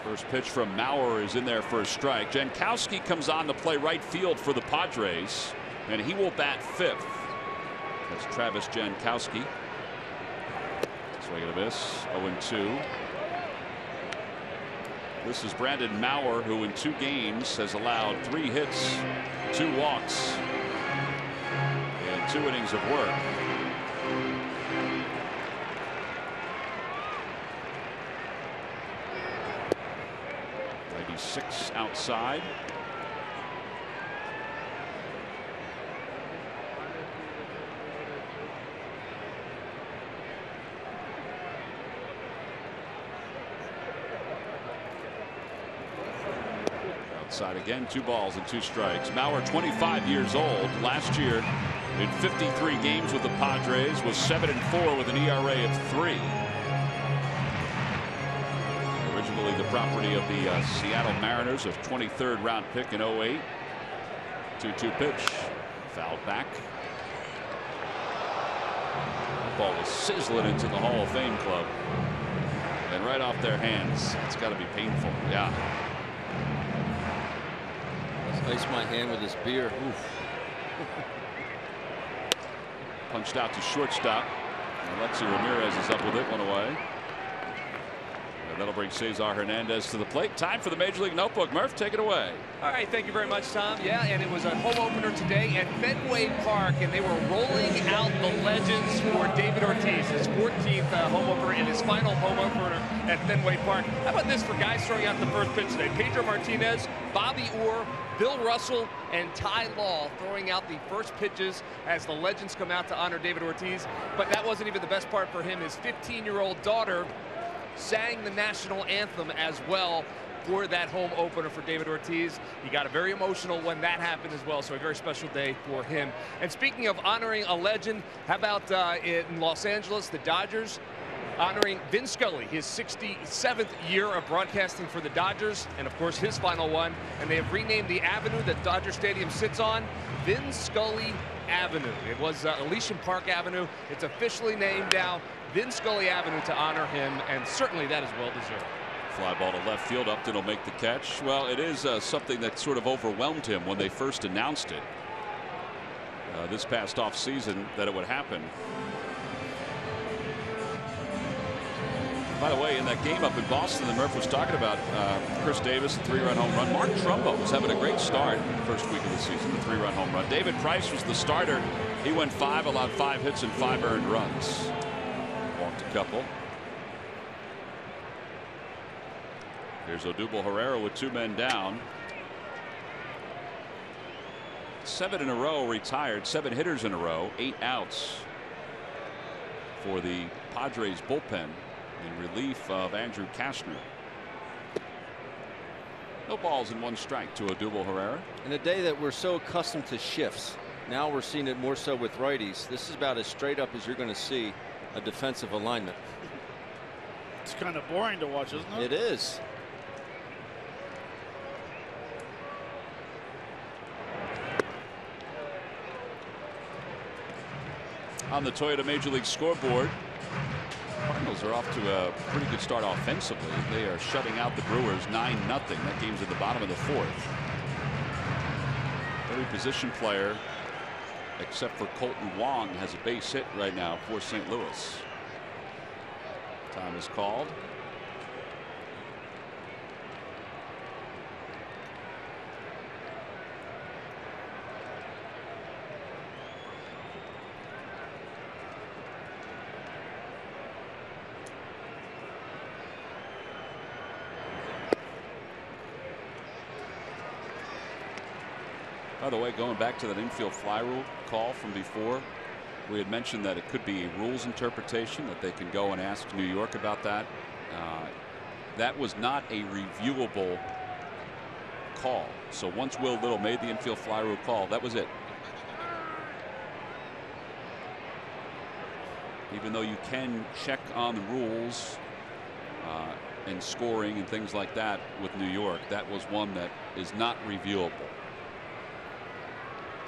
First pitch from Mauer is in there for a strike. Jankowski comes on to play right field for the Padres, and he will bat 5th. That's Travis Jankowski. Swing and a miss. 0-2. This is Brandon Mauer, who in 2 games has allowed 3 hits, 2 walks, and 2 innings of work. 6 outside. Outside again, 2 balls and 2 strikes. Mauer, 25 years old. Last year in 53 games with the Padres was 7-4 with an ERA of 3. property of the Seattle Mariners, a 23rd round pick in 08. 2-2 pitch. Fouled back. That ball was sizzling into the Hall of Fame club. And right off their hands. It's got to be painful. Yeah. Let's ice my hand with this beer. Oof. Punched out to shortstop. Alexi Ramirez is up with it, one away. And that'll bring Cesar Hernandez to the plate. Time for the Major League Notebook. Murph, take it away. All right, thank you very much, Tom. Yeah, and it was a home opener today at Fenway Park, and they were rolling out the legends for David Ortiz, his 14th home opener and his final home opener at Fenway Park. How about this for guys throwing out the first pitch today? Pedro Martinez, Bobby Orr, Bill Russell, and Ty Law throwing out the first pitches as the legends come out to honor David Ortiz. But that wasn't even the best part for him. His 15-year-old daughter sang the national anthem as well for that home opener for David Ortiz. He got very emotional when that happened as well, so a very special day for him. And speaking of honoring a legend, how about in Los Angeles, the Dodgers honoring Vin Scully, his 67th year of broadcasting for the Dodgers, and of course his final one. And they have renamed the avenue that Dodger Stadium sits on Vin Scully Avenue. It was Elysian Park Avenue. It's officially named now Vin Scully Avenue to honor him, and certainly that is well deserved. Fly ball to left field. Upton will make the catch. Well, it is something that sort of overwhelmed him when they first announced it this past off season that it would happen. By the way, in that game up in Boston that Murph was talking about, Chris Davis, a 3-run home run. Mark Trumbo was having a great start first week of the season, the 3-run home run. David Price was the starter. He went 5, allowed 5 hits and 5 earned runs. Walked a couple. Here's Odubel Herrera with 2 men down. 7 in a row retired, 7 hitters in a row, 8 outs for the Padres bullpen in relief of Andrew Kastner. No balls and 1 strike to Odubel Herrera. In a day that we're so accustomed to shifts, now we're seeing it more so with righties. This is about as straight up as you're going to see a defensive alignment. It's kind of boring to watch, isn't it? It is. On the Toyota Major League scoreboard, Cardinals are off to a pretty good start offensively. They are shutting out the Brewers 9-0. That game's at the bottom of the 4th. Every position player except for Colton Wong has a base hit right now for St. Louis. Time is called. By the way, going back to that infield fly rule call from before, we had mentioned that it could be a rules interpretation, that they can go and ask New York about that. That was not a reviewable call. So once Will Little made the infield fly rule call, that was it. Even though you can check on the rules and scoring and things like that with New York, that was one that is not reviewable.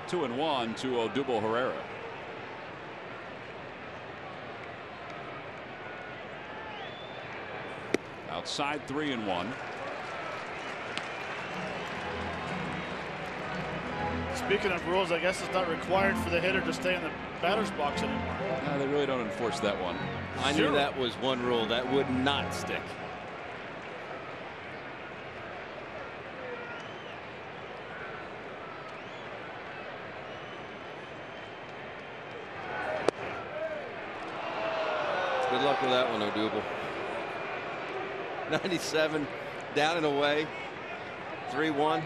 2-1 to Odubel Herrera. Outside 3-1. Speaking of rules, I guess it's not required for the hitter to stay in the batter's box anymore. No, they really don't enforce that one. I knew that was one rule that would not stick. Good luck with that one, Odubel. 97 down and away. 3-1.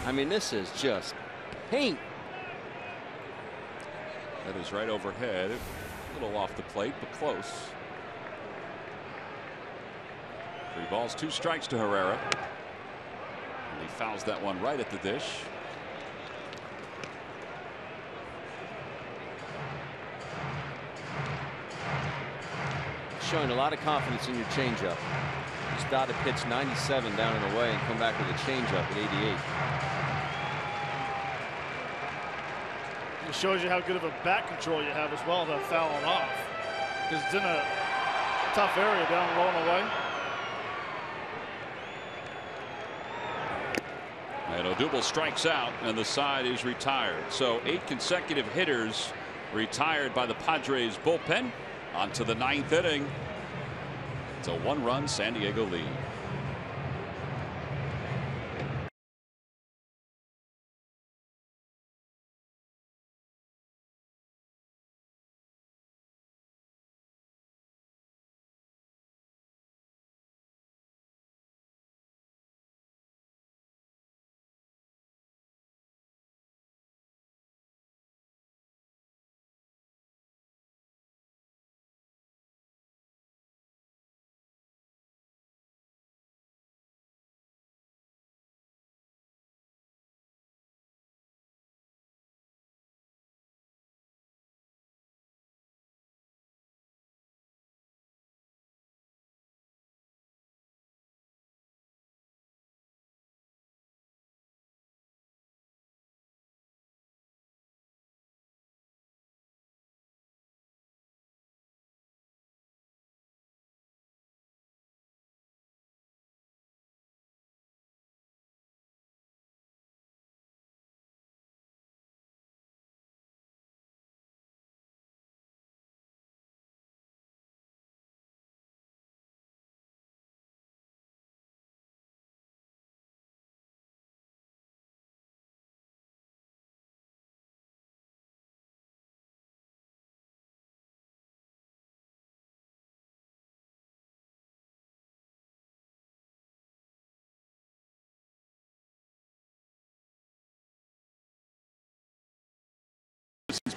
I mean, this is just paint. That is right overhead. A little off the plate, but close. 3 balls, 2 strikes to Herrera. And he fouls that one right at the dish. Showing a lot of confidence in your changeup. dotted pitch 97 down and away and come back with a changeup at 88. It shows you how good of a bat control you have as well to foul it off. Because it's in a tough area down low and away. And Odubel strikes out, and the side is retired. So 8 consecutive hitters retired by the Padres bullpen. On to the 9th inning. It's a 1-run San Diego lead.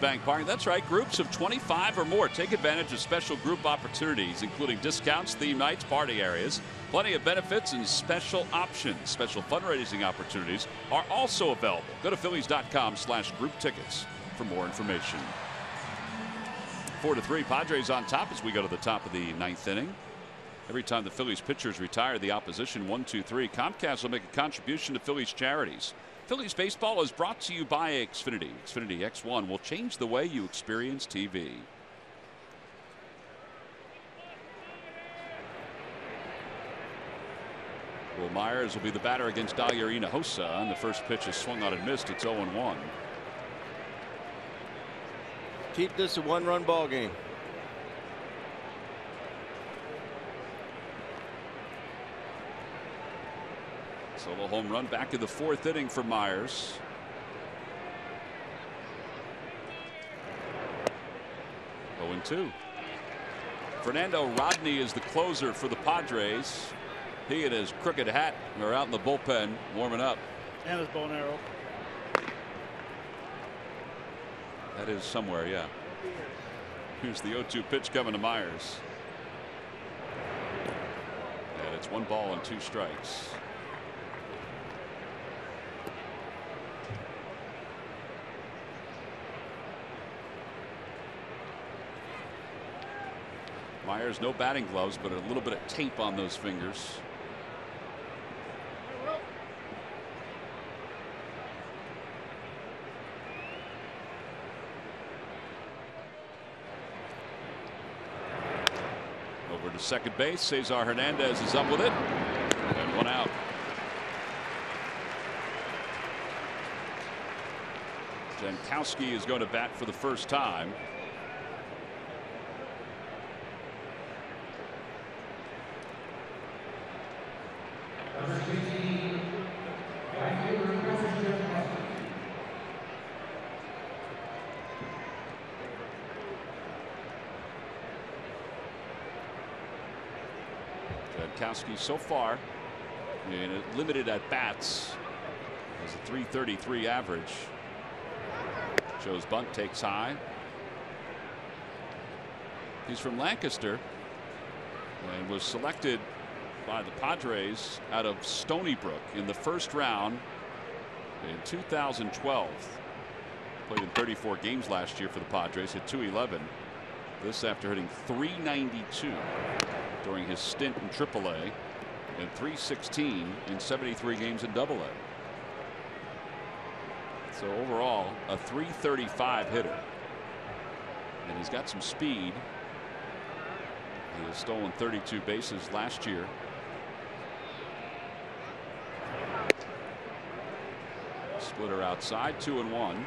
Bank Park. That's right. Groups of 25 or more take advantage of special group opportunities, including discounts, theme nights, party areas, plenty of benefits, and special options. Special fundraising opportunities are also available. Go to Phillies.com/group tickets for more information. 4-3, Padres on top as we go to the top of the 9th inning. Every time the Phillies pitchers retire, the opposition 1-2-3. Comcast will make a contribution to Phillies charities. Phillies baseball is brought to you by Xfinity. Xfinity X1 will change the way you experience TV. Will Myers will be the batter against Dahlia Hinojosa, and the first pitch is swung on and missed. It's 0-1. Keep this a 1-run ball game. Solo home run back in the 4th inning for Myers. Oh, 0-2. Fernando Rodney is the closer for the Padres. He and his crooked hat are out in the bullpen warming up. And his bow and arrow. That is somewhere, yeah. Here's the 0-2 pitch coming to Myers. And it's 1 ball and 2 strikes. Myers, no batting gloves, but a little bit of tape on those fingers. Over to second base. Cesar Hernandez is up with it. And 1 out. Jankowski is going to bat for the first time. Jankowski so far in limited at bats has a .333 average. Joe's bunt takes high. He's from Lancaster and was selected by the Padres out of Stony Brook in the first round in 2012. Played in 34 games last year for the Padres, hit .211. This after hitting .392 during his stint in AAA. and .316 in 73 games in Double-A. So overall, a .335 hitter. And he's got some speed. He has stolen 32 bases last year. Splitter outside, 2-1.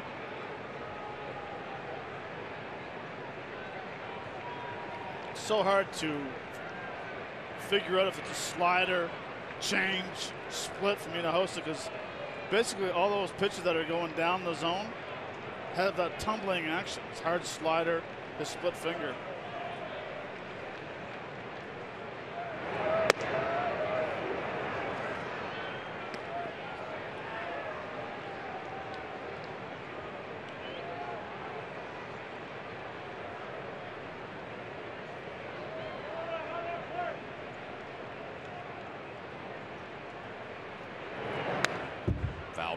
So hard to figure out if it's a slider, change, split from Hinojosa, because basically all those pitches that are going down the zone have that tumbling action. It's hard slider, the split finger.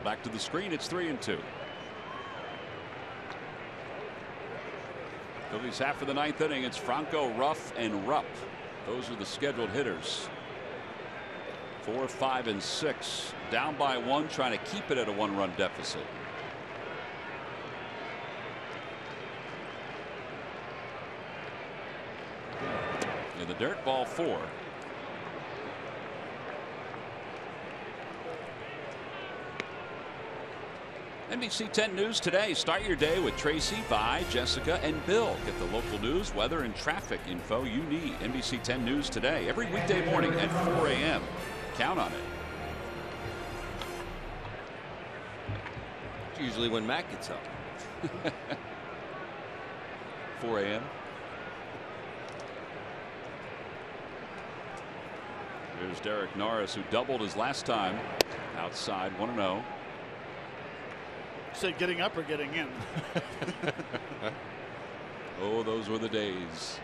Back to the screen. It's 3-2. Phillies half of the ninth inning. It's Franco, Ruff, and Rupp. Those are the scheduled hitters. 4, 5, and 6. Down by 1, trying to keep it at a 1-run deficit. In the dirt, ball 4. NBC 10 News today. Start your day with Tracy, Vi, Jessica, and Bill. Get the local news, weather, and traffic info you need. NBC 10 News today, every weekday morning at 4 a.m. Count on it. It's usually when Matt gets up. 4 a.m. Here's Derek Norris, who doubled his last time. Outside, 1-0. Say getting up or getting in? Oh, those were the days.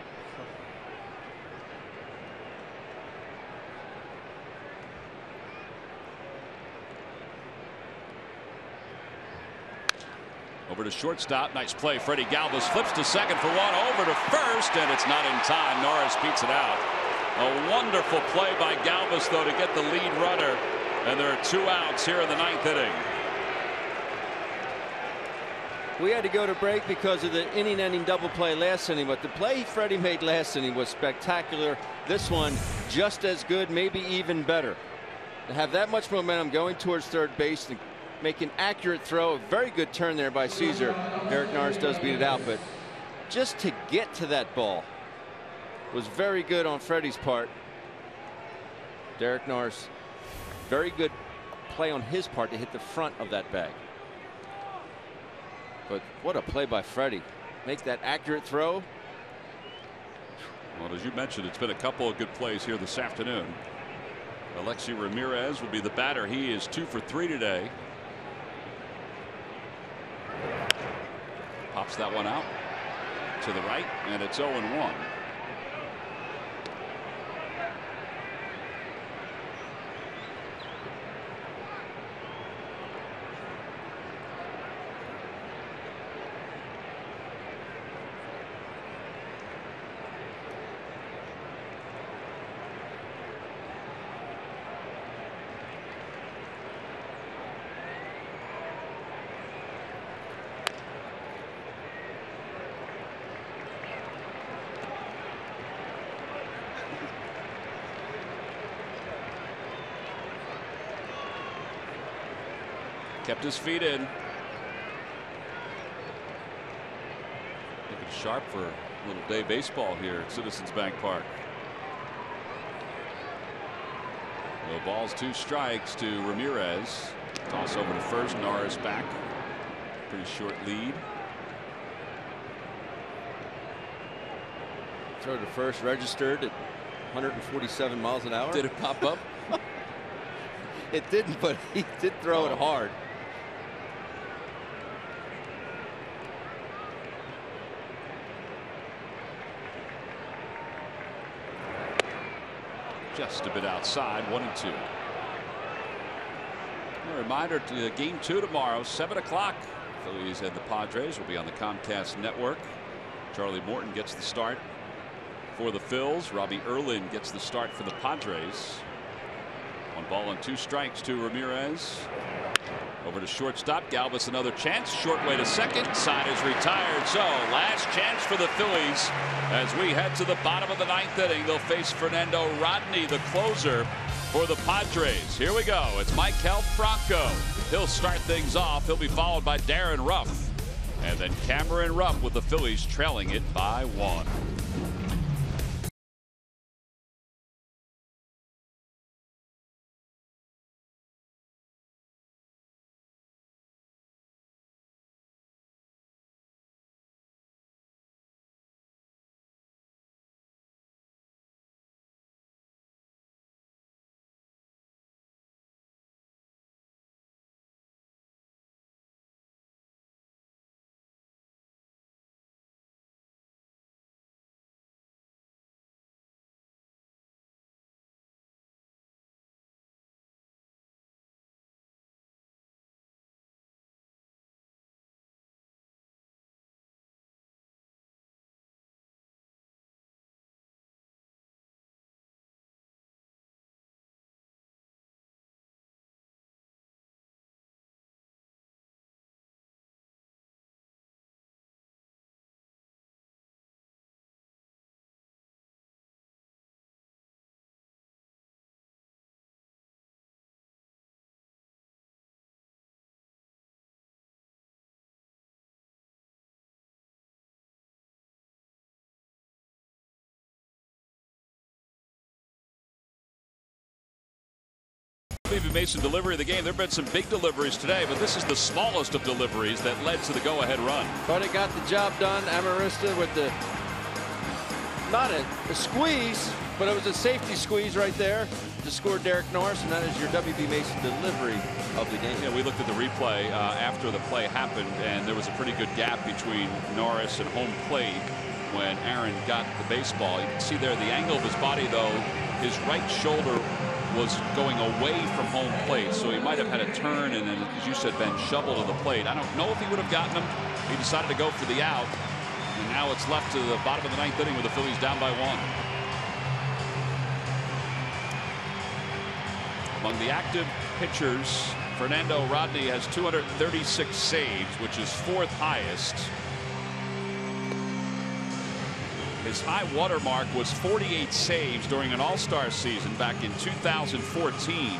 Over to shortstop. Nice play. Freddie Galvis flips to second for 1. Over to first, and it's not in time. Norris beats it out. A wonderful play by Galvis, though, to get the lead runner. And there are 2 outs here in the ninth inning. We had to go to break because of the inning-ending double play last inning, but the play Freddie made last inning was spectacular. This one just as good, maybe even better. To have that much momentum going towards third base and make an accurate throw, a very good turn there by Caesar. Derek Norris does beat it out, but just to get to that ball was very good on Freddie's part. Derek Norris, very good play on his part to hit the front of that bag. But what a play by Freddie. Make that accurate throw. Well, as you mentioned, it's been a couple of good plays here this afternoon. Alexi Ramirez will be the batter. He is 2 for 3 today. Pops that one out to the right, and it's 0-1. Kept his feet in. Looking sharp for a little day baseball here at Citizens Bank Park. No balls, 2 strikes to Ramirez. Toss over to first. Norris back. Pretty short lead. Throw to first, registered at 147 miles an hour. Did it pop up? It didn't, but he did throw it hard. Just a bit outside, 1-2. A reminder to game 2 tomorrow, 7 o'clock. Phillies and the Padres will be on the Comcast network. Charlie Morton gets the start for the Phils. Robbie Erlin gets the start for the Padres. 1 ball and 2 strikes to Ramirez. Over to shortstop. Galvis another chance. Short way to second. Side is retired. So last chance for the Phillies as we head to the bottom of the 9th inning. They'll face Fernando Rodney, the closer for the Padres. Here we go. It's Maikel Franco. He'll start things off. He'll be followed by Darren Ruff. And then Cameron Rupp with the Phillies trailing it by 1. We've made some delivery of the game. There have been some big deliveries today, but this is the smallest of deliveries that led to the go-ahead run. But it got the job done. Amarista with the not a squeeze, but it was a safety squeeze right there to score Derek Norris, and that is your W.B. Mason delivery of the game. Yeah, we looked at the replay after the play happened, and there was a pretty good gap between Norris and home plate when Aaron got the baseball. You can see there the angle of his body, though. His right shoulder was going away from home plate, so he might have had a turn and then, as you said, Ben, shovel to the plate. I don't know if he would have gotten him. He decided to go for the out, and now it's left to the bottom of the 9th inning with the Phillies down by 1. Among the active pitchers, Fernando Rodney has 236 saves, which is 4th highest. His high water mark was 48 saves during an all-star season back in 2014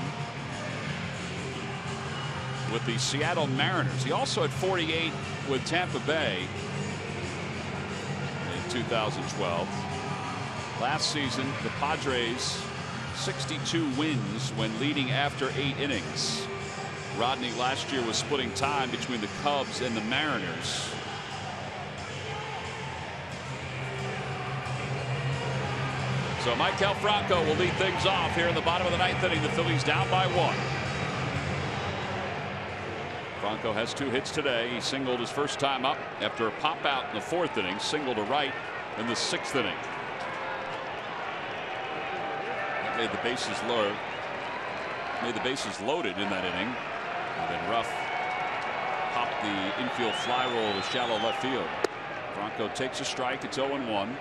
with the Seattle Mariners. He also had 48 with Tampa Bay in 2012. Last season, the Padres 62 wins when leading after 8 innings. Rodney last year was splitting time between the Cubs and the Mariners. So Maikel Franco will lead things off here in the bottom of the 9th inning. The Phillies down by 1. Franco has 2 hits today. He singled his first time up after a pop out in the 4th inning, single to right in the 6th inning. That made the bases loaded in that inning. And then Ruff popped the infield fly roll to shallow left field. Franco takes a strike. It's 0-1.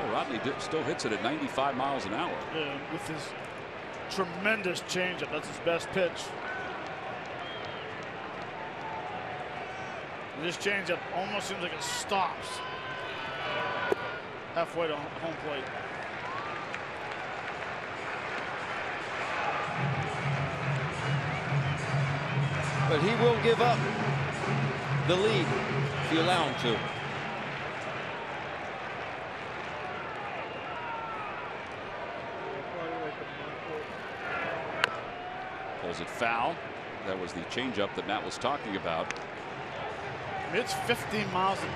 Oh, Rodney still hits it at 95 miles an hour. Yeah, with his tremendous changeup. That's his best pitch. And this changeup almost seems like it stops halfway to home plate. But he will give up the lead if you allow him to. Pulls it foul. That was the changeup that Matt was talking about. I mean, it's 15 miles an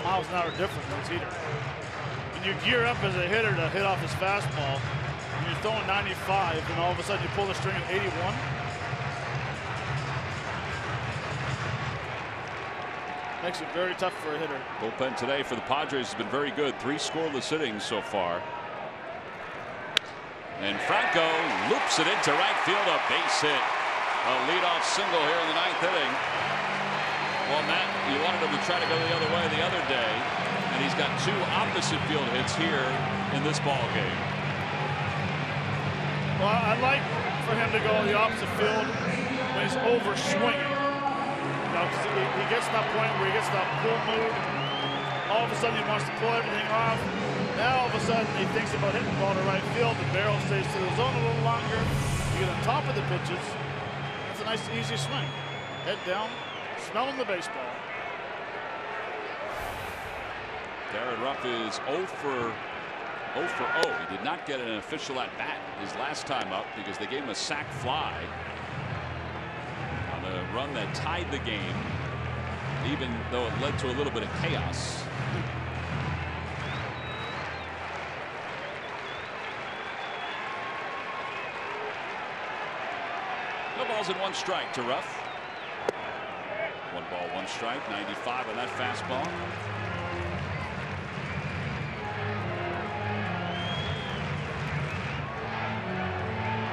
hour difference than his heater. When you gear up as a hitter to hit off his fastball, and you're throwing 95, and all of a sudden you pull the string at 81. Makes it very tough for a hitter. Bullpen today for the Padres has been very good. 3 scoreless innings so far. And Franco loops it into right field, a base hit. A leadoff single here in the 9th inning. Well, Matt, you wanted him to try to go the other way the other day, and he's got 2 opposite field hits here in this ball game. Well, I like for him to go the opposite field when he's over swinging. You know, 'cause he gets to that point where he gets that pull mood. All of a sudden he wants to pull everything off. Now all of a sudden he thinks about hitting the ball to right field. The barrel stays to the zone a little longer. You get on top of the pitches. That's a nice easy swing. Head down, smelling the baseball. Darren Ruff is 0 for 0. He did not get an official at bat his last time up because they gave him a sac fly on the run that tied the game, even though it led to a little bit of chaos. No balls and 1 strike to Ruff. 1 ball, 1 strike, 95 on that fastball.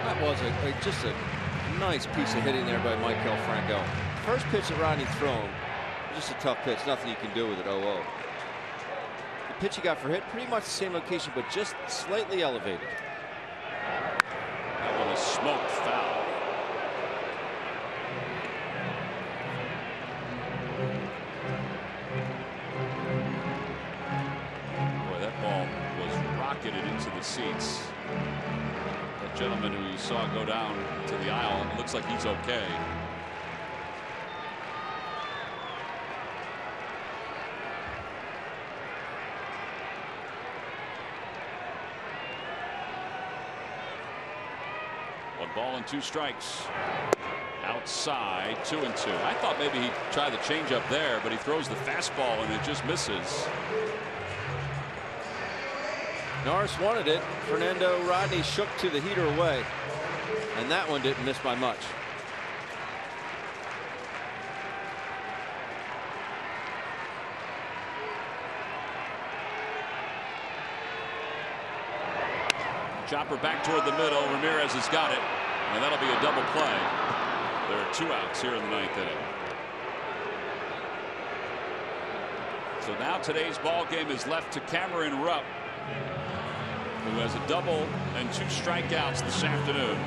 That was just a nice piece of hitting there by Maikel Franco. First pitch that Rodney thrown, just a tough pitch. Nothing you can do with it. 0-0. The pitch he got for hit, pretty much the same location, but just slightly elevated. That one is smoked foul. Boy, that ball was rocketed into the seats. That gentleman who you saw go down to the aisle, it looks like he's okay. One ball and 2 strikes. Outside, 2-2. I thought maybe he'd try the changeup there, but he throws the fastball and it just misses. Norris wanted it. Fernando Rodney shook to the heater away, and that one didn't miss by much. Chopper back toward the middle. Ramirez has got it, and that'll be a double play. There are 2 outs here in the 9th inning. So now today's ball game is left to Cameron Rupp, who has a double and 2 strikeouts this afternoon.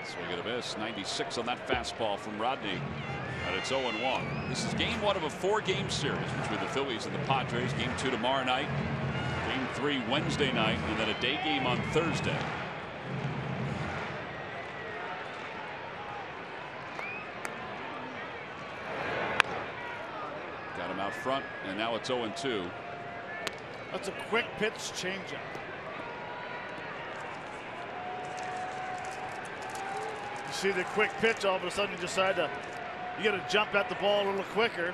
Swing and a miss. 96 on that fastball from Rodney. And it's 0-1. This is game 1 of a 4-game series between the Phillies and the Padres. Game 2 tomorrow night. Game 3 Wednesday night. And then a day game on Thursday. Got him out front. And now it's 0-2. That's a quick pitch changeup. See the quick pitch, all of a sudden you decide to you got to jump at the ball a little quicker,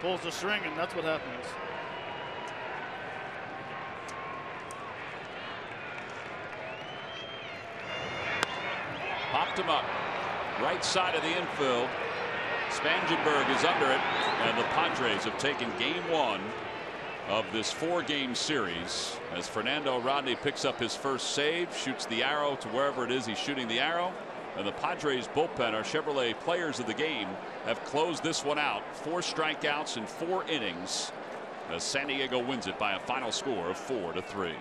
pulls the string, and that's what happens. Popped him up right side of the infield. Spangenberg is under it, and the Padres have taken game 1 of this 4-game series as Fernando Rodney picks up his first save, shoots the arrow to wherever it is he's shooting the arrow. And the Padres bullpen, our Chevrolet players of the game, have closed this one out. 4 strikeouts in 4 innings as San Diego wins it by a final score of 4-3.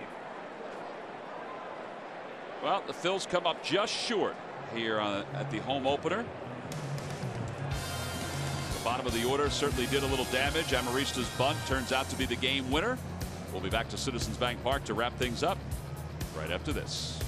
Well, the Phils come up just short here at the home opener. The bottom of the order certainly did a little damage. Amarista's bunt turns out to be the game winner. We'll be back to Citizens Bank Park to wrap things up right after this.